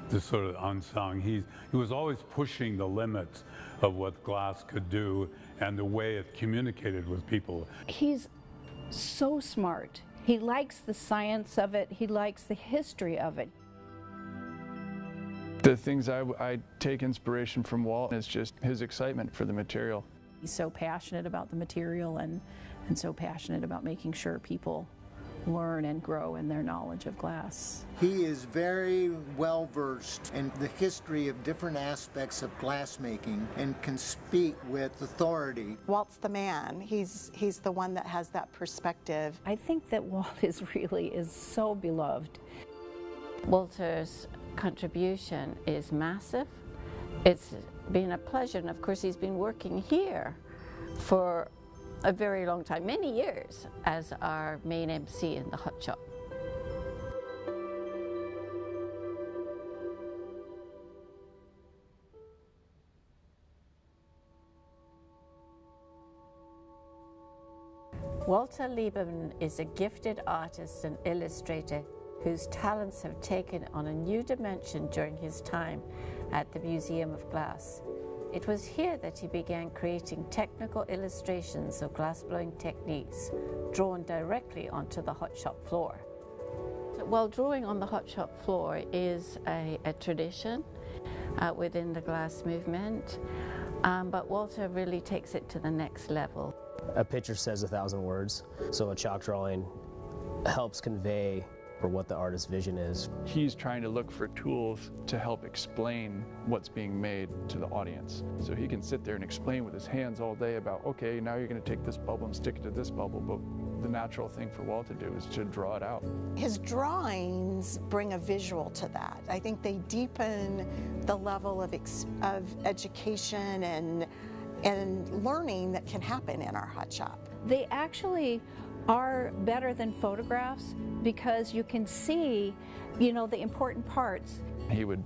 this sort of unsung. He was always pushing the limits of what glass could do and the way it communicated with people. He's so smart. He likes the science of it. He likes the history of it. The things I take inspiration from Walt is just his excitement for the material. He's so passionate about the material and so passionate about making sure people learn and grow in their knowledge of glass. He is very well versed in the history of different aspects of glassmaking and can speak with authority. Walt's the man. He's the one that has that perspective. I think that Walt is so beloved. Walter's contribution is massive. It's been a pleasure, and of course he's been working here for a very long time, many years, as our main MC in the hot shop. Walter Lieberman is a gifted artist and illustrator whose talents have taken on a new dimension during his time at the Museum of Glass. It was here that he began creating technical illustrations of glassblowing techniques drawn directly onto the hot shop floor. Well, drawing on the hot shop floor is a tradition within the glass movement, but Walter really takes it to the next level. a picture says 1,000 words, so a chalk drawing helps convey for what the artist's vision is. He's trying to look for tools to help explain what's being made to the audience. So he can sit there and explain with his hands all day about, okay, now you're going to take this bubble and stick it to this bubble, but the natural thing for Walt to do is to draw it out. His drawings bring a visual to that. I think they deepen the level of education and learning that can happen in our hot shop. They actually are better than photographs because you can see, you know, the important parts. He would,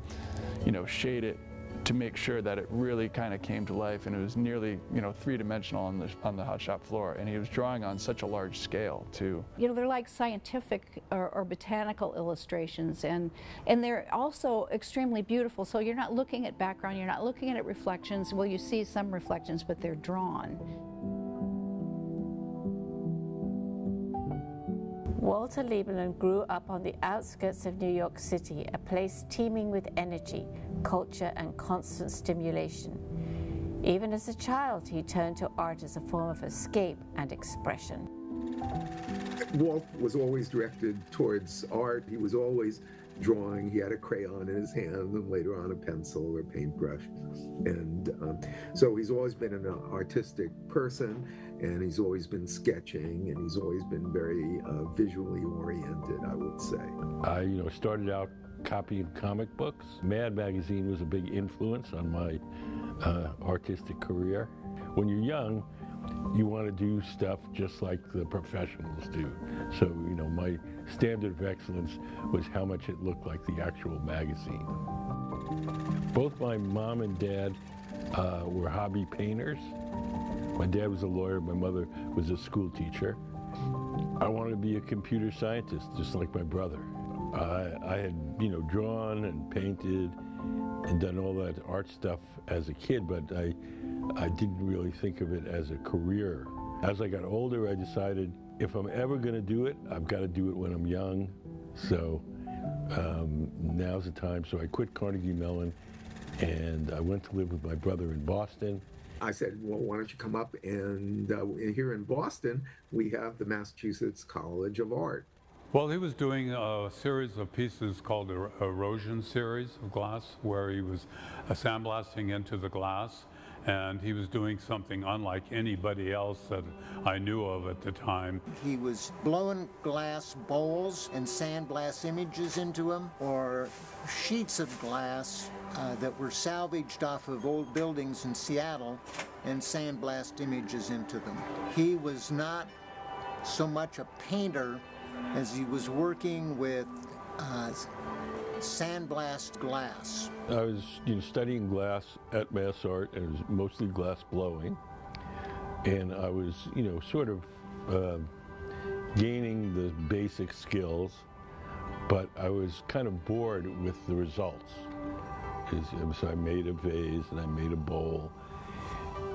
you know, shade it to make sure that it really kind of came to life, and it was nearly, you know, three-dimensional on the hot shop floor, and he was drawing on such a large scale too. You know, they're like scientific or botanical illustrations, and they're also extremely beautiful. So you're not looking at background, you're not looking at reflections. Well, you see some reflections, but they're drawn. Walter Lieberman grew up on the outskirts of New York City, a place teeming with energy, culture, and constant stimulation. Even as a child, he turned to art as a form of escape and expression. Walt was always directed towards art. He was always drawing. He had a crayon in his hand and later on a pencil or paintbrush. And so he's always been an artistic person, and he's always been sketching, and he's always been very visually oriented, I would say. I, started out copying comic books. Mad magazine was a big influence on my artistic career. When you're young, you want to do stuff just like the professionals do. So, my standard of excellence was how much it looked like the actual magazine. Both my mom and dad were hobby painters. My dad was a lawyer, my mother was a school teacher. I wanted to be a computer scientist, just like my brother. I had, drawn and painted and done all that art stuff as a kid, but I didn't really think of it as a career. As I got older, I decided if I'm ever going to do it, I've got to do it when I'm young. So now's the time. So I quit Carnegie Mellon and I went to live with my brother in Boston. I said, well, why don't you come up and here in Boston, we have the Massachusetts College of Art. Well, he was doing a series of pieces called the Erosion series of glass, where he was sandblasting into the glass, and he was doing something unlike anybody else that I knew of at the time. He was blowing glass bowls and sandblast images into them, or sheets of glass that were salvaged off of old buildings in Seattle and sandblast images into them. He was not so much a painter as he was working with sandblast glass. I was studying glass at Mass Art, and it was mostly glass blowing. And I was, sort of gaining the basic skills, but I was kind of bored with the results. So I made a vase and I made a bowl,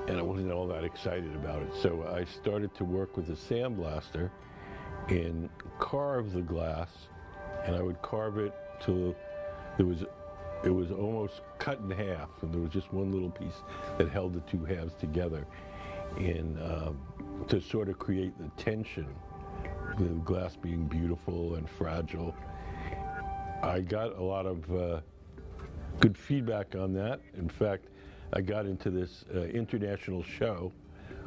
and I wasn't all that excited about it. So I started to work with a sandblaster and carve the glass, and I would carve it till it was almost cut in half, and there was just one little piece that held the two halves together, and to sort of create the tension, the glass being beautiful and fragile. I got a lot of good feedback on that. In fact, I got into this international show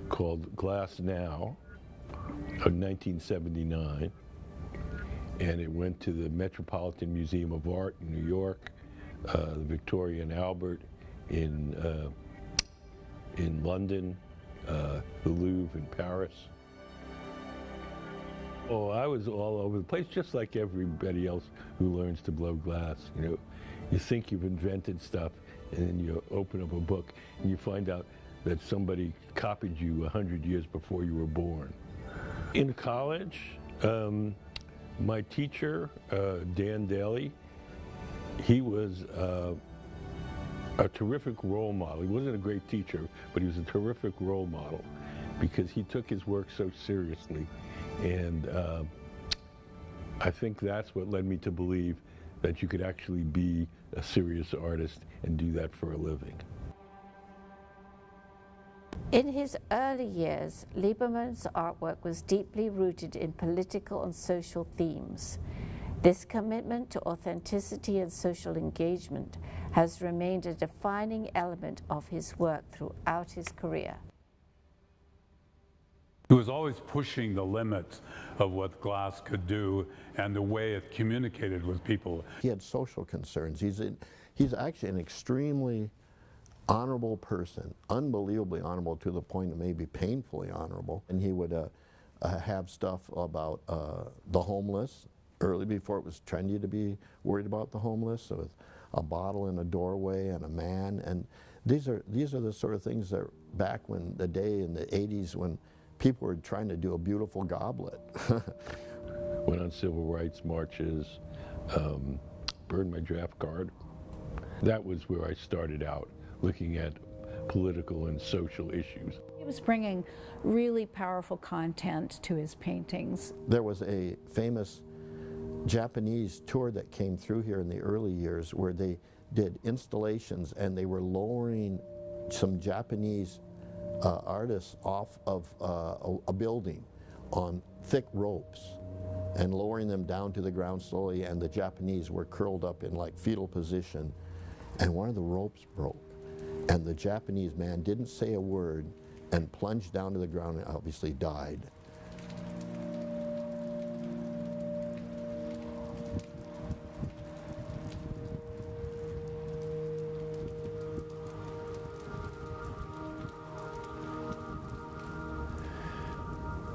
called Glass Now in 1979, and it went to the Metropolitan Museum of Art in New York, the Victoria and Albert in London, the Louvre in Paris. Oh, I was all over the place, just like everybody else who learns to blow glass. You think you've invented stuff, and then you open up a book and you find out that somebody copied you 100 years before you were born. In college, my teacher, Dan Daly, he was a terrific role model. He wasn't a great teacher, but he was a terrific role model because he took his work so seriously. And I think that's what led me to believe that you could actually be a serious artist and do that for a living. In his early years, Lieberman's artwork was deeply rooted in political and social themes. This commitment to authenticity and social engagement has remained a defining element of his work throughout his career. He was always pushing the limits of what glass could do and the way it communicated with people. He had social concerns. He's actually an extremely honorable person, unbelievably honorable to the point of maybe painfully honorable. And he would have stuff about the homeless, early before it was trendy to be worried about the homeless, with a bottle in a doorway and a man. And these are the sort of things that back when the day in the 80s when people were trying to do a beautiful goblet. Went on civil rights marches, burned my draft card. That was where I started out, looking at political and social issues. He was bringing really powerful content to his paintings. There was a famous Japanese tour that came through here in the early years where they did installations and they were lowering some Japanese artists off of a building on thick ropes and lowering them down to the ground slowly, and the Japanese were curled up in like fetal position, and one of the ropes broke. And the Japanese man didn't say a word and plunged down to the ground and obviously died.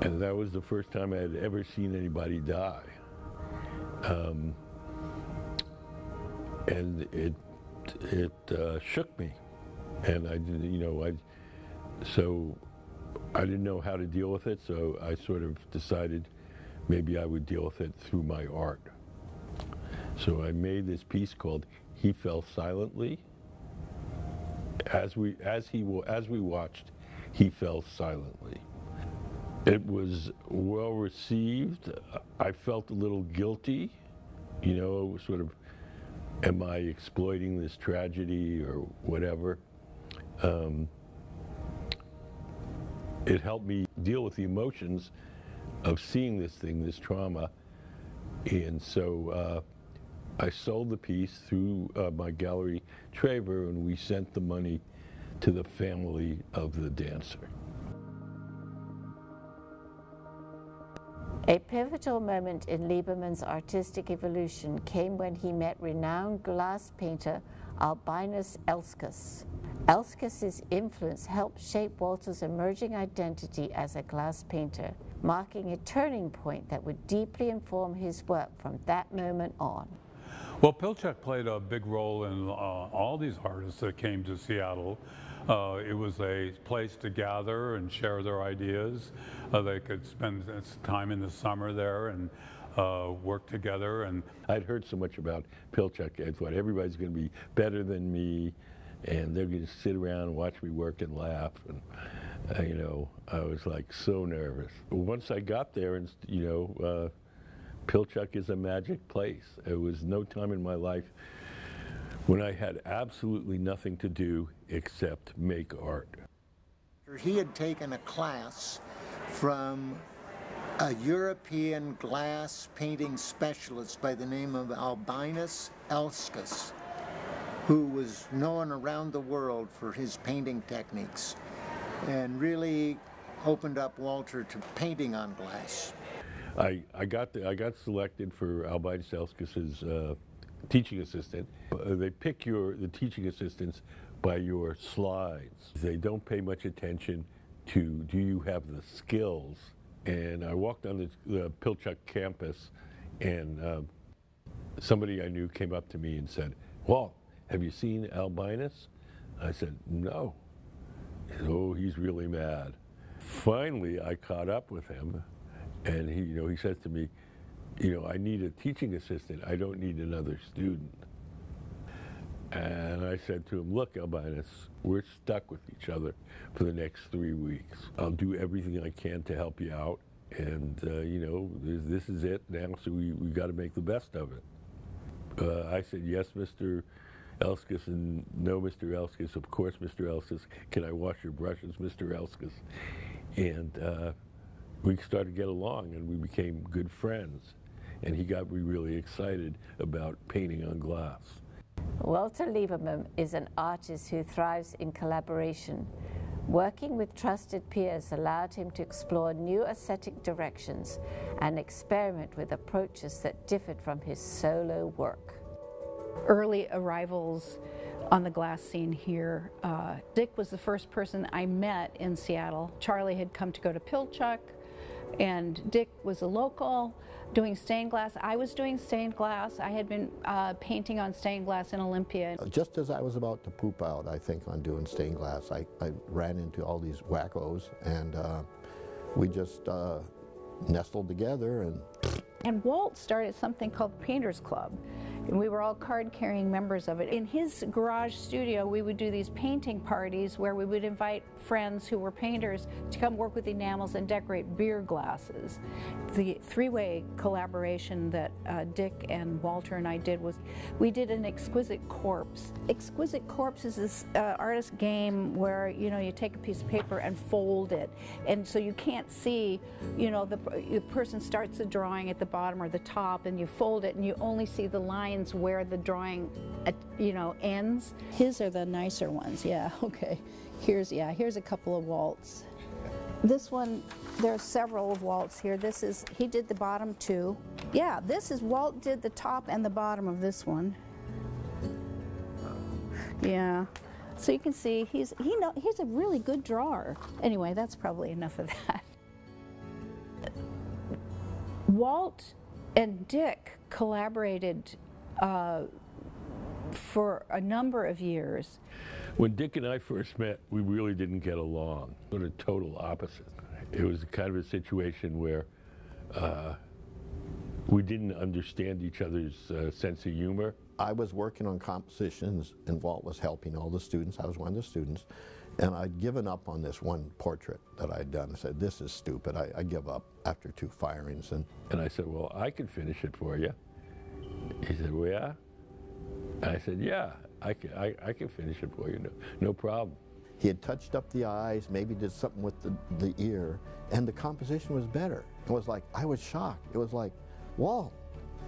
And that was the first time I had ever seen anybody die. And it shook me. And I didn't, so I didn't know how to deal with it, so I sort of decided maybe I would deal with it through my art. So I made this piece called He Fell Silently. As we watched, he fell silently. It was well received. I felt a little guilty, sort of, am I exploiting this tragedy or whatever? It helped me deal with the emotions of seeing this thing, this trauma. And so I sold the piece through my gallery, Traver, and we sent the money to the family of the dancer. A pivotal moment in Lieberman's artistic evolution came when he met renowned glass painter Albinus Elskus. Elskus's influence helped shape Walter's emerging identity as a glass painter, marking a turning point that would deeply inform his work from that moment on. Well, Pilchuck played a big role in all these artists that came to Seattle. It was a place to gather and share their ideas. They could spend time in the summer there and work together. And I'd heard so much about Pilchuck. I thought everybody's going to be better than me, and they're going to sit around and watch me work and laugh. And I was like so nervous. Once I got there, and Pilchuck is a magic place. It was no time in my life when I had absolutely nothing to do except make art. He had taken a class from a European glass painting specialist by the name of Albinus Elskus, who was known around the world for his painting techniques, and really opened up Walter to painting on glass. I got selected for Albinus Elskus's teaching assistant. They pick the teaching assistants by your slides. They don't pay much attention to, do you have the skills? And I walked on the Pilchuck campus, and somebody I knew came up to me and said, "Walt, have you seen Albinus?" I said, "No." He said, "Oh, he's really mad." Finally, I caught up with him, and he says to me, "I need a teaching assistant. I don't need another student." And I said to him, "Look, Albinus, we're stuck with each other for the next 3 weeks. I'll do everything I can to help you out, and this is it now, so we got to make the best of it." I said, "Yes, Mr. Elskis, and no, Mr. Elskis, of course, Mr. Elskis, can I wash your brushes, Mr. Elskis? And we started to get along, and we became good friends. And he got me really excited about painting on glass. Walter Lieberman is an artist who thrives in collaboration. Working with trusted peers allowed him to explore new aesthetic directions and experiment with approaches that differed from his solo work. Early arrivals on the glass scene here, Dick was the first person I met in Seattle. Charlie had come to go to Pilchuck, and Dick was a local doing stained glass. I was doing stained glass. I had been painting on stained glass in Olympia. Just as I was about to poop out, I think, on doing stained glass, I ran into all these wackos, and we just nestled together. And Walt started something called Painters Club, and we were all card-carrying members of it. In his garage studio, we would do these painting parties where we would invite friends who were painters to come work with enamels and decorate beer glasses. The three-way collaboration that Dick and Walter and I did was, we did an exquisite corpse. Exquisite corpse is this artist game where, you know, you take a piece of paper and fold it, and so you can't see, you know, the person starts the drawing at the bottom or the top, and you fold it and you only see the lines where the drawing, you know, ends. His are the nicer ones, yeah, okay. Here's a couple of Walt's. This one, there are several of Walt's here. This is, he did the bottom two. Yeah, this is, Walt did the top and the bottom of this one. Yeah, so you can see he's a really good drawer. Anyway, that's probably enough of that. Walt and Dick collaborated for a number of years. When Dick and I first met, we really didn't get along. We were a total opposite. It was kind of a situation where we didn't understand each other's sense of humor. I was working on compositions, and Walt was helping all the students. I was one of the students. And I'd given up on this one portrait that I'd done. I said, this is stupid. I give up after 2 firings. And I said, well, I can finish it for you. He said, well, yeah? And I said, yeah, I can finish it for you, no problem. He had touched up the eyes, maybe did something with the ear, and the composition was better. It was like, I was shocked. It was like, Walt.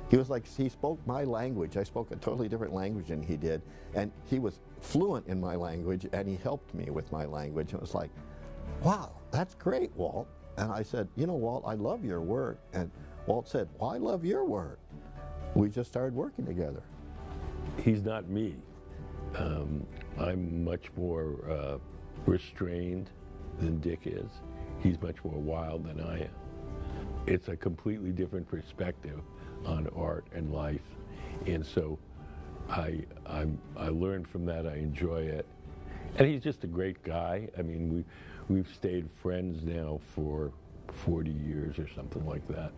He was like, he spoke my language. I spoke a totally different language than he did, and he was fluent in my language, and he helped me with my language. It was like, wow, that's great, Walt. And I said, you know, Walt, I love your work. And Walt said, well, I love your work. We just started working together. He's not me. I'm much more restrained than Dick is. He's much more wild than I am. It's a completely different perspective on art and life, and so I learned from that. I enjoy it, and he's just a great guy. I mean, we've stayed friends now for 40 years or something like that.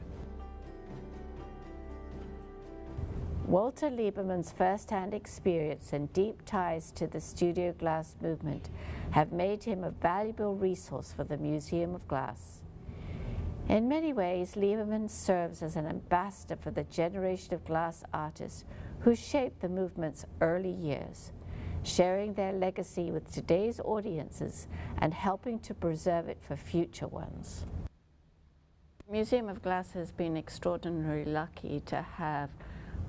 Walter Lieberman's first-hand experience and deep ties to the studio glass movement have made him a valuable resource for the Museum of Glass. In many ways, Lieberman serves as an ambassador for the generation of glass artists who shaped the movement's early years, sharing their legacy with today's audiences and helping to preserve it for future ones. The Museum of Glass has been extraordinarily lucky to have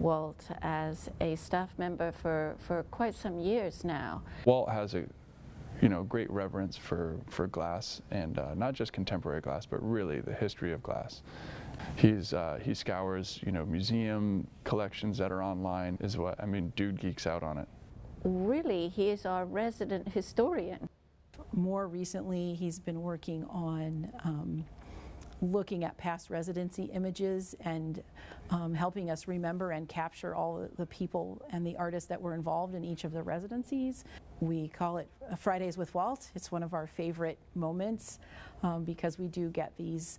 Walt as a staff member for quite some years now. Walt has a great reverence for glass, and not just contemporary glass, but really the history of glass. He scours, museum collections that are online. Dude geeks out on it. Really, he is our resident historian. More recently, he's been working on looking at past residency images and helping us remember and capture all the people and the artists that were involved in each of the residencies. We call it Fridays with Walt. It's one of our favorite moments because we do get these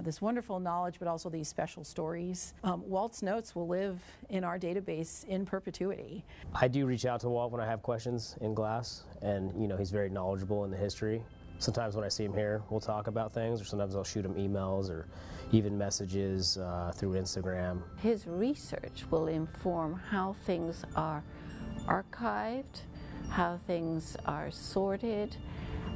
this wonderful knowledge, but also these special stories. Walt's notes will live in our database in perpetuity. I do reach out to Walt when I have questions in glass, and he's very knowledgeable in the history. Sometimes when I see him here, we'll talk about things, or sometimes I'll shoot him emails or even messages through Instagram. His research will inform how things are archived, how things are sorted,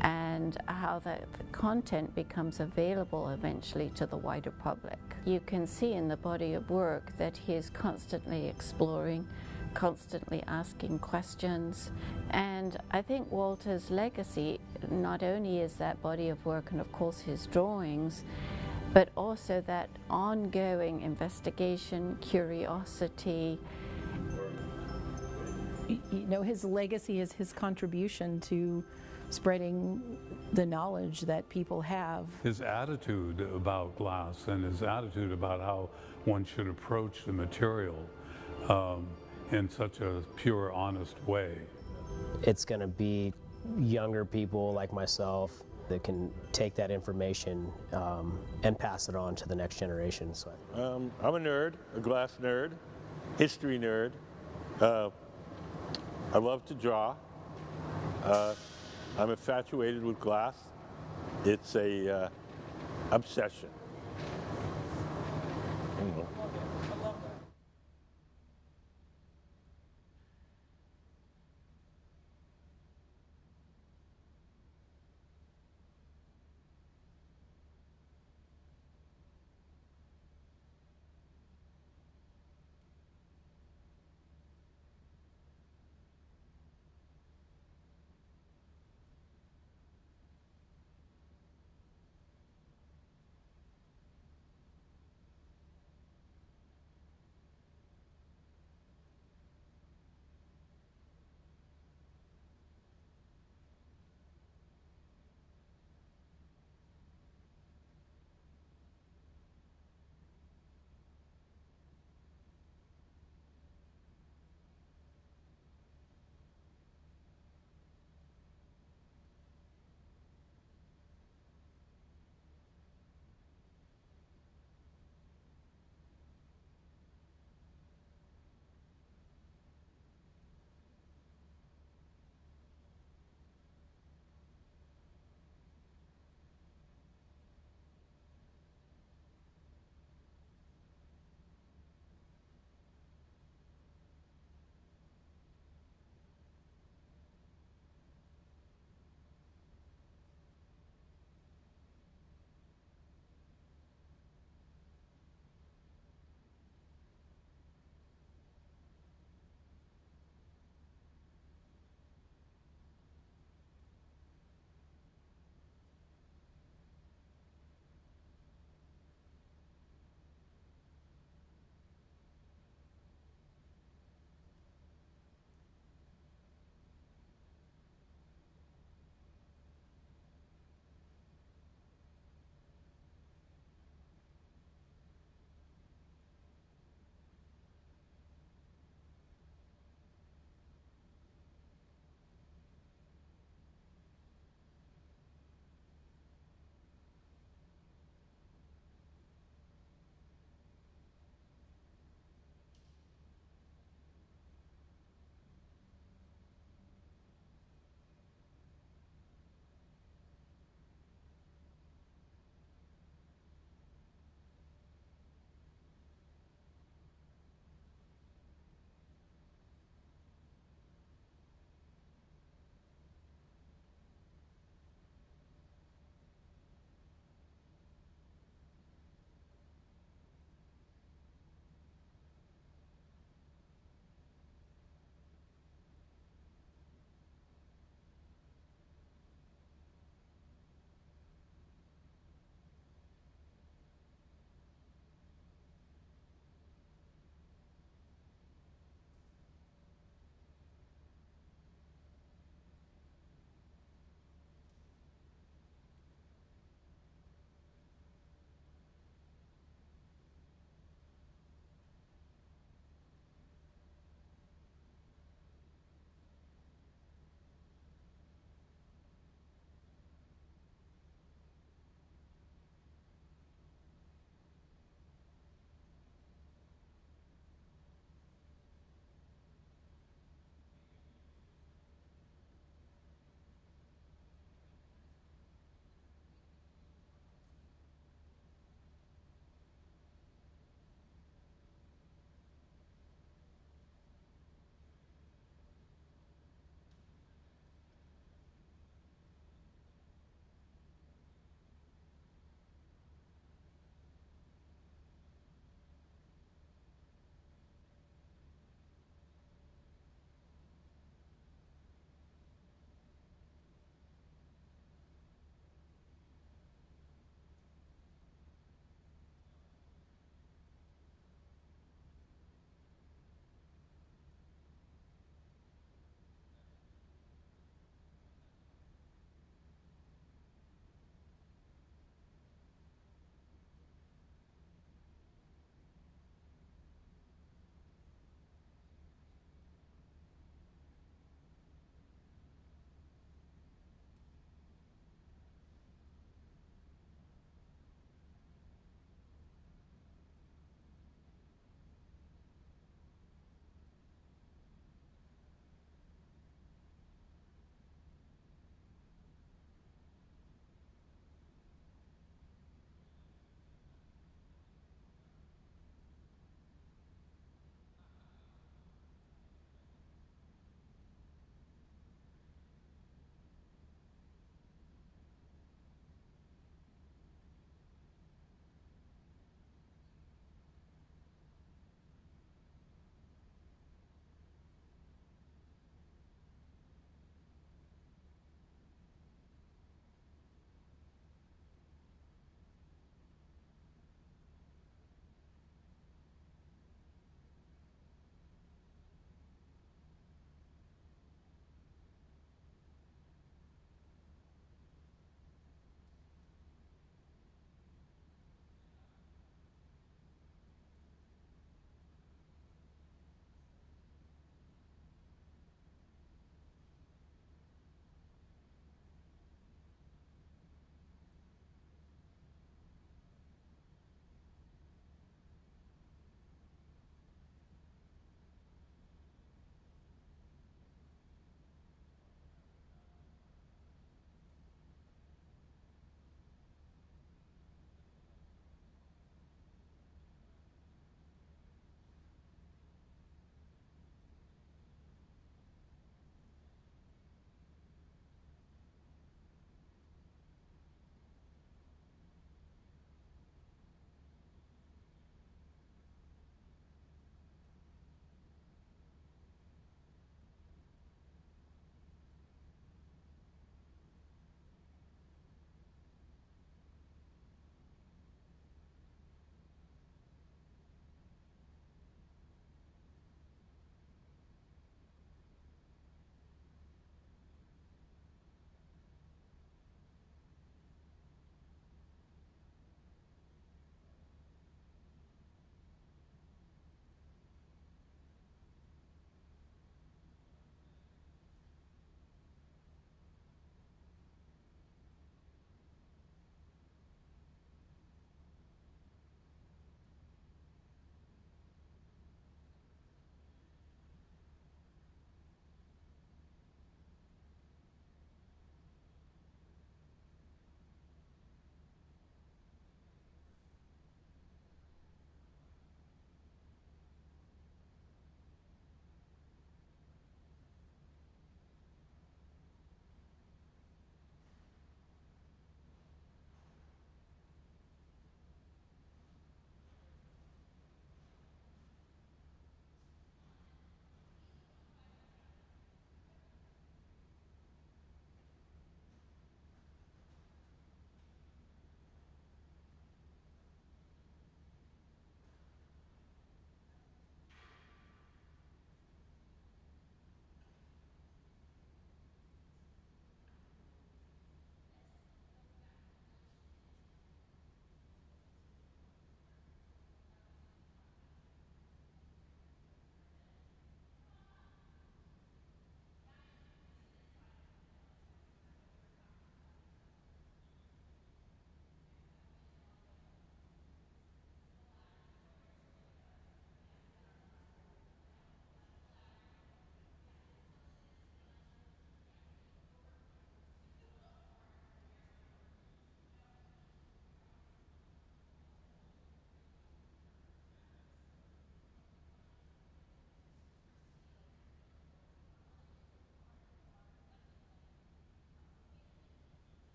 and how the content becomes available eventually to the wider public. You can see in the body of work that he is constantly exploring, constantly asking questions, and I think Walter's legacy not only is that body of work and of course his drawings, but also that ongoing investigation, curiosity. You know, his legacy is his contribution to spreading the knowledge that people have. His attitude about glass and his attitude about how one should approach the material in such a pure, honest way. It's going to be younger people like myself that can take that information and pass it on to the next generation. So I'm a nerd, a glass nerd, history nerd. I love to draw. I'm infatuated with glass. It's a obsession.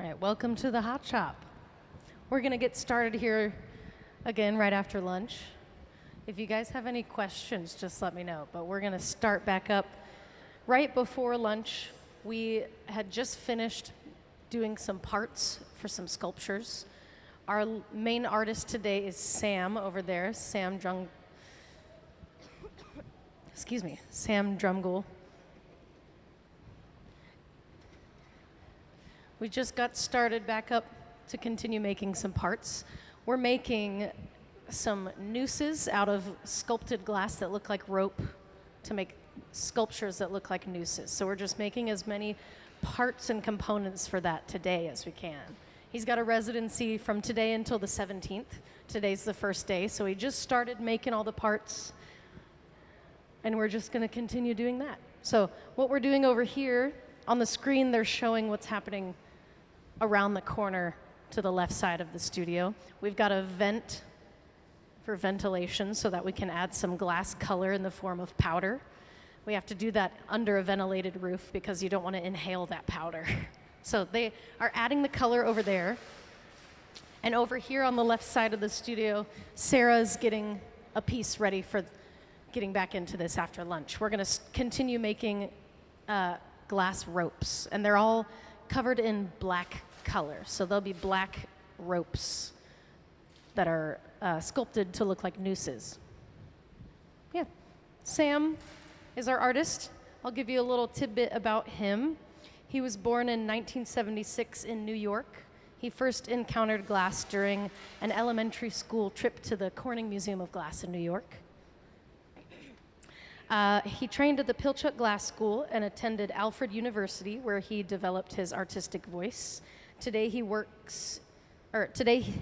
All right, welcome to the Hot Shop. We're gonna get started here again right after lunch. If you guys have any questions, just let me know. But we're gonna start back up right before lunch. We had just finished doing some parts for some sculptures. Our main artist today is Sam over there, Sam Drumgoole. We just got started back up to continue making some parts. We're making some nooses out of sculpted glass that look like rope to make sculptures that look like nooses. So we're just making as many parts and components for that today as we can. He's got a residency from today until the 17th. Today's the first day, so he just started making all the parts, and we're just gonna continue doing that. So what we're doing over here, on the screen, they're showing what's happening around the corner to the left side of the studio. We've got a vent for ventilation so that we can add some glass color in the form of powder. We have to do that under a ventilated roof because you don't want to inhale that powder. So they are adding the color over there. And over here on the left side of the studio, Sarah's getting a piece ready for getting back into this after lunch. We're going to continue making glass ropes, and they're all covered in black color. So there'll be black ropes that are sculpted to look like nooses. Yeah. Sam is our artist. I'll give you a little tidbit about him. He was born in 1976 in New York. He first encountered glass during an elementary school trip to the Corning Museum of Glass in New York. He trained at the Pilchuck Glass School and attended Alfred University, where he developed his artistic voice. Today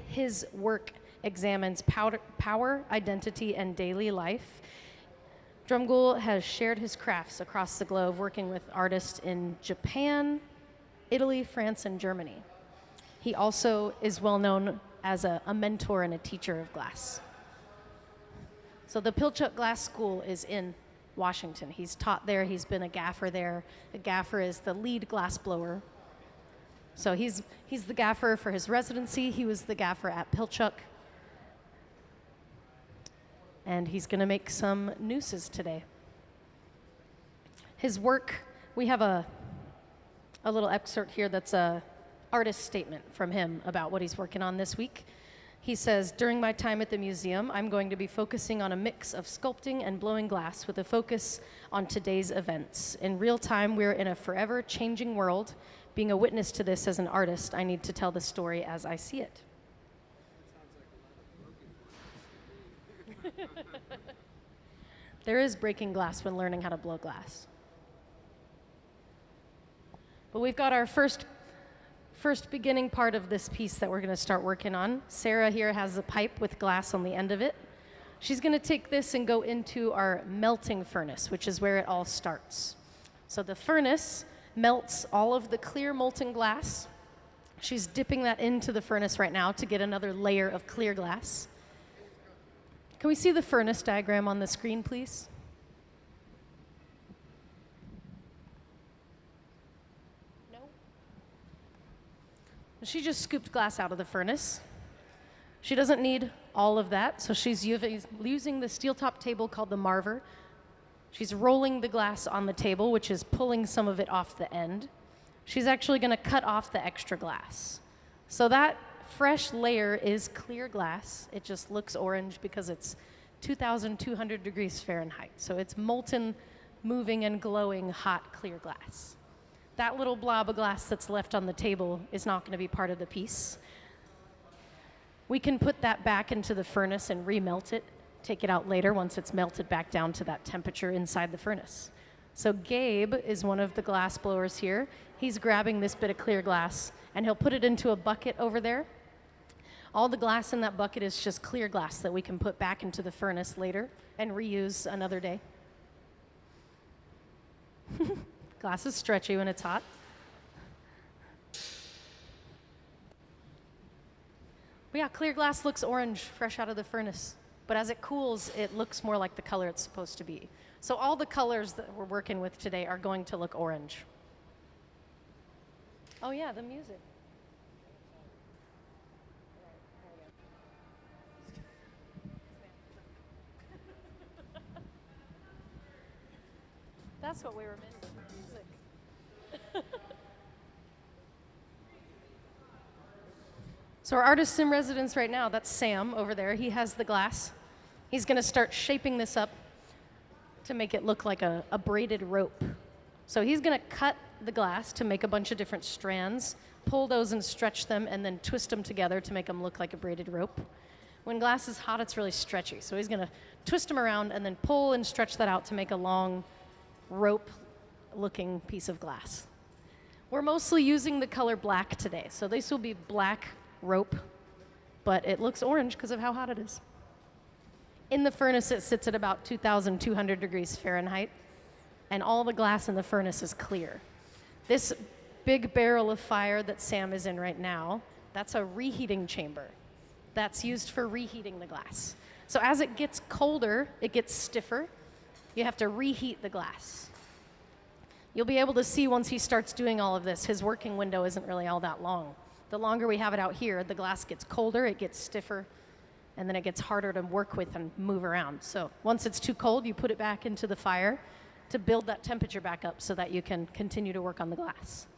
his work examines power, identity, and daily life. Drumgoole has shared his crafts across the globe, working with artists in Japan, Italy, France, and Germany. He also is well known as a mentor and a teacher of glass. So the Pilchuck Glass School is in Washington. He's taught there, he's been a gaffer there. A gaffer is the lead glass blower. So he's the gaffer for his residency. He was the gaffer at Pilchuck. And he's gonna make some nooses today. His work, we have a little excerpt here that's a artist statement from him about what he's working on this week. He says, during my time at the museum, I'm going to be focusing on a mix of sculpting and blowing glass with a focus on today's events. In real time, we're in a forever changing world. Being a witness to this as an artist, I need to tell the story as I see it. There is breaking glass when learning how to blow glass. But we've got our first beginning part of this piece that we're going to start working on. Sarah here has a pipe with glass on the end of it. She's going to take this and go into our melting furnace, which is where it all starts. So the furnace melts all of the clear molten glass. She's dipping that into the furnace right now to get another layer of clear glass. Can we see the furnace diagram on the screen, please? No? She just scooped glass out of the furnace. She doesn't need all of that, so she's using the steel top table called the Marver. She's rolling the glass on the table, which is pulling some of it off the end. She's actually going to cut off the extra glass. So that fresh layer is clear glass. It just looks orange because it's 2,200 degrees Fahrenheit. So it's molten, moving, and glowing hot clear glass. That little blob of glass that's left on the table is not going to be part of the piece. We can put that back into the furnace and remelt it, take it out later once it's melted back down to that temperature inside the furnace. So Gabe is one of the glass blowers here. He's grabbing this bit of clear glass, and he'll put it into a bucket over there. All the glass in that bucket is just clear glass that we can put back into the furnace later and reuse another day. Glass is stretchy when it's hot. But yeah, clear glass looks orange fresh out of the furnace. But as it cools, it looks more like the color it's supposed to be. So all the colors that we're working with today are going to look orange. Oh yeah, the music. That's what we were missing. Music. So our artist in residence right now, that's Sam over there. He has the glass. He's going to start shaping this up to make it look like a braided rope. So he's going to cut the glass to make a bunch of different strands, pull those and stretch them, and then twist them together to make them look like a braided rope. When glass is hot, it's really stretchy. So he's going to twist them around and then pull and stretch that out to make a long rope-looking piece of glass. We're mostly using the color black today. So this will be black rope, but it looks orange because of how hot it is. In the furnace, it sits at about 2,200 degrees Fahrenheit, and all the glass in the furnace is clear. This big barrel of fire that Sam is in right now, that's a reheating chamber. That's used for reheating the glass. So as it gets colder, it gets stiffer. You have to reheat the glass. You'll be able to see once he starts doing all of this, his working window isn't really all that long. The longer we have it out here, the glass gets colder, it gets stiffer, and then it gets harder to work with and move around. So once it's too cold, you put it back into the fire to build that temperature back up so that you can continue to work on the glass.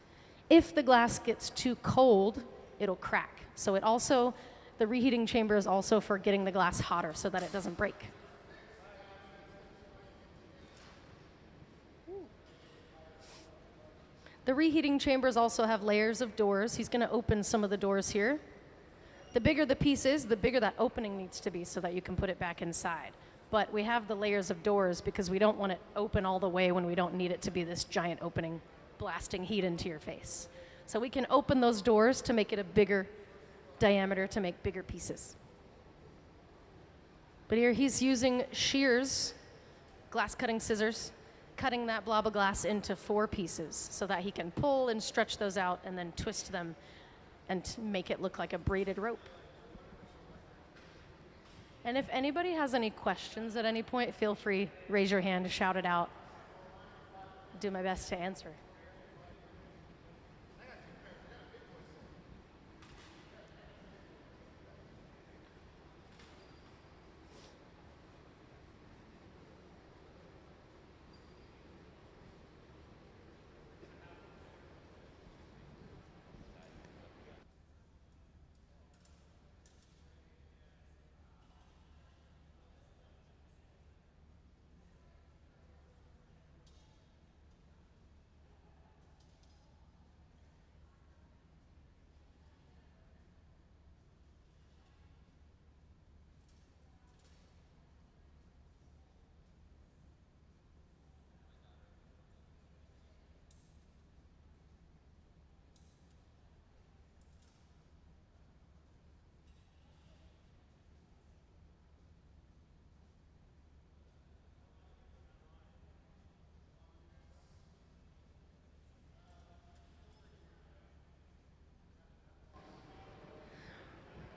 If the glass gets too cold, it'll crack. So it also, the reheating chamber is also for getting the glass hotter so that it doesn't break. The reheating chambers also have layers of doors. He's going to open some of the doors here. The bigger the piece is, the bigger that opening needs to be so that you can put it back inside. But we have the layers of doors because we don't want it open all the way when we don't need it to be this giant opening blasting heat into your face. So we can open those doors to make it a bigger diameter to make bigger pieces. But here he's using shears, glass cutting scissors, cutting that blob of glass into 4 pieces so that he can pull and stretch those out and then twist them and make it look like a braided rope. And if anybody has any questions at any point, feel free, raise your hand, shout it out. Do my best to answer.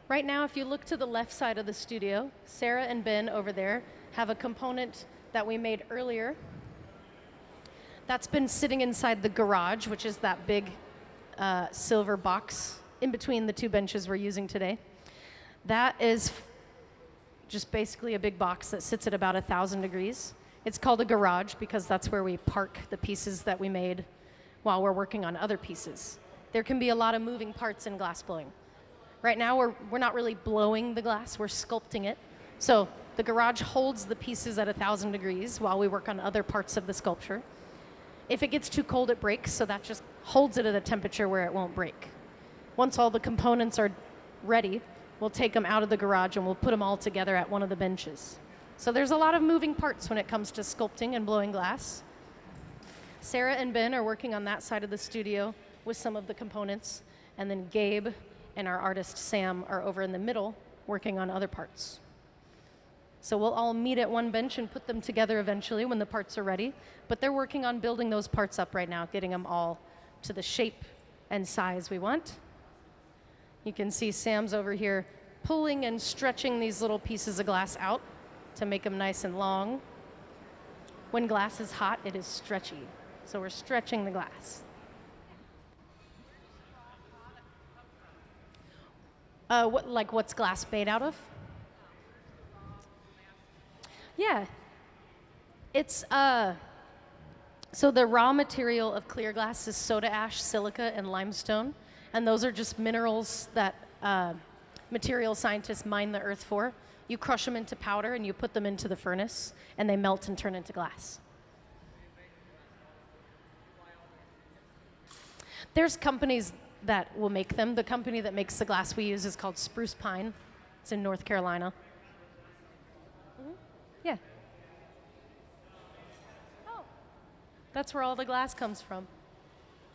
Right now, if you look to the left side of the studio, Sarah and Ben over there have a component that we made earlier. That's been sitting inside the garage, which is that big silver box in between the 2 benches we're using today. That is just basically a big box that sits at about 1,000 degrees. It's called a garage because that's where we park the pieces that we made while we're working on other pieces. There can be a lot of moving parts in glass blowing. Right now, we're not really blowing the glass, we're sculpting it. So the garage holds the pieces at 1,000 degrees while we work on other parts of the sculpture. If it gets too cold, it breaks, so that just holds it at a temperature where it won't break. Once all the components are ready, we'll take them out of the garage and we'll put them all together at one of the benches. So there's a lot of moving parts when it comes to sculpting and blowing glass. Sarah and Ben are working on that side of the studio with some of the components, and then Gabe and our artist Sam are over in the middle working on other parts. So we'll all meet at one bench and put them together eventually when the parts are ready, but they're working on building those parts up right now, getting them all to the shape and size we want. You can see Sam's over here pulling and stretching these little pieces of glass out to make them nice and long. When glass is hot, it is stretchy, so we're stretching the glass. What's glass made out of? Yeah. It's So the raw material of clear glass is soda ash, silica, and limestone. And those are just minerals that material scientists mine the earth for. You crush them into powder and you put them into the furnace and they melt and turn into glass. There's companies that will make them. The company that makes the glass we use is called Spruce Pine. It's in North Carolina. Yeah. Oh. That's where all the glass comes from.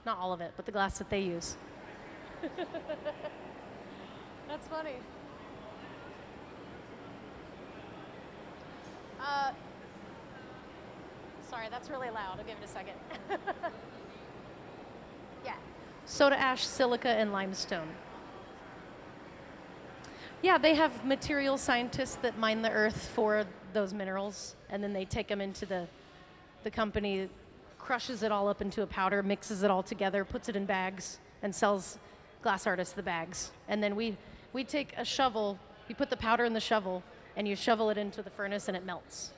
Not all of it, but the glass that they use. That's funny. Sorry, that's really loud. I'll give it a second. Yeah. Soda ash, silica, and limestone. Yeah, they have material scientists that mine the earth for those minerals, and then they take them into the company, crushes it all up into a powder, mixes it all together, puts it in bags, and sells glass artists the bags. And then we take a shovel, you put the powder in the shovel, and you shovel it into the furnace, and it melts.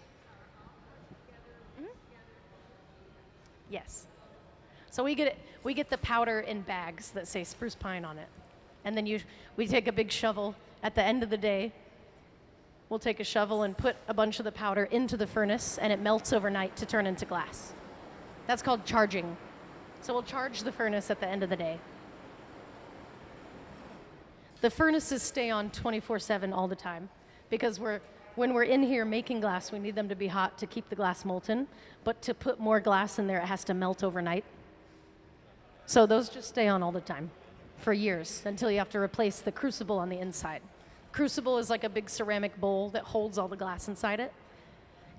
Yes. So we get the powder in bags that say Spruce Pine on it. And then we take a big shovel. At the end of the day, we'll take a shovel and put a bunch of the powder into the furnace, and it melts overnight to turn into glass. That's called charging. So we'll charge the furnace at the end of the day. The furnaces stay on 24/7 all the time because when we're in here making glass, we need them to be hot to keep the glass molten, but to put more glass in there, it has to melt overnight. So those just stay on all the time for years until you have to replace the crucible on the inside. Crucible is like a big ceramic bowl that holds all the glass inside it.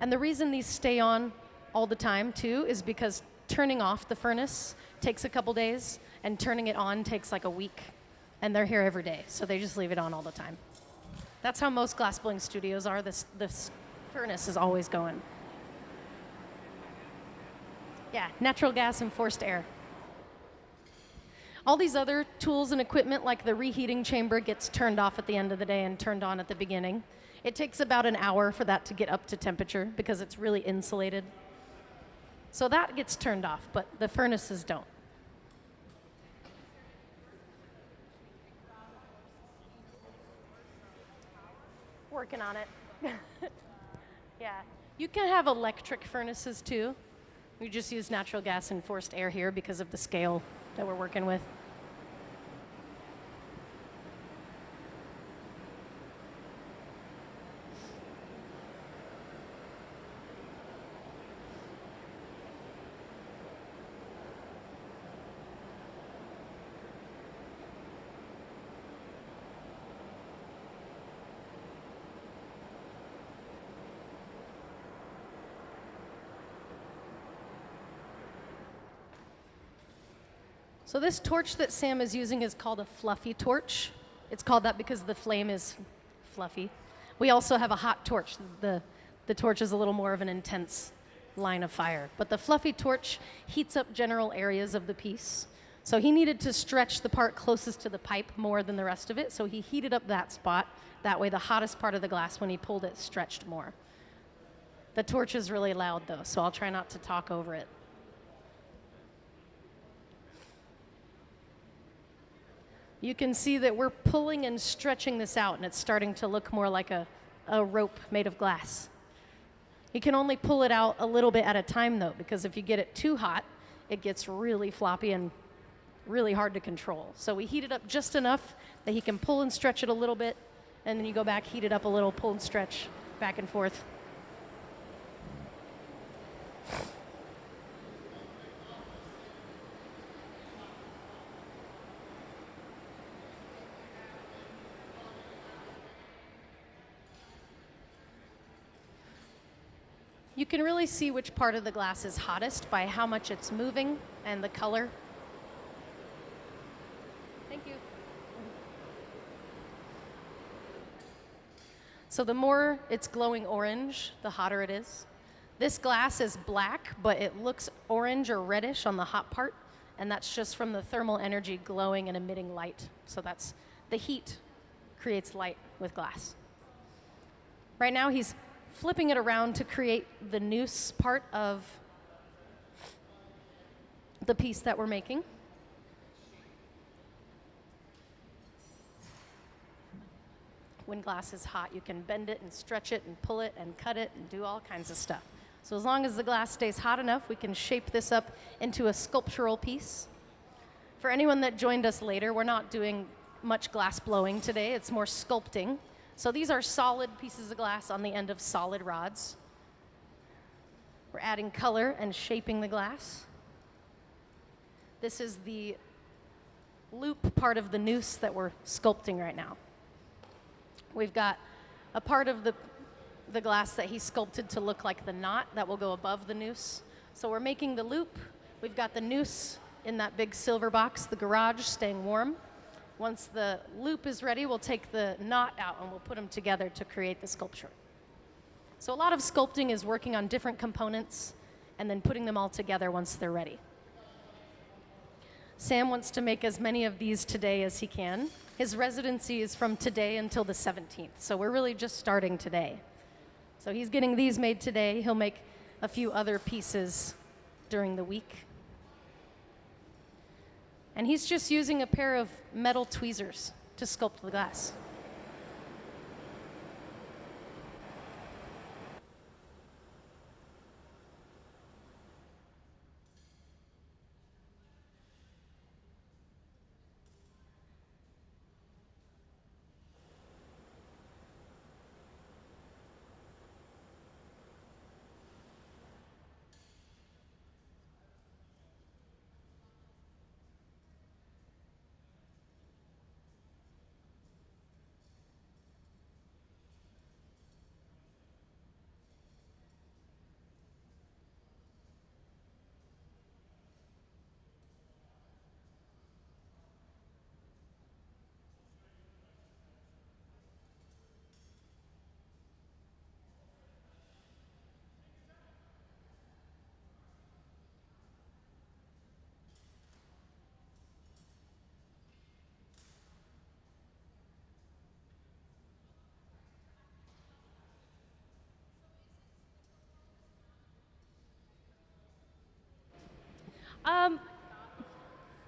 And the reason these stay on all the time too is because turning off the furnace takes a couple days and turning it on takes like a week. And they're here every day, so they just leave it on all the time. That's how most glassblowing studios are. This furnace is always going. Yeah, natural gas and forced air. All these other tools and equipment, like the reheating chamber, gets turned off at the end of the day and turned on at the beginning. It takes about an hour for that to get up to temperature because it's really insulated. So that gets turned off, but the furnaces don't. Working on it. Yeah. You can have electric furnaces too. We just use natural gas and forced air here because of the scale that we're working with. So this torch that Sam is using is called a fluffy torch. It's called that because the flame is fluffy. We also have a hot torch. The torch is a little more of an intense line of fire. But the fluffy torch heats up general areas of the piece. So he needed to stretch the part closest to the pipe more than the rest of it, so he heated up that spot. That way the hottest part of the glass, when he pulled it, stretched more. The torch is really loud though, so I'll try not to talk over it. You can see that we're pulling and stretching this out, and it's starting to look more like a rope made of glass. You can only pull it out a little bit at a time, though, because if you get it too hot, it gets really floppy and really hard to control. So we heat it up just enough that he can pull and stretch it a little bit, and then you go back, heat it up a little, pull and stretch, back and forth. You can really see which part of the glass is hottest by how much it's moving and the color. Thank you. So the more it's glowing orange, the hotter it is. This glass is black, but it looks orange or reddish on the hot part, and that's just from the thermal energy glowing and emitting light. So that's the heat creates light with glass. Right now he's flipping it around to create the noose part of the piece that we're making. When glass is hot, you can bend it and stretch it and pull it and cut it and do all kinds of stuff. So as long as the glass stays hot enough, we can shape this up into a sculptural piece. For anyone that joined us later, we're not doing much glass blowing today. It's more sculpting. So these are solid pieces of glass on the end of solid rods. We're adding color and shaping the glass. This is the loop part of the noose that we're sculpting right now. We've got a part of the glass that he sculpted to look like the knot that will go above the noose. So we're making the loop. We've got the noose in that big silver box, the garage, staying warm. Once the loop is ready, we'll take the knot out and we'll put them together to create the sculpture. So a lot of sculpting is working on different components and then putting them all together once they're ready. Sam wants to make as many of these today as he can. His residency is from today until the 17th, so we're really just starting today. So he's getting these made today. He'll make a few other pieces during the week. And he's just using a pair of metal tweezers to sculpt the glass.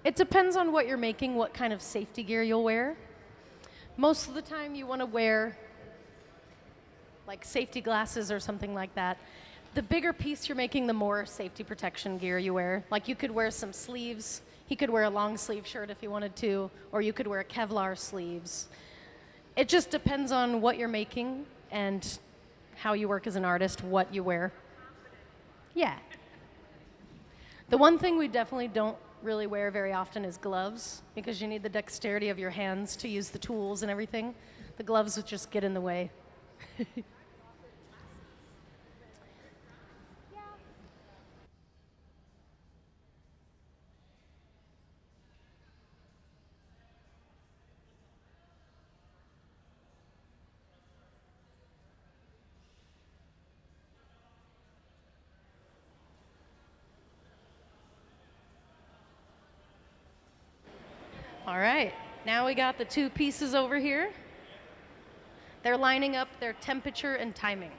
It depends on what you're making, what kind of safety gear you'll wear. Most of the time you want to wear like safety glasses or something like that. The bigger piece you're making, the more safety protection gear you wear. Like you could wear some sleeves. He could wear a long sleeve shirt if he wanted to, or you could wear Kevlar sleeves. It just depends on what you're making and how you work as an artist, what you wear. Yeah. The one thing we definitely don't really wear very often is gloves, because you need the dexterity of your hands to use the tools and everything. The gloves would just get in the way. All right, now we got the two pieces over here. They're lining up their temperature and timing.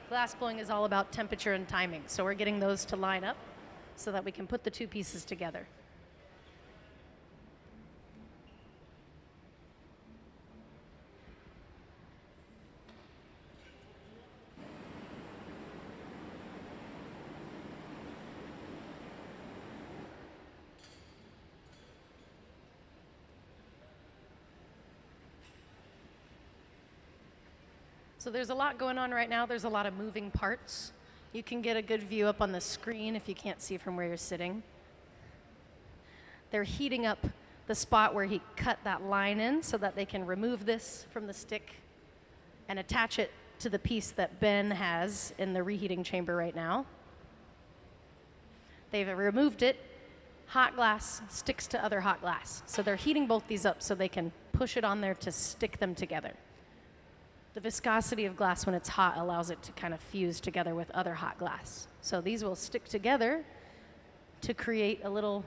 Glass blowing is all about temperature and timing, so we're getting those to line up so that we can put the two pieces together. So there's a lot going on right now. There's a lot of moving parts. You can get a good view up on the screen if you can't see from where you're sitting. They're heating up the spot where he cut that line in so that they can remove this from the stick and attach it to the piece that Ben has in the reheating chamber right now. They've removed it. Hot glass sticks to other hot glass. So they're heating both these up so they can push it on there to stick them together. The viscosity of glass when it's hot allows it to kind of fuse together with other hot glass. So these will stick together to create a little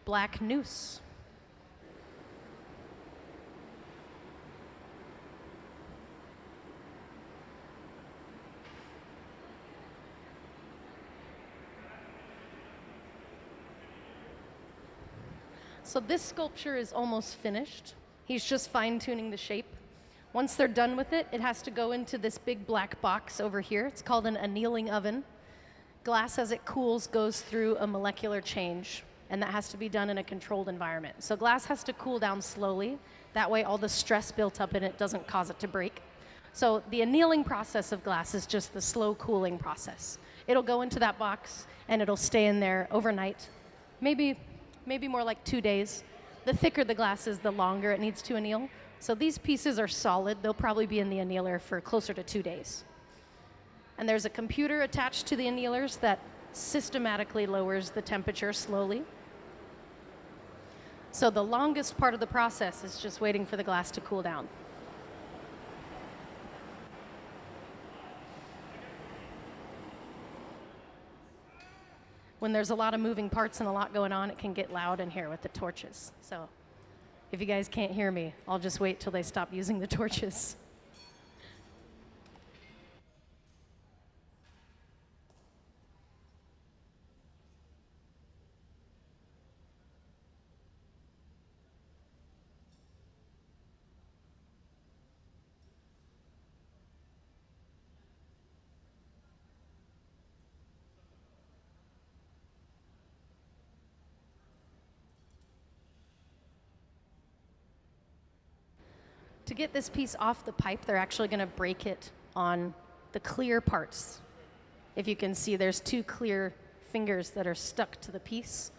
black noose. So this sculpture is almost finished. He's just fine-tuning the shape. Once they're done with it, it has to go into this big black box over here. It's called an annealing oven. Glass, as it cools, goes through a molecular change, and that has to be done in a controlled environment. So glass has to cool down slowly. That way all the stress built up in it doesn't cause it to break. So the annealing process of glass is just the slow cooling process. It'll go into that box, and it'll stay in there overnight, maybe more like 2 days. The thicker the glass is, the longer it needs to anneal. So these pieces are solid. They'll probably be in the annealer for closer to 2 days. And there's a computer attached to the annealers that systematically lowers the temperature slowly. So the longest part of the process is just waiting for the glass to cool down. When there's a lot of moving parts and a lot going on, it can get loud in here with the torches. So if you guys can't hear me, I'll just wait till they stop using the torches. To get this piece off the pipe, they're actually going to break it on the clear parts. If you can see, there's 2 clear fingers that are stuck to the piece.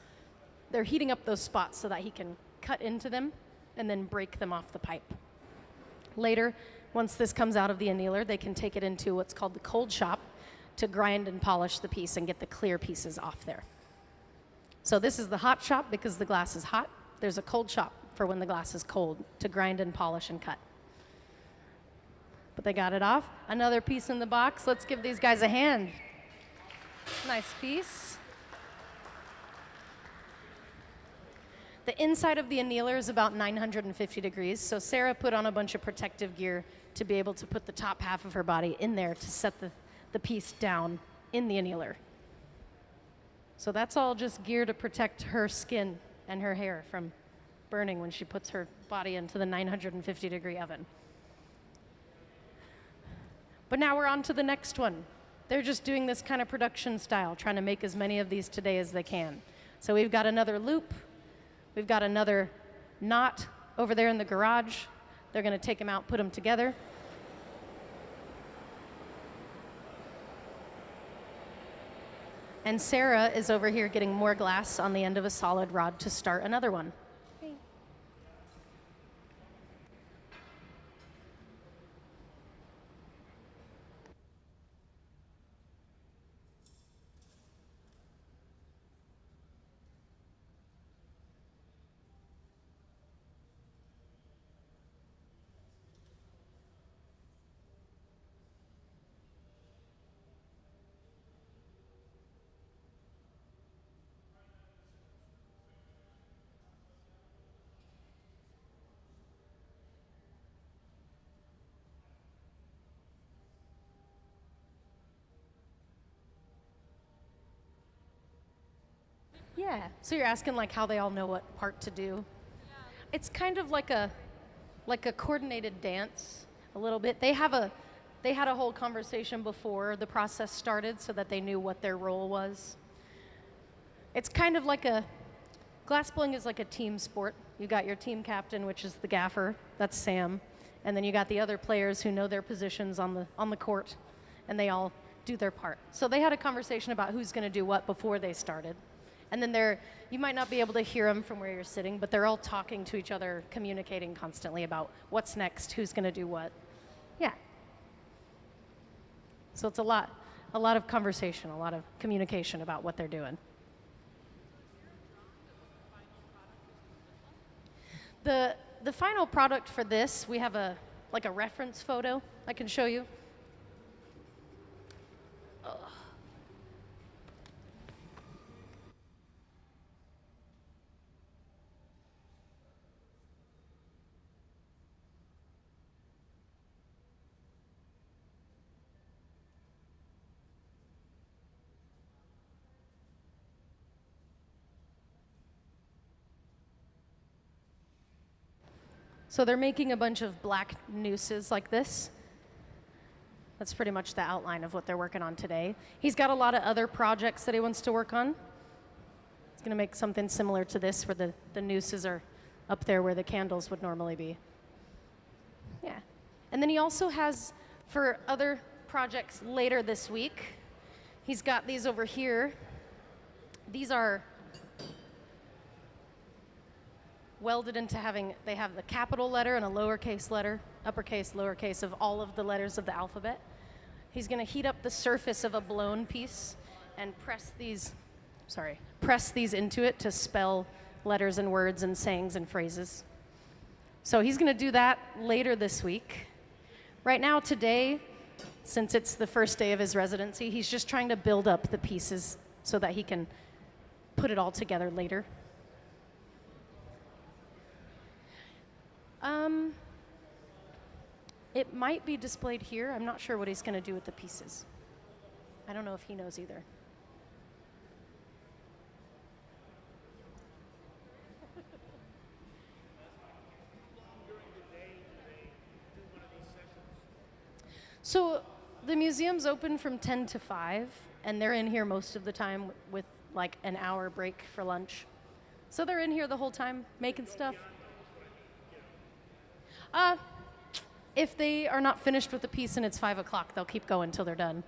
They're heating up those spots so that he can cut into them and then break them off the pipe. Later, once this comes out of the annealer, they can take it into what's called the cold shop to grind and polish the piece and get the clear pieces off there. So this is the hot shop because the glass is hot. There's a cold shop for when the glass is cold to grind and polish and cut. But they got it off. Another piece in the box. Let's give these guys a hand. Nice piece. The inside of the annealer is about 950 degrees, so Sarah put on a bunch of protective gear to be able to put the top half of her body in there to set the piece down in the annealer. So that's all just gear to protect her skin and her hair from burning when she puts her body into the 950 degree oven. But now we're on to the next one. They're just doing this kind of production style, trying to make as many of these today as they can. So we've got another loop. We've got another knot over there in the garage. They're going to take them out, put them together. And Sarah is over here getting more glass on the end of a solid rod to start another one. Yeah. So you're asking like how they all know what part to do? Yeah. It's kind of like a coordinated dance a little bit. They had a whole conversation before the process started so that they knew what their role was. It's kind of like glassblowing is like a team sport. You got your team captain, which is the gaffer, that's Sam, and then you got the other players who know their positions on the court, and they all do their part. So they had a conversation about who's going to do what before they started. And then you might not be able to hear them from where you're sitting, but they're all talking to each other, communicating constantly about what's next, who's going to do what. Yeah. So it's a lot of conversation, a lot of communication about what they're doing. The final product for this, we have a reference photo I can show you. Ugh. So they're making a bunch of black nooses like this. That's pretty much the outline of what they're working on today. He's got a lot of other projects that he wants to work on. He's going to make something similar to this where the nooses are up there where the candles would normally be. Yeah. And then he also has, for other projects later this week, he's got these over here. These are welded into having, they have the capital letter and a lowercase letter, uppercase, lowercase of all of the letters of the alphabet. He's going to heat up the surface of a blown piece and press these into it to spell letters and words and sayings and phrases. So he's going to do that later this week. Right now, today, since it's the first day of his residency, he's just trying to build up the pieces so that he can put it all together later. It might be displayed here. I'm not sure what he's going to do with the pieces. I don't know if he knows either. So the museum's open from 10 to 5, and they're in here most of the time with like an hour break for lunch. So they're in here the whole time making stuff. If they are not finished with the piece and it's 5 o'clock, they'll keep going until they're done.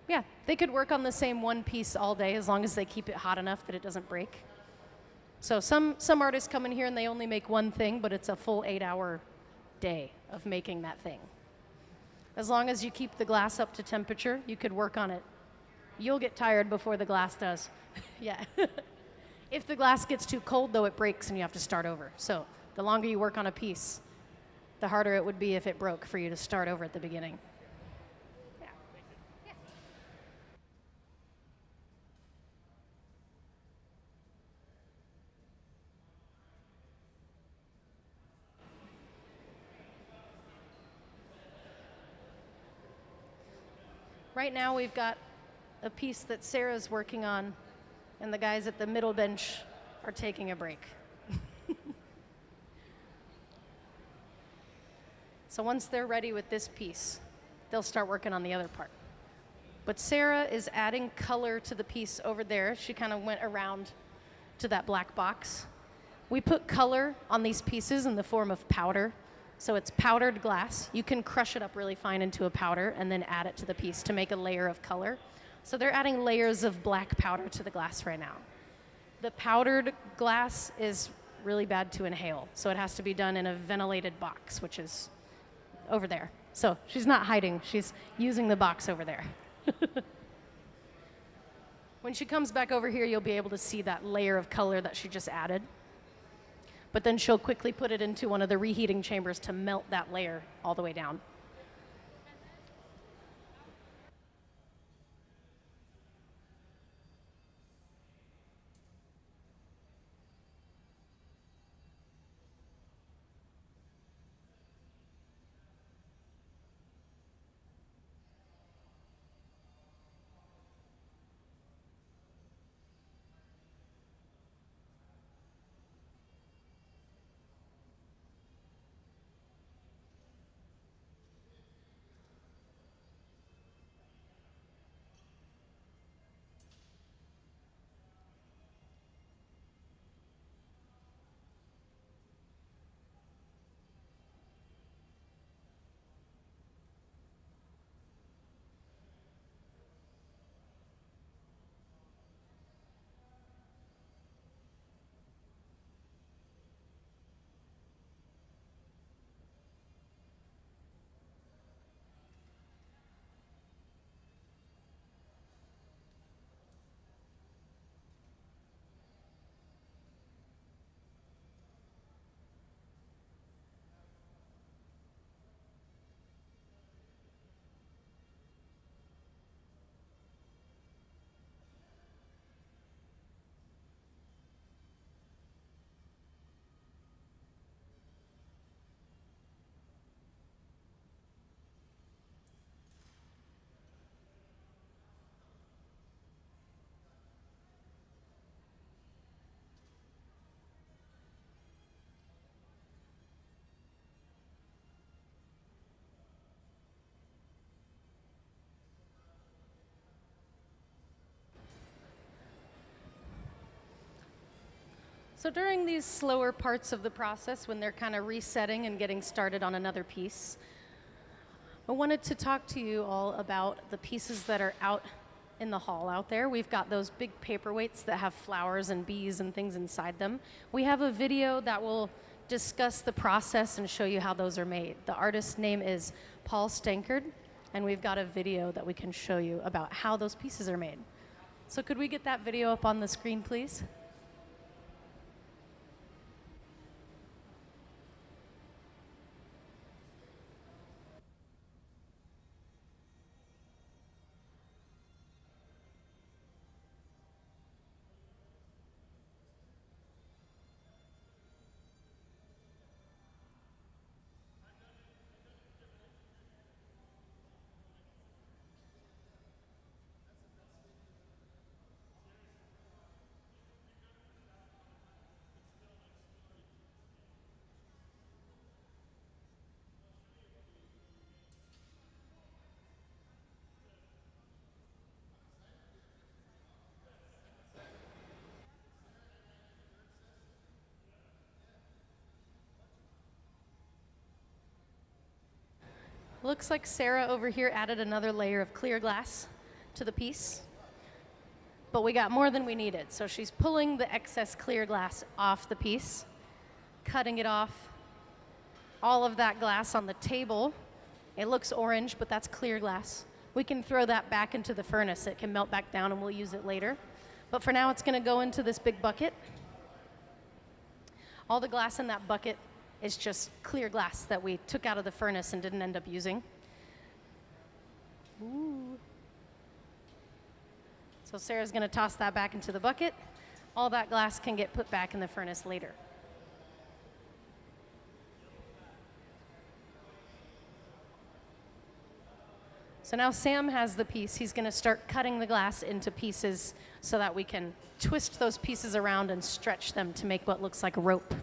Yeah, they could work on the same one piece all day as long as they keep it hot enough that it doesn't break. So some artists come in here and they only make one thing, but it's a full 8-hour day of making that thing. As long as you keep the glass up to temperature, you could work on it. You'll get tired before the glass does. Yeah. If the glass gets too cold, though, it breaks and you have to start over. So the longer you work on a piece, the harder it would be if it broke for you to start over at the beginning. Yeah. Yeah. Right now we've got a piece that Sarah's working on, and the guys at the middle bench are taking a break. So once they're ready with this piece, they'll start working on the other part. But Sarah is adding color to the piece over there. She kind of went around to that black box. We put color on these pieces in the form of powder. So it's powdered glass. You can crush it up really fine into a powder and then add it to the piece to make a layer of color. So they're adding layers of black powder to the glass right now. The powdered glass is really bad to inhale, so it has to be done in a ventilated box, which is over there. So she's not hiding, she's using the box over there. When she comes back over here, you'll be able to see that layer of color that she just added. But then she'll quickly put it into one of the reheating chambers to melt that layer all the way down. So during these slower parts of the process, when they're kind of resetting and getting started on another piece, I wanted to talk to you all about the pieces that are out in the hall out there. We've got those big paperweights that have flowers and bees and things inside them. We have a video that will discuss the process and show you how those are made. The artist's name is Paul Stankard, and we've got a video that we can show you about how those pieces are made. So could we get that video up on the screen, please? Looks like Sarah over here added another layer of clear glass to the piece, but we got more than we needed. So she's pulling the excess clear glass off the piece, cutting it off. All of that glass on the table, it looks orange, but that's clear glass. We can throw that back into the furnace. It can melt back down and we'll use it later. But for now, it's gonna go into this big bucket. All the glass in that bucket is just clear glass that we took out of the furnace and didn't end up using. Ooh. So Sarah's gonna toss that back into the bucket. All that glass can get put back in the furnace later. So now Sam has the piece. He's gonna start cutting the glass into pieces so that we can twist those pieces around and stretch them to make what looks like rope.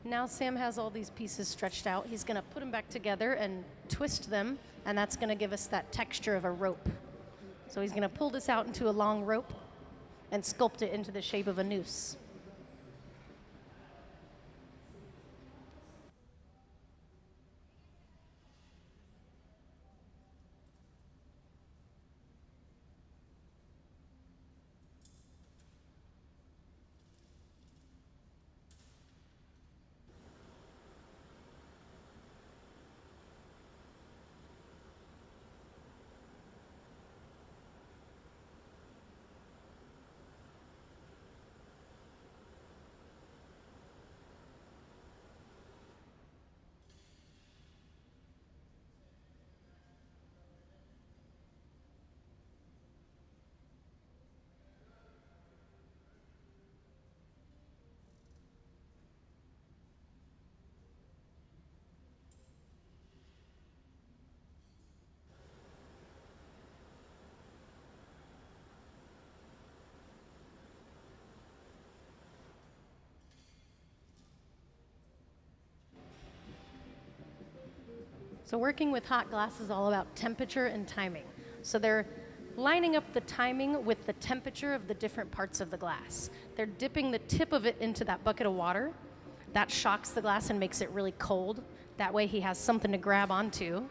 Now Sam has all these pieces stretched out. He's going to put them back together and twist them, and that's going to give us that texture of a rope. So he's going to pull this out into a long rope and sculpt it into the shape of a noose. So working with hot glass is all about temperature and timing. So they're lining up the timing with the temperature of the different parts of the glass. They're dipping the tip of it into that bucket of water. That shocks the glass and makes it really cold. That way he has something to grab onto,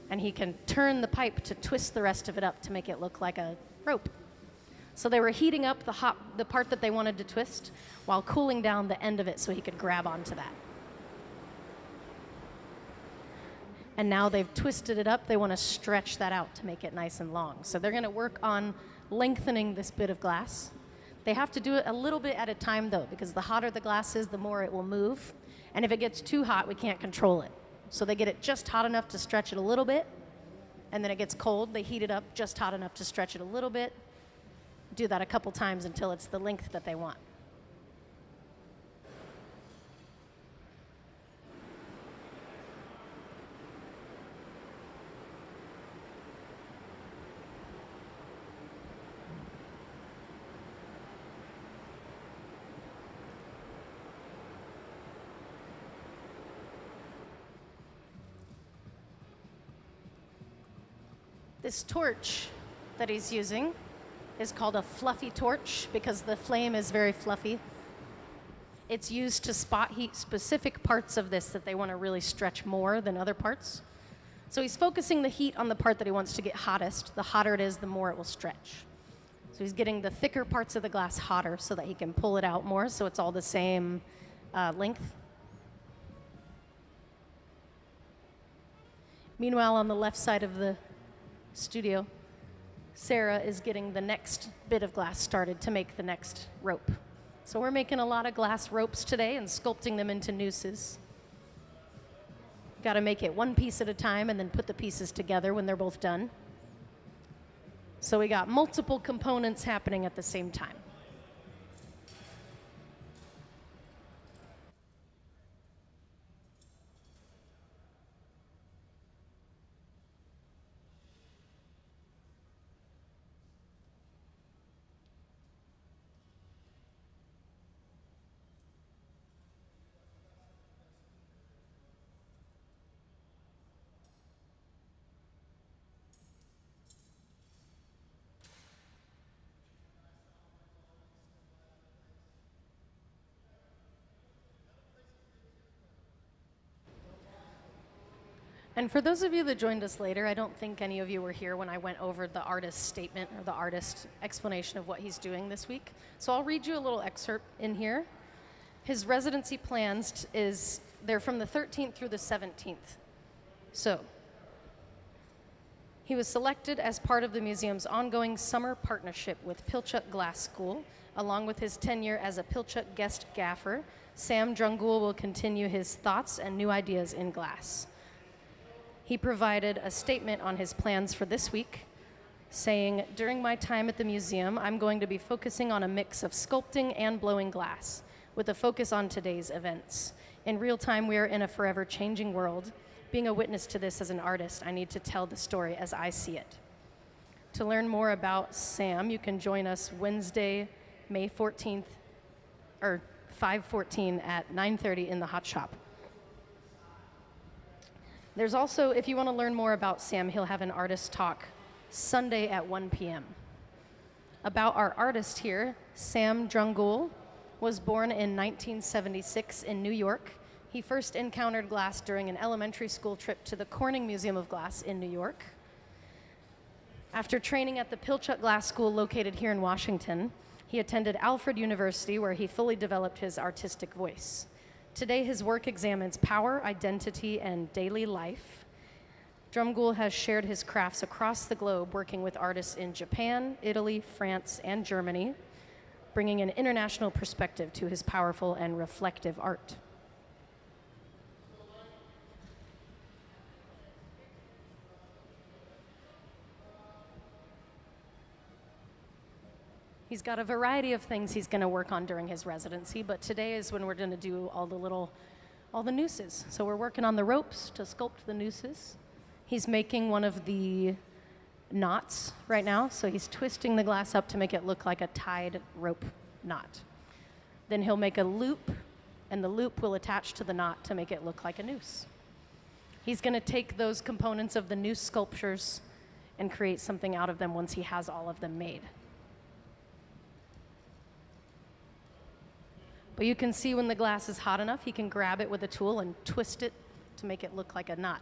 and he can turn the pipe to twist the rest of it up to make it look like a rope. So they were heating up the part that they wanted to twist while cooling down the end of it so he could grab onto that. And now they've twisted it up, they want to stretch that out to make it nice and long. So they're going to work on lengthening this bit of glass. They have to do it a little bit at a time though, because the hotter the glass is, the more it will move. And if it gets too hot, we can't control it. So they get it just hot enough to stretch it a little bit, and then it gets cold, they heat it up just hot enough to stretch it a little bit. Do that a couple times until it's the length that they want. This torch that he's using is called a fluffy torch because the flame is very fluffy. It's used to spot heat specific parts of this that they want to really stretch more than other parts. So he's focusing the heat on the part that he wants to get hottest. The hotter it is, the more it will stretch. So he's getting the thicker parts of the glass hotter so that he can pull it out more so it's all the same length. Meanwhile, on the left side of the studio, Sarah is getting the next bit of glass started to make the next rope. So we're making a lot of glass ropes today and sculpting them into nooses. Got to make it one piece at a time and then put the pieces together when they're both done. So we got multiple components happening at the same time. And for those of you that joined us later, I don't think any of you were here when I went over the artist's statement or the artist's explanation of what he's doing this week. So I'll read you a little excerpt in here. His residency plans they're from the 13th through the 17th. So he was selected as part of the museum's ongoing summer partnership with Pilchuck Glass School. Along with his tenure as a Pilchuck guest gaffer, Sam Drumgoole will continue his thoughts and new ideas in glass. He provided a statement on his plans for this week, saying, "During my time at the museum, I'm going to be focusing on a mix of sculpting and blowing glass, with a focus on today's events. In real time, we are in a forever changing world. Being a witness to this as an artist, I need to tell the story as I see it." To learn more about Sam, you can join us Wednesday, May 14th, or 514 at 9:30 in the hot shop. There's also, if you want to learn more about Sam, he'll have an artist talk Sunday at 1 p.m. About our artist here, Sam Drumgoole was born in 1976 in New York. He first encountered glass during an elementary school trip to the Corning Museum of Glass in New York. After training at the Pilchuck Glass School located here in Washington, he attended Alfred University, where he fully developed his artistic voice. Today, his work examines power, identity, and daily life. Drumgoole has shared his crafts across the globe, working with artists in Japan, Italy, France, and Germany, bringing an international perspective to his powerful and reflective art. He's got a variety of things he's going to work on during his residency, but today is when we're going to do all the nooses. So we're working on the ropes to sculpt the nooses. He's making one of the knots right now, so he's twisting the glass up to make it look like a tied rope knot. Then he'll make a loop, and the loop will attach to the knot to make it look like a noose. He's going to take those components of the noose sculptures and create something out of them once he has all of them made. But you can see when the glass is hot enough, he can grab it with a tool and twist it to make it look like a knot.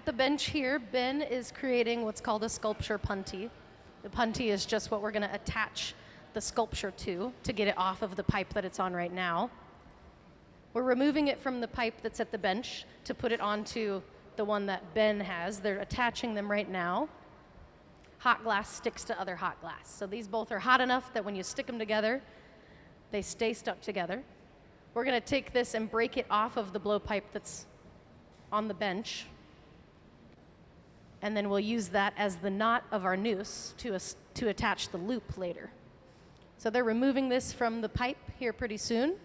the bench here, Ben is creating what's called a sculpture puntee. The puntee is just what we're going to attach the sculpture to get it off of the pipe that it's on right now. We're removing it from the pipe that's at the bench to put it onto the one that Ben has. They're attaching them right now. Hot glass sticks to other hot glass. So these both are hot enough that when you stick them together, they stay stuck together. We're going to take this and break it off of the blowpipe that's on the bench. And then we'll use that as the knot of our noose to attach the loop later. So they're removing this from the pipe here pretty soon.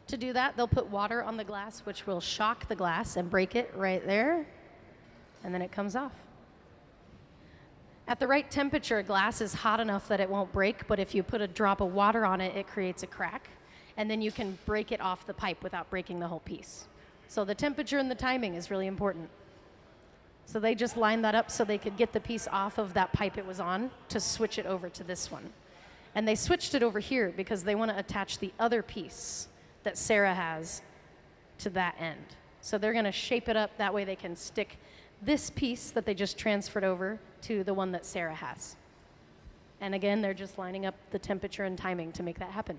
To do that, they'll put water on the glass, which will shock the glass and break it right there. And then it comes off. At the right temperature, glass is hot enough that it won't break, but if you put a drop of water on it, it creates a crack. And then you can break it off the pipe without breaking the whole piece. So the temperature and the timing is really important. So they just lined that up so they could get the piece off of that pipe it was on to switch it over to this one. And they switched it over here because they want to attach the other piece that Sarah has to that end. So they're going to shape it up, that way they can stick this piece that they just transferred over to the one that Sarah has. And again, they're just lining up the temperature and timing to make that happen.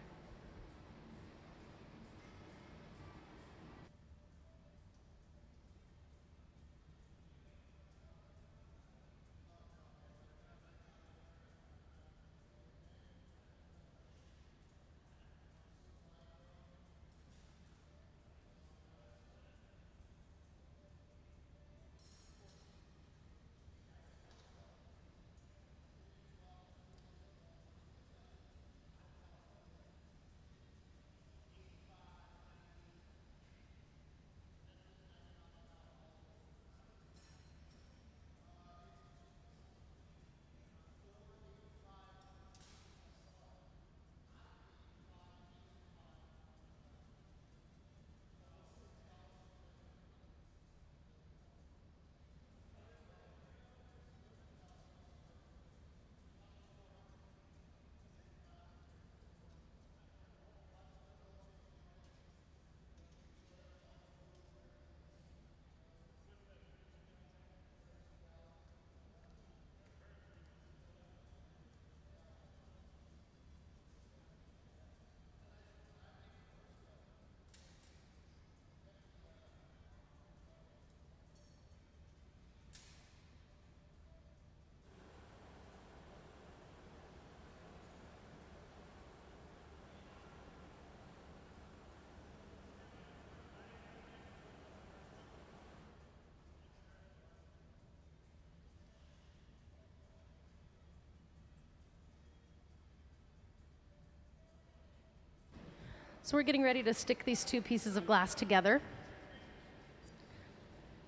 So we're getting ready to stick these two pieces of glass together.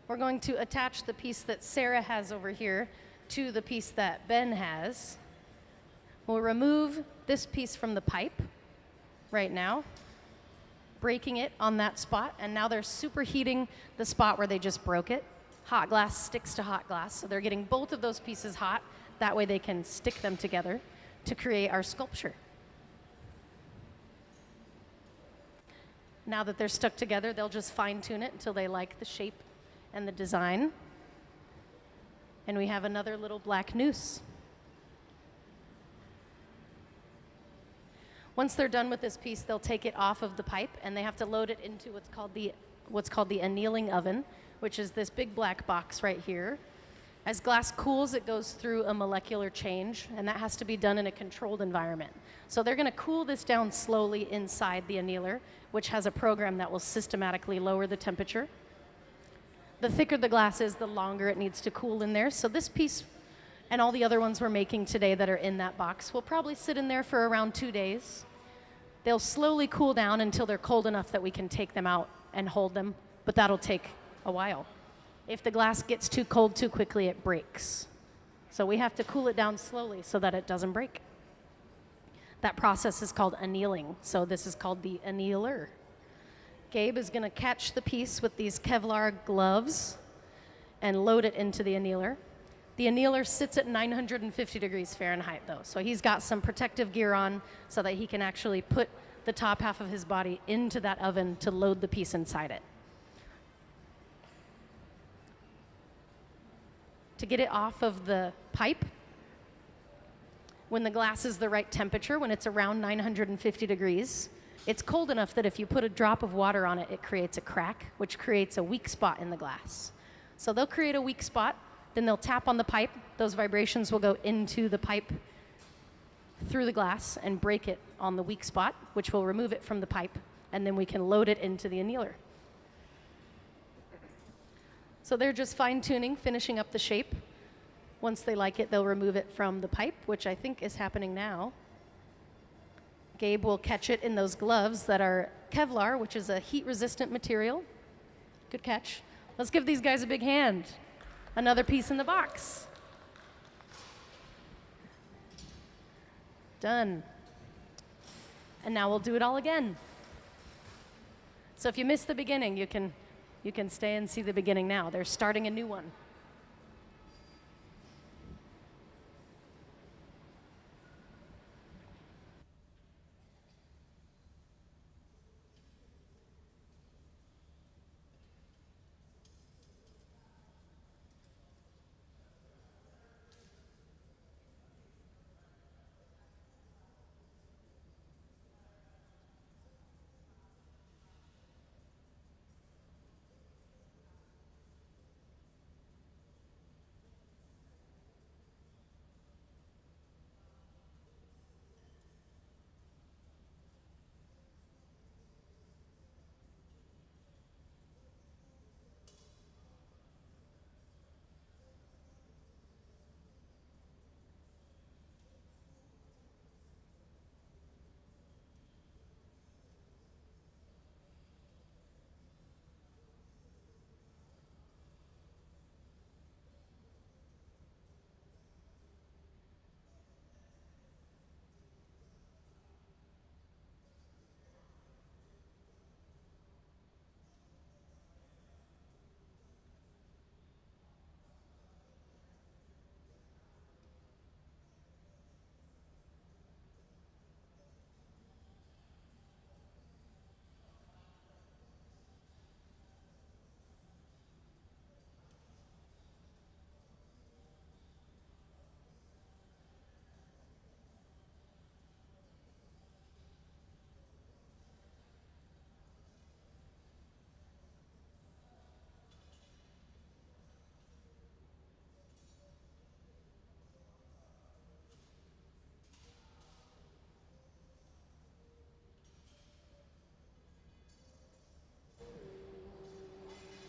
We're going to attach the piece that Sarah has over here to the piece that Ben has. We'll remove this piece from the pipe right now, breaking it on that spot, and now they're superheating the spot where they just broke it. Hot glass sticks to hot glass, so they're getting both of those pieces hot. That way they can stick them together to create our sculpture. Now that they're stuck together, they'll just fine-tune it until they like the shape and the design. And we have another little black noose. Once they're done with this piece, they'll take it off of the pipe and they have to load it into what's called the annealing oven, which is this big black box right here. As glass cools, it goes through a molecular change, and that has to be done in a controlled environment. So they're going to cool this down slowly inside the annealer, which has a program that will systematically lower the temperature. The thicker the glass is, the longer it needs to cool in there. So this piece and all the other ones we're making today that are in that box will probably sit in there for around 2 days. They'll slowly cool down until they're cold enough that we can take them out and hold them, but that'll take a while. If the glass gets too cold too quickly, it breaks. So we have to cool it down slowly so that it doesn't break. That process is called annealing, so this is called the annealer. Gabe is going to catch the piece with these Kevlar gloves and load it into the annealer. The annealer sits at 950 degrees Fahrenheit, though, so he's got some protective gear on so that he can actually put the top half of his body into that oven to load the piece inside it. to get it off of the pipe. When the glass is the right temperature, when it's around 950 degrees, it's cold enough that if you put a drop of water on it, it creates a crack, which creates a weak spot in the glass. So they'll create a weak spot, then they'll tap on the pipe. Those vibrations will go into the pipe through the glass and break it on the weak spot, which will remove it from the pipe, and then we can load it into the annealer. So they're just fine-tuning, finishing up the shape. Once they like it, they'll remove it from the pipe, which I think is happening now. Gabe will catch it in those gloves that are Kevlar, which is a heat-resistant material. Good catch. Let's give these guys a big hand. Another piece in the box. Done. And now we'll do it all again. So if you missed the beginning, you can stay and see the beginning now. They're starting a new one.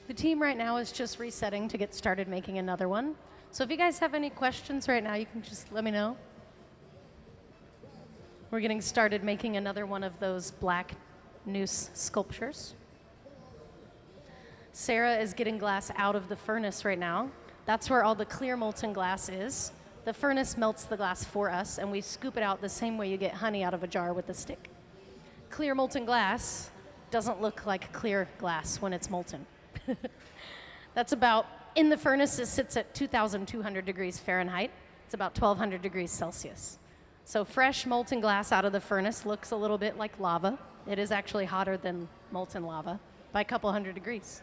The team right now is just resetting to get started making another one. So if you guys have any questions right now, you can just let me know. We're getting started making another one of those black noose sculptures. Sarah is getting glass out of the furnace right now. That's where all the clear molten glass is. The furnace melts the glass for us, and we scoop it out the same way you get honey out of a jar with a stick. Clear molten glass doesn't look like clear glass when it's molten. That's about, in the furnace, it sits at 2,200 degrees Fahrenheit. It's about 1,200 degrees Celsius. So fresh molten glass out of the furnace looks a little bit like lava. It is actually hotter than molten lava by a couple hundred degrees.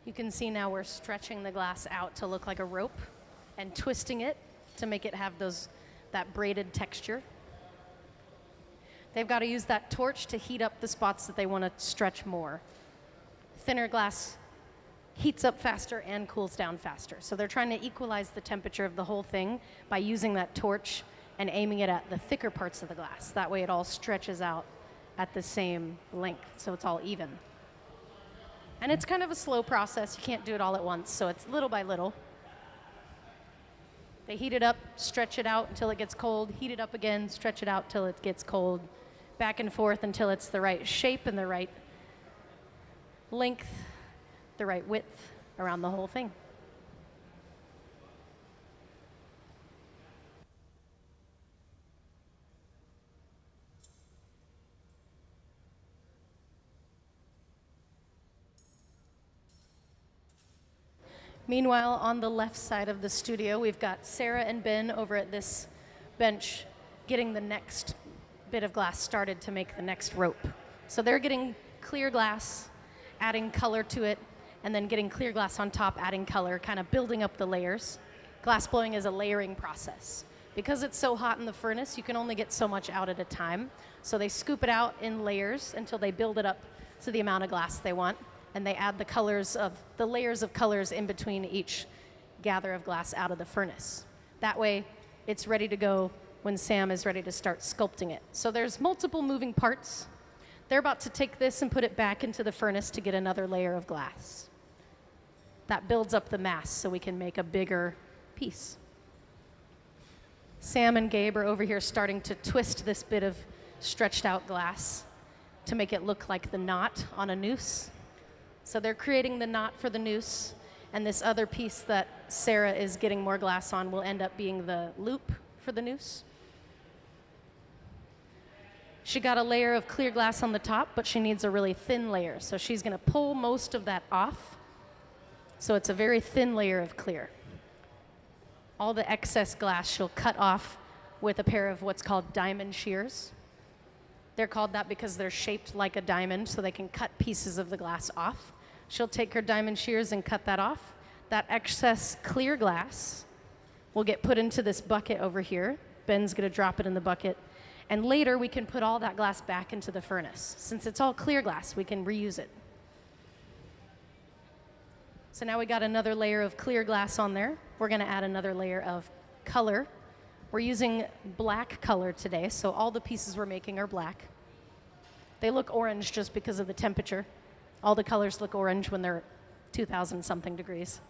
You can see now we're stretching the glass out to look like a rope and twisting it to make it have that braided texture. They've got to use that torch to heat up the spots that they want to stretch more. Thinner glass heats up faster and cools down faster. So they're trying to equalize the temperature of the whole thing by using that torch and aiming it at the thicker parts of the glass. That way it all stretches out at the same length, so it's all even. And it's kind of a slow process. You can't do it all at once, so it's little by little. They heat it up, stretch it out until it gets cold, heat it up again, stretch it out till it gets cold, back and forth until it's the right shape and the right length, the right width around the whole thing. Meanwhile, on the left side of the studio, we've got Sarah and Ben over at this bench getting the next bit of glass started to make the next rope. So they're getting clear glass, adding color to it, and then getting clear glass on top, adding color, kind of building up the layers. Glass blowing is a layering process. Because it's so hot in the furnace, you can only get so much out at a time. So they scoop it out in layers until they build it up to the amount of glass they want. And they add the layers of colors in between each gather of glass out of the furnace. That way, it's ready to go when Sam is ready to start sculpting it. So there's multiple moving parts. They're about to take this and put it back into the furnace to get another layer of glass. That builds up the mass so we can make a bigger piece. Sam and Gabe are over here starting to twist this bit of stretched out glass to make it look like the knot on a noose. So they're creating the knot for the noose, and this other piece that Sarah is getting more glass on will end up being the loop for the noose. She got a layer of clear glass on the top, but she needs a really thin layer. So she's going to pull most of that off. So it's a very thin layer of clear. All the excess glass she'll cut off with a pair of what's called diamond shears. They're called that because they're shaped like a diamond, so they can cut pieces of the glass off. She'll take her diamond shears and cut that off. That excess clear glass will get put into this bucket over here. Ben's going to drop it in the bucket. And later, we can put all that glass back into the furnace. Since it's all clear glass, we can reuse it. So now we got another layer of clear glass on there. We're going to add another layer of color. We're using black color today, so all the pieces we're making are black. They look orange just because of the temperature. All the colors look orange when they're 2,000 something degrees.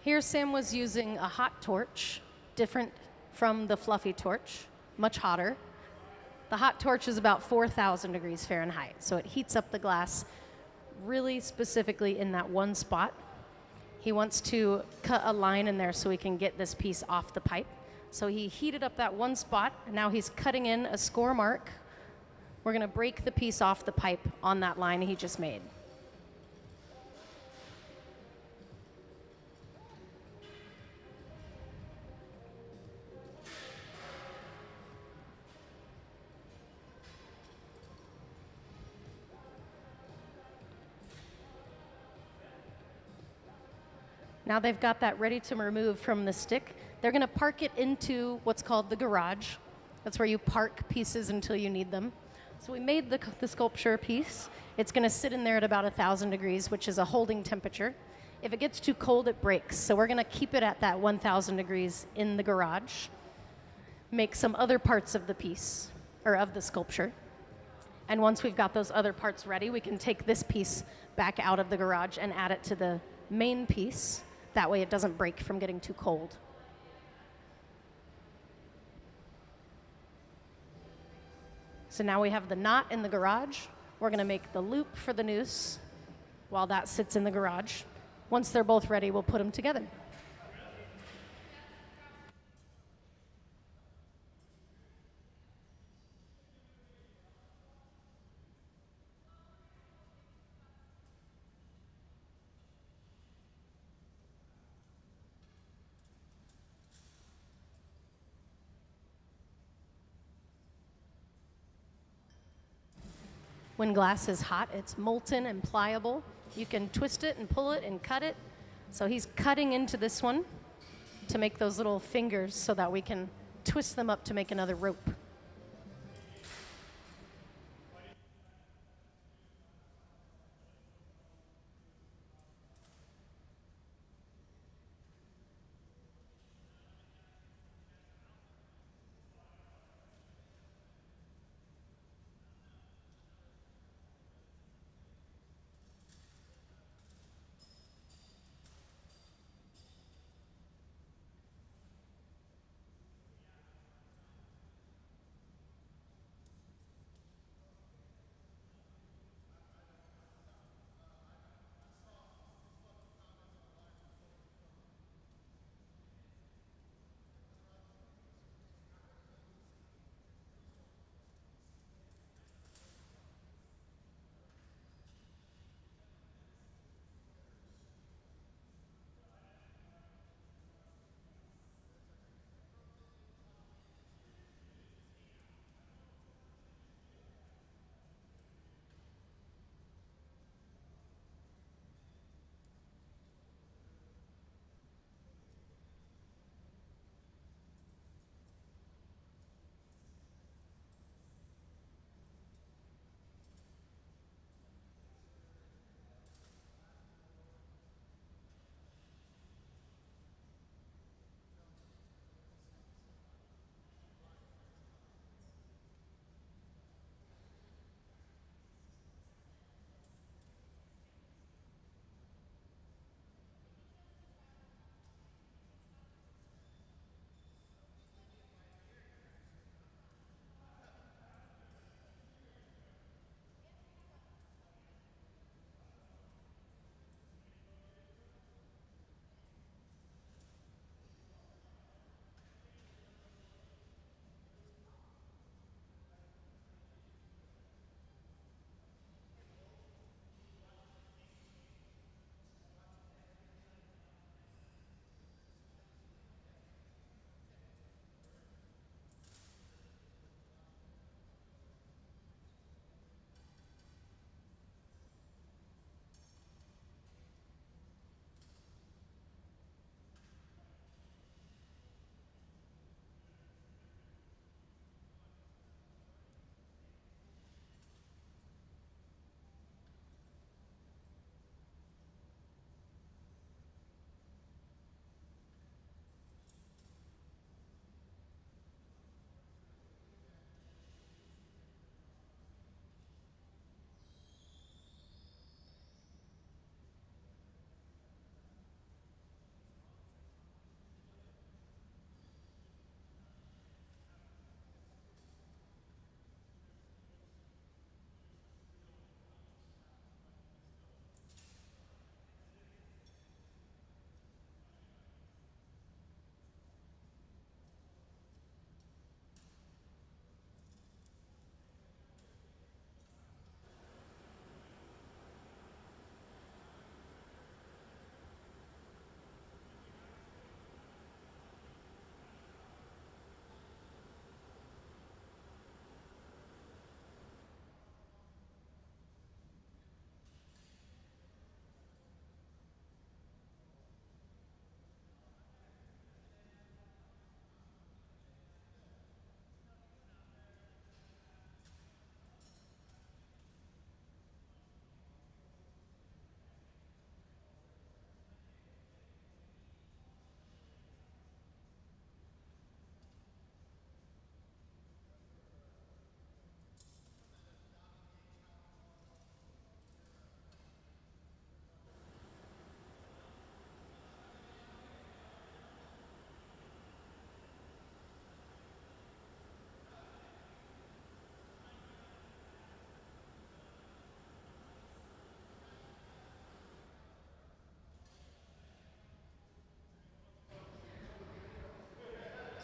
Here Sam was using a hot torch, different from the fluffy torch, much hotter. The hot torch is about 4,000 degrees Fahrenheit, so it heats up the glass really specifically in that one spot. He wants to cut a line in there so we can get this piece off the pipe. So he heated up that one spot, and now he's cutting in a score mark. We're gonna break the piece off the pipe on that line he just made. Now they've got that ready to remove from the stick. They're gonna park it into what's called the garage. That's where you park pieces until you need them. So we made the sculpture piece. It's gonna sit in there at about 1,000 degrees, which is a holding temperature. If it gets too cold, it breaks. So we're gonna keep it at that 1,000 degrees in the garage. Make some other parts of the piece, or of the sculpture. And once we've got those other parts ready, we can take this piece back out of the garage and add it to the main piece. That way it doesn't break from getting too cold. So now we have the knot in the garage. We're gonna make the loop for the noose while that sits in the garage. Once they're both ready, we'll put them together. When glass is hot, it's molten and pliable. You can twist it and pull it and cut it. So he's cutting into this one to make those little fingers so that we can twist them up to make another rope.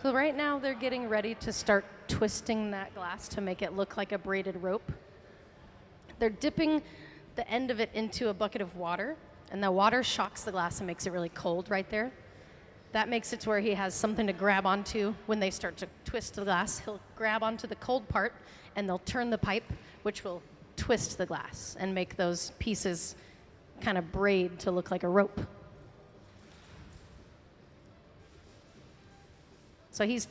So right now they're getting ready to start twisting that glass to make it look like a braided rope. They're dipping the end of it into a bucket of water, and the water shocks the glass and makes it really cold right there. That makes it to where he has something to grab onto when they start to twist the glass. He'll grab onto the cold part, and they'll turn the pipe, which will twist the glass and make those pieces kind of braid to look like a rope. So he's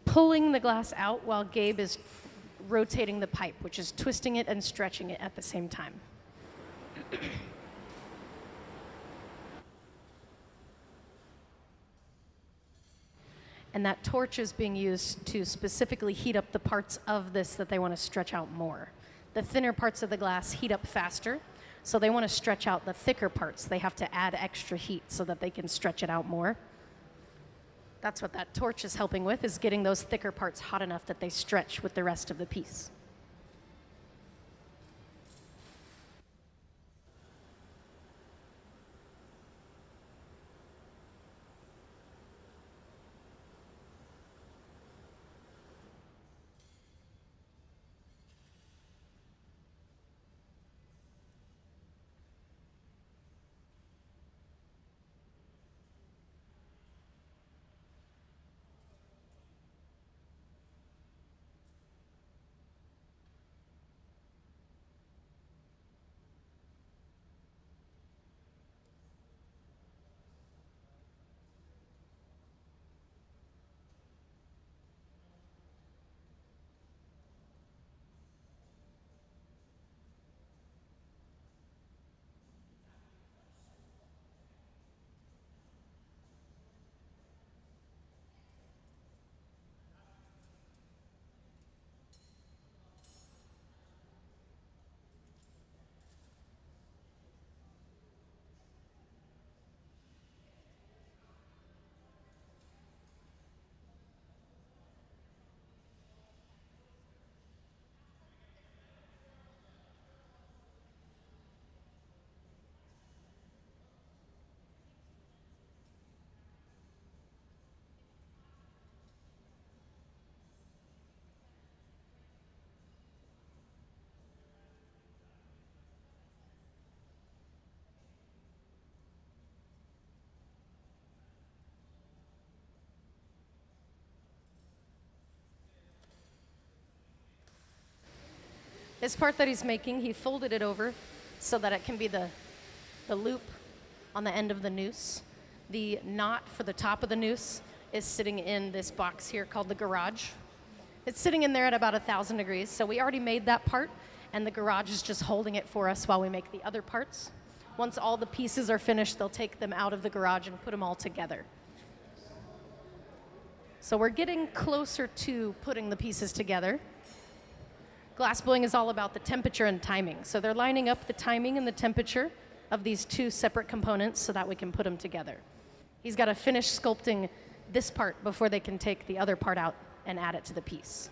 pulling the glass out while Gabe is rotating the pipe, which is twisting it and stretching it at the same time. And that torch is being used to specifically heat up the parts of this that they want to stretch out more. The thinner parts of the glass heat up faster, so they want to stretch out the thicker parts. They have to add extra heat so that they can stretch it out more. That's what that torch is helping with, is getting those thicker parts hot enough that they stretch with the rest of the piece. This part that he's making, he folded it over so that it can be the loop on the end of the noose. The knot for the top of the noose is sitting in this box here called the garage. It's sitting in there at about 1,000 degrees, so we already made that part, and the garage is just holding it for us while we make the other parts. Once all the pieces are finished, they'll take them out of the garage and put them all together. So we're getting closer to putting the pieces together. Glass blowing is all about the temperature and timing. So they're lining up the timing and the temperature of these two separate components so that we can put them together. He's got to finish sculpting this part before they can take the other part out and add it to the piece.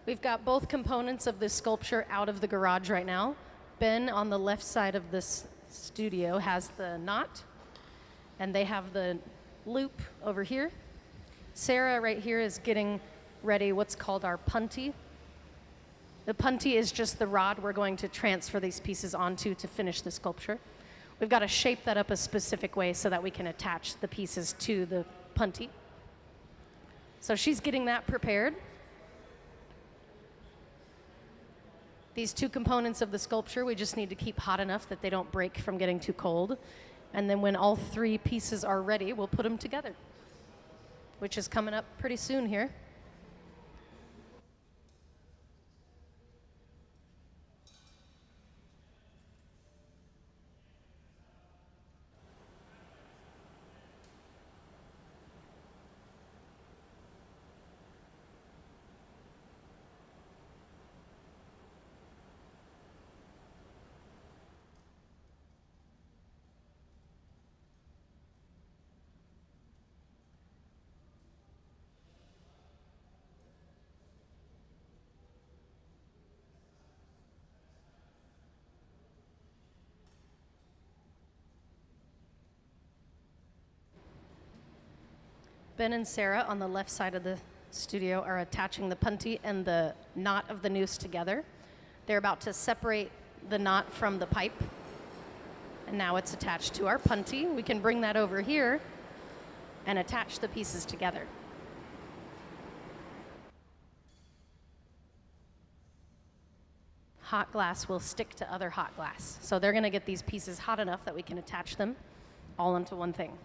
We've got both components of this sculpture out of the garage right now. Ben on the left side of this studio has the knot, and they have the loop over here. Sarah right here is getting ready what's called our punty. The punty is just the rod we're going to transfer these pieces onto to finish the sculpture. We've got to shape that up a specific way so that we can attach the pieces to the punty. So she's getting that prepared. These two components of the sculpture, we just need to keep hot enough that they don't break from getting too cold. And then when all three pieces are ready, we'll put them together, which is coming up pretty soon here. Ben and Sarah on the left side of the studio are attaching the punty and the knot of the noose together. They're about to separate the knot from the pipe. And now it's attached to our punty. We can bring that over here and attach the pieces together. Hot glass will stick to other hot glass. So they're gonna get these pieces hot enough that we can attach them all into one thing.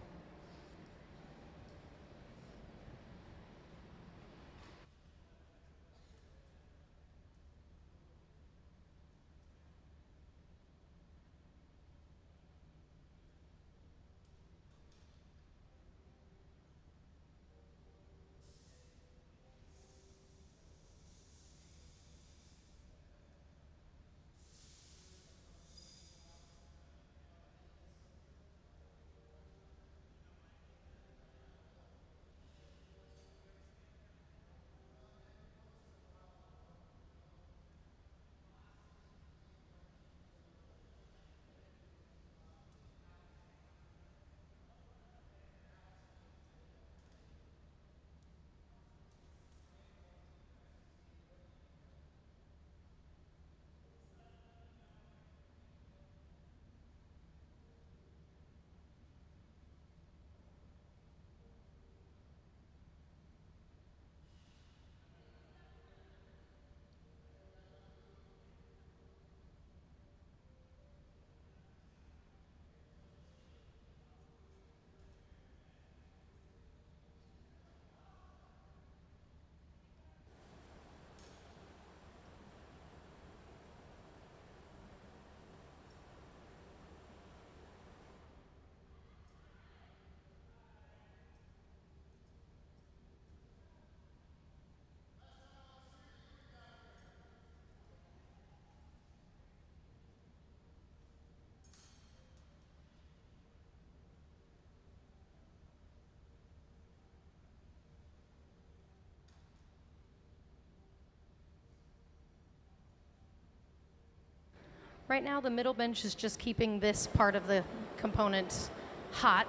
Right now, the middle bench is just keeping this part of the component hot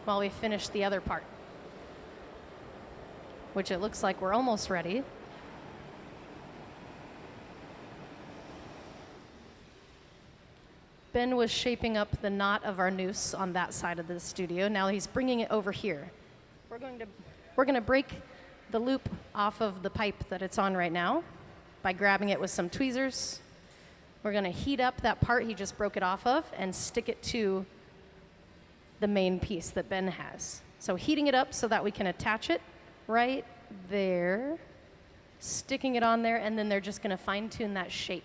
while we finish the other part, which it looks like we're almost ready. Ben was shaping up the knot of our noose on that side of the studio. Now he's bringing it over here. We're going to break the loop off of the pipe that it's on right now by grabbing it with some tweezers. We're going to heat up that part he just broke it off of and stick it to the main piece that Ben has. So heating it up so that we can attach it right there, sticking it on there, and then they're just going to fine-tune that shape.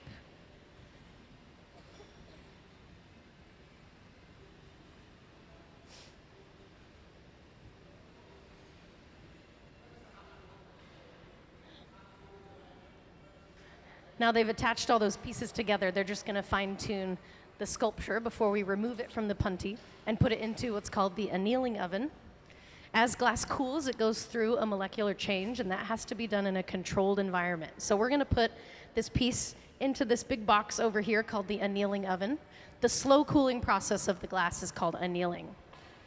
Now they've attached all those pieces together, they're just going to fine-tune the sculpture before we remove it from the punty and put it into what's called the annealing oven. As glass cools, it goes through a molecular change, and that has to be done in a controlled environment. So we're going to put this piece into this big box over here called the annealing oven. The slow cooling process of the glass is called annealing.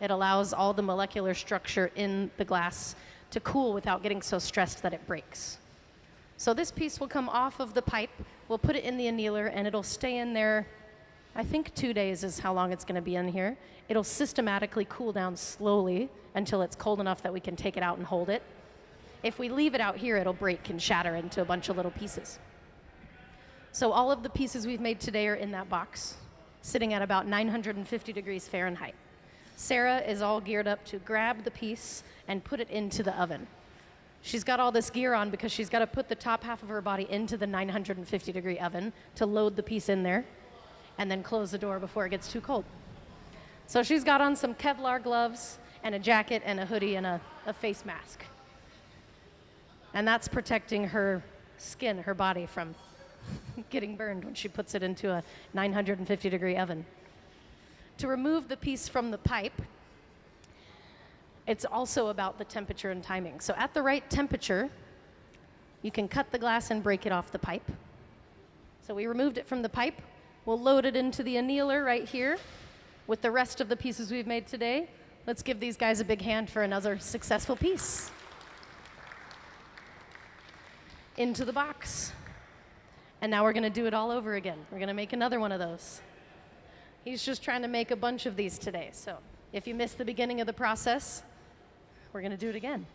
It allows all the molecular structure in the glass to cool without getting so stressed that it breaks. So this piece will come off of the pipe, we'll put it in the annealer, and it'll stay in there, I think 2 days is how long it's going to be in here. It'll systematically cool down slowly until it's cold enough that we can take it out and hold it. If we leave it out here, it'll break and shatter into a bunch of little pieces. So all of the pieces we've made today are in that box, sitting at about 950 degrees Fahrenheit. Sarah is all geared up to grab the piece and put it into the oven. She's got all this gear on because she's got to put the top half of her body into the 950 degree oven to load the piece in there and then close the door before it gets too cold. So she's got on some Kevlar gloves and a jacket and a hoodie and a face mask. And that's protecting her skin, her body, from getting burned when she puts it into a 950 degree oven. To remove the piece from the pipe, it's also about the temperature and timing. So at the right temperature, you can cut the glass and break it off the pipe. So we removed it from the pipe. We'll load it into the annealer right here with the rest of the pieces we've made today. Let's give these guys a big hand for another successful piece. Into the box. And now we're gonna do it all over again. We're gonna make another one of those. He's just trying to make a bunch of these today. So if you missed the beginning of the process, we're gonna do it again.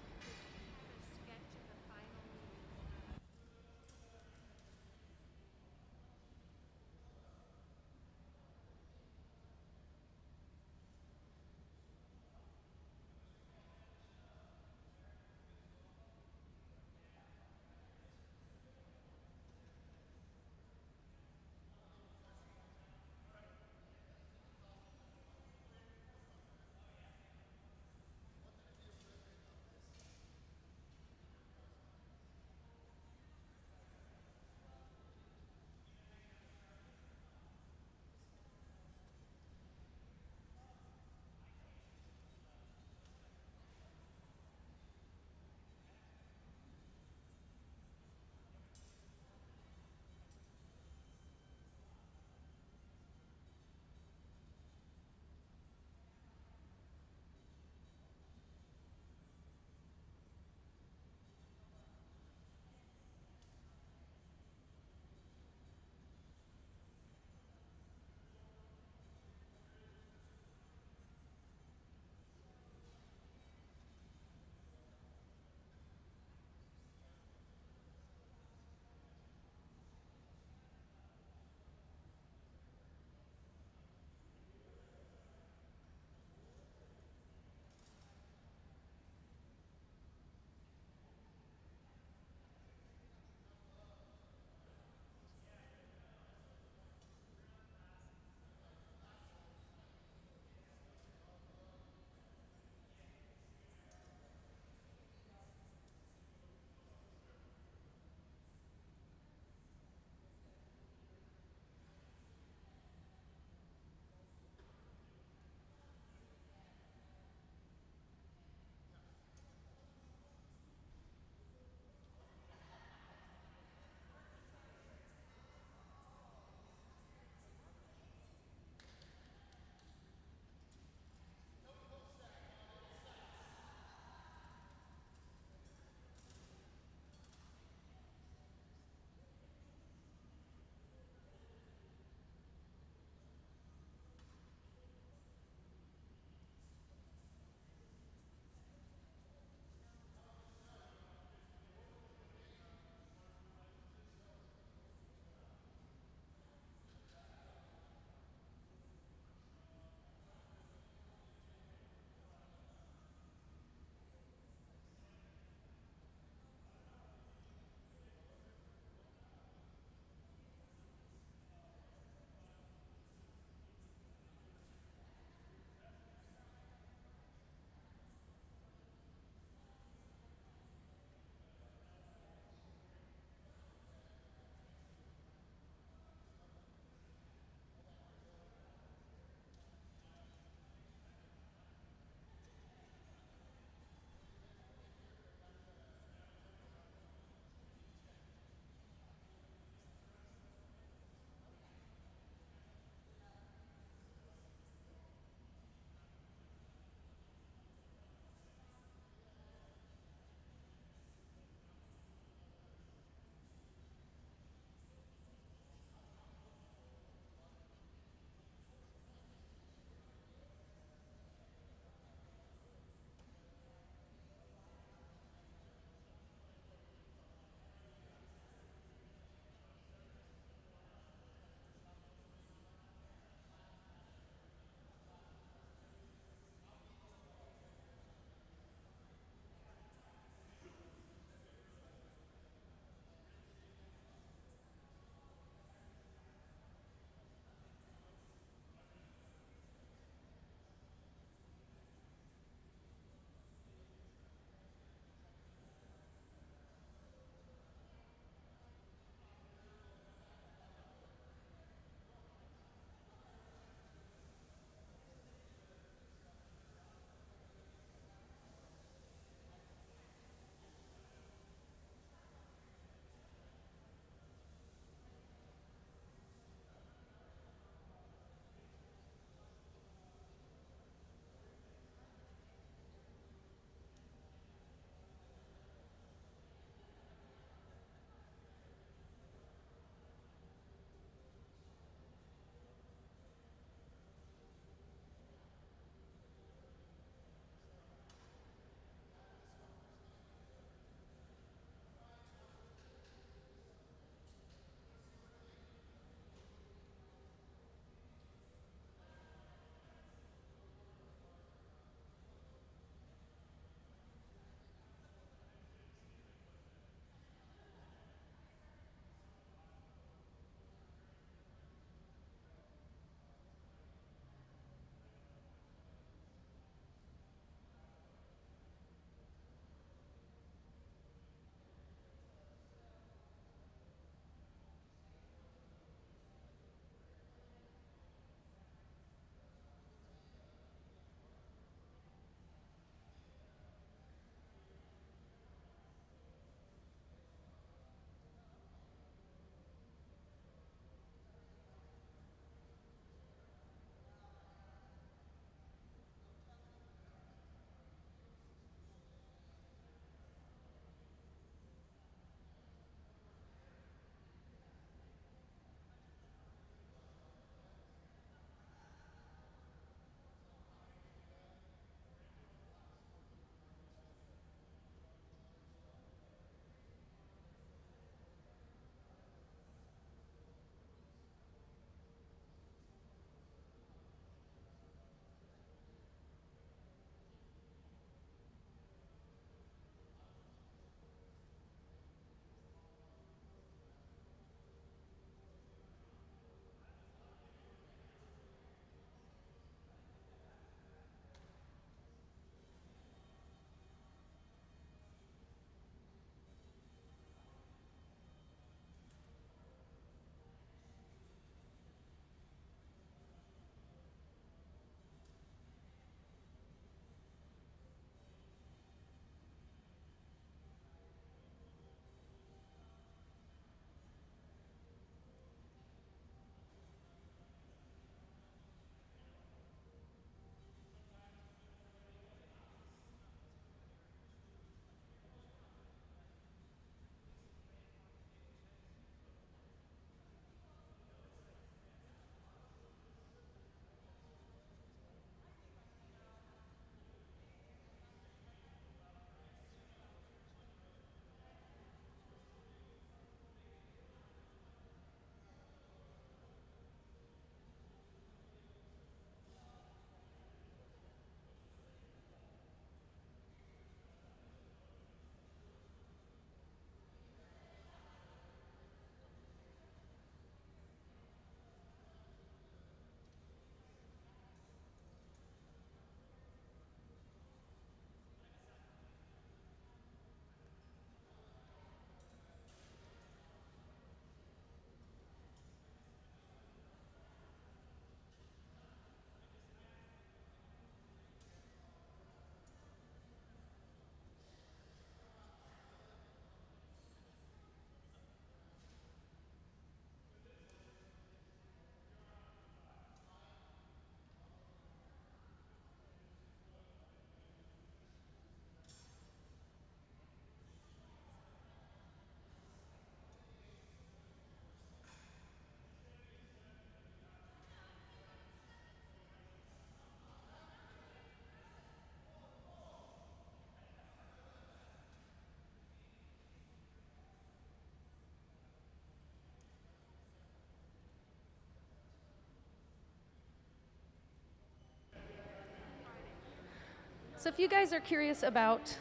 So if you guys are curious about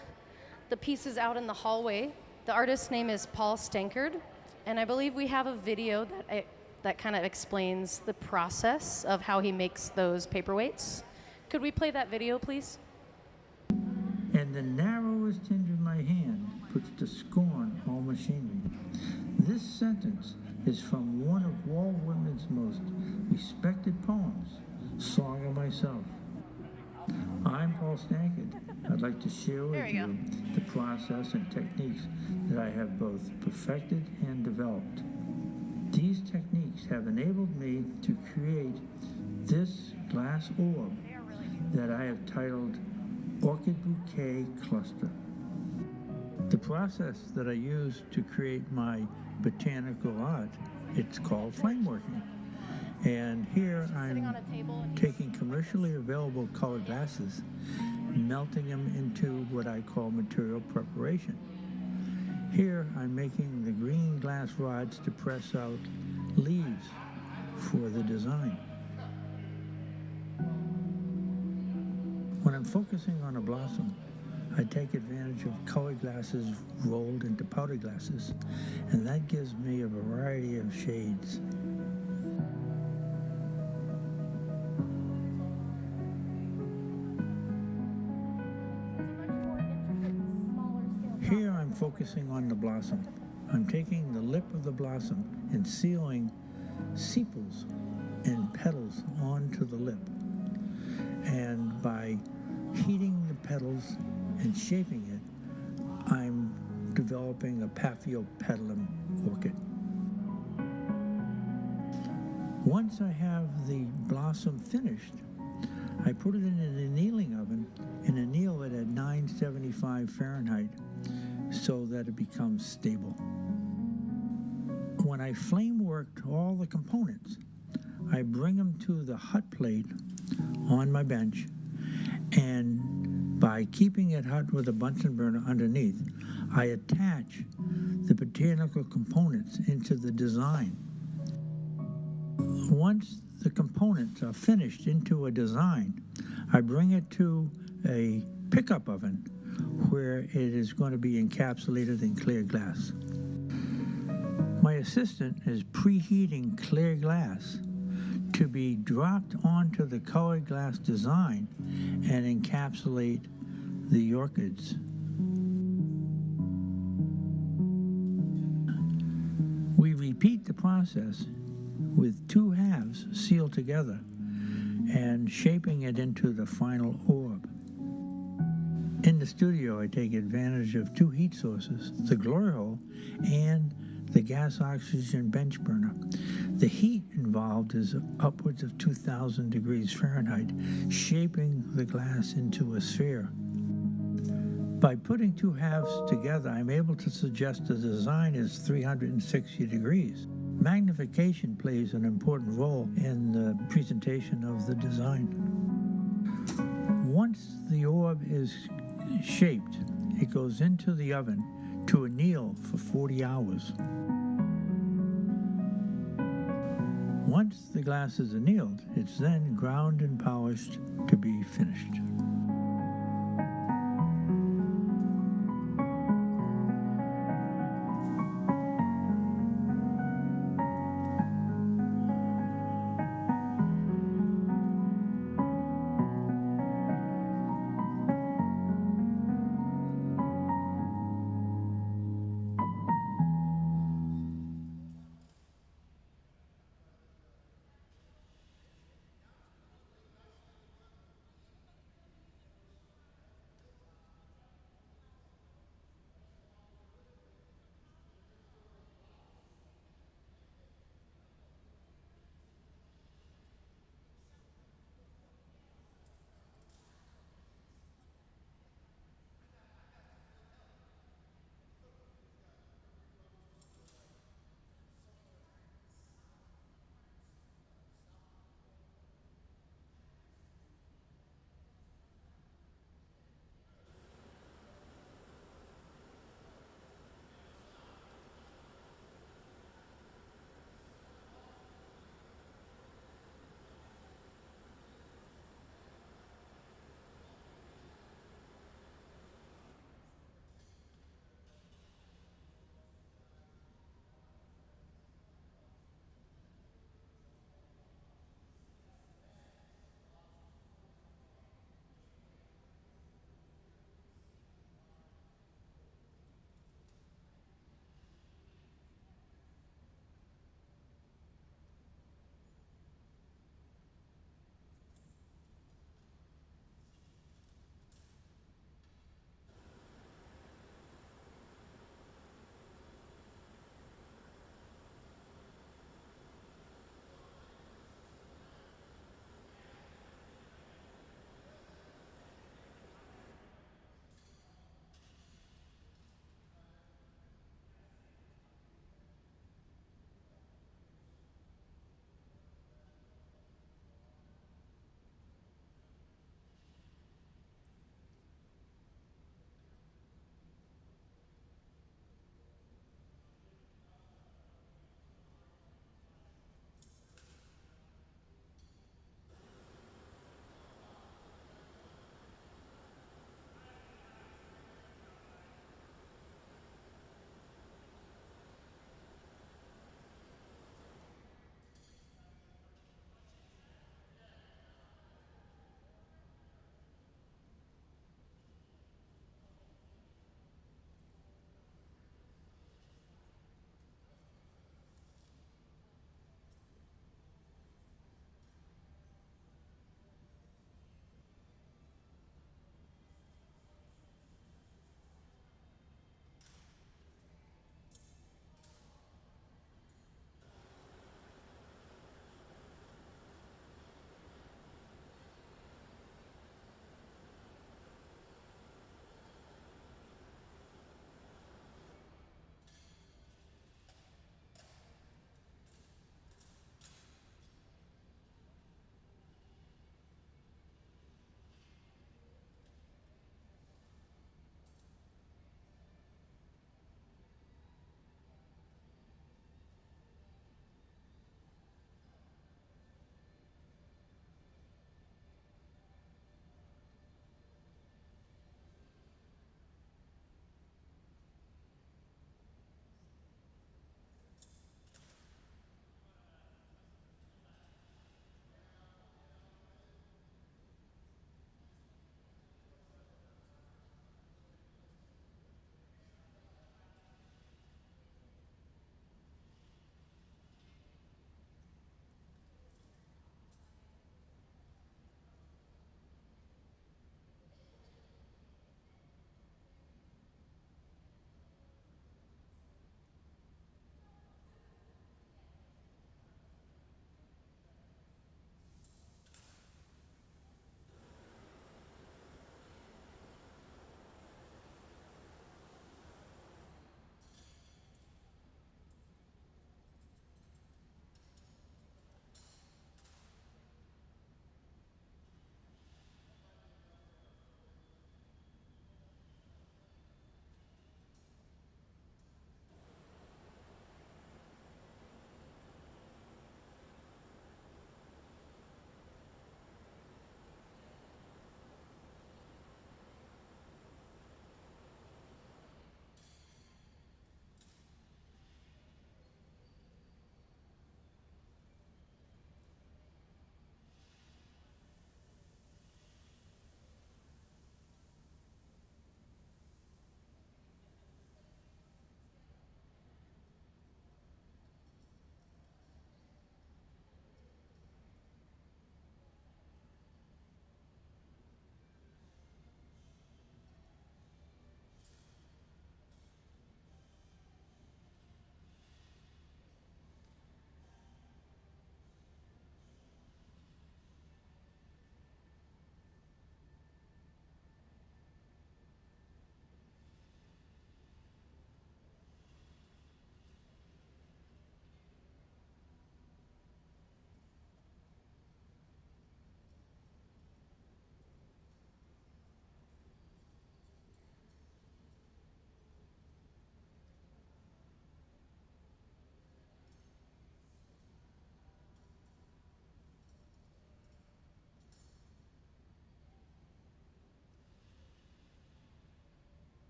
the pieces out in the hallway, the artist's name is Paul Stankard, and I believe we have a video that kind of explains the process of how he makes those paperweights. Could we play that video, please? And the narrowest hinge of my hand puts to scorn all machinery. This sentence is from one of Walt Whitman's most respected poems, Song of Myself. I'm Paul Stankard. I'd like to share with you the process and techniques that I have both perfected and developed. These techniques have enabled me to create this glass orb that I have titled Orchid Bouquet Cluster. The process that I use to create my botanical art, it's called flame working. And here I'm taking commercially available colored glasses, melting them into what I call material preparation. Here I'm making the green glass rods to press out leaves for the design. When I'm focusing on a blossom, I take advantage of colored glasses rolled into powder glasses, and that gives me a variety of shades. Here I'm focusing on the blossom. I'm taking the lip of the blossom and sealing sepals and petals onto the lip. And by heating the petals and shaping it, I'm developing a Paphiopedilum orchid. Once I have the blossom finished, I put it in an annealing oven and anneal it at 975 Fahrenheit so that it becomes stable. When I flame worked all the components, I bring them to the hot plate on my bench, and by keeping it hot with a Bunsen burner underneath, I attach the botanical components into the design. Once the components are finished into a design, I bring it to a pickup oven where it is going to be encapsulated in clear glass. My assistant is preheating clear glass to be dropped onto the colored glass design and encapsulate the orchids. We repeat the process with two halves sealed together and shaping it into the final orb. In the studio, I take advantage of two heat sources, the glory hole and the gas oxygen bench burner. The heat involved is upwards of 2,000 degrees Fahrenheit, shaping the glass into a sphere. By putting two halves together, I'm able to suggest the design is 360 degrees. Magnification plays an important role in the presentation of the design. Once the orb is shaped, it goes into the oven to anneal for 40 hours. Once the glass is annealed, it's then ground and polished to be finished.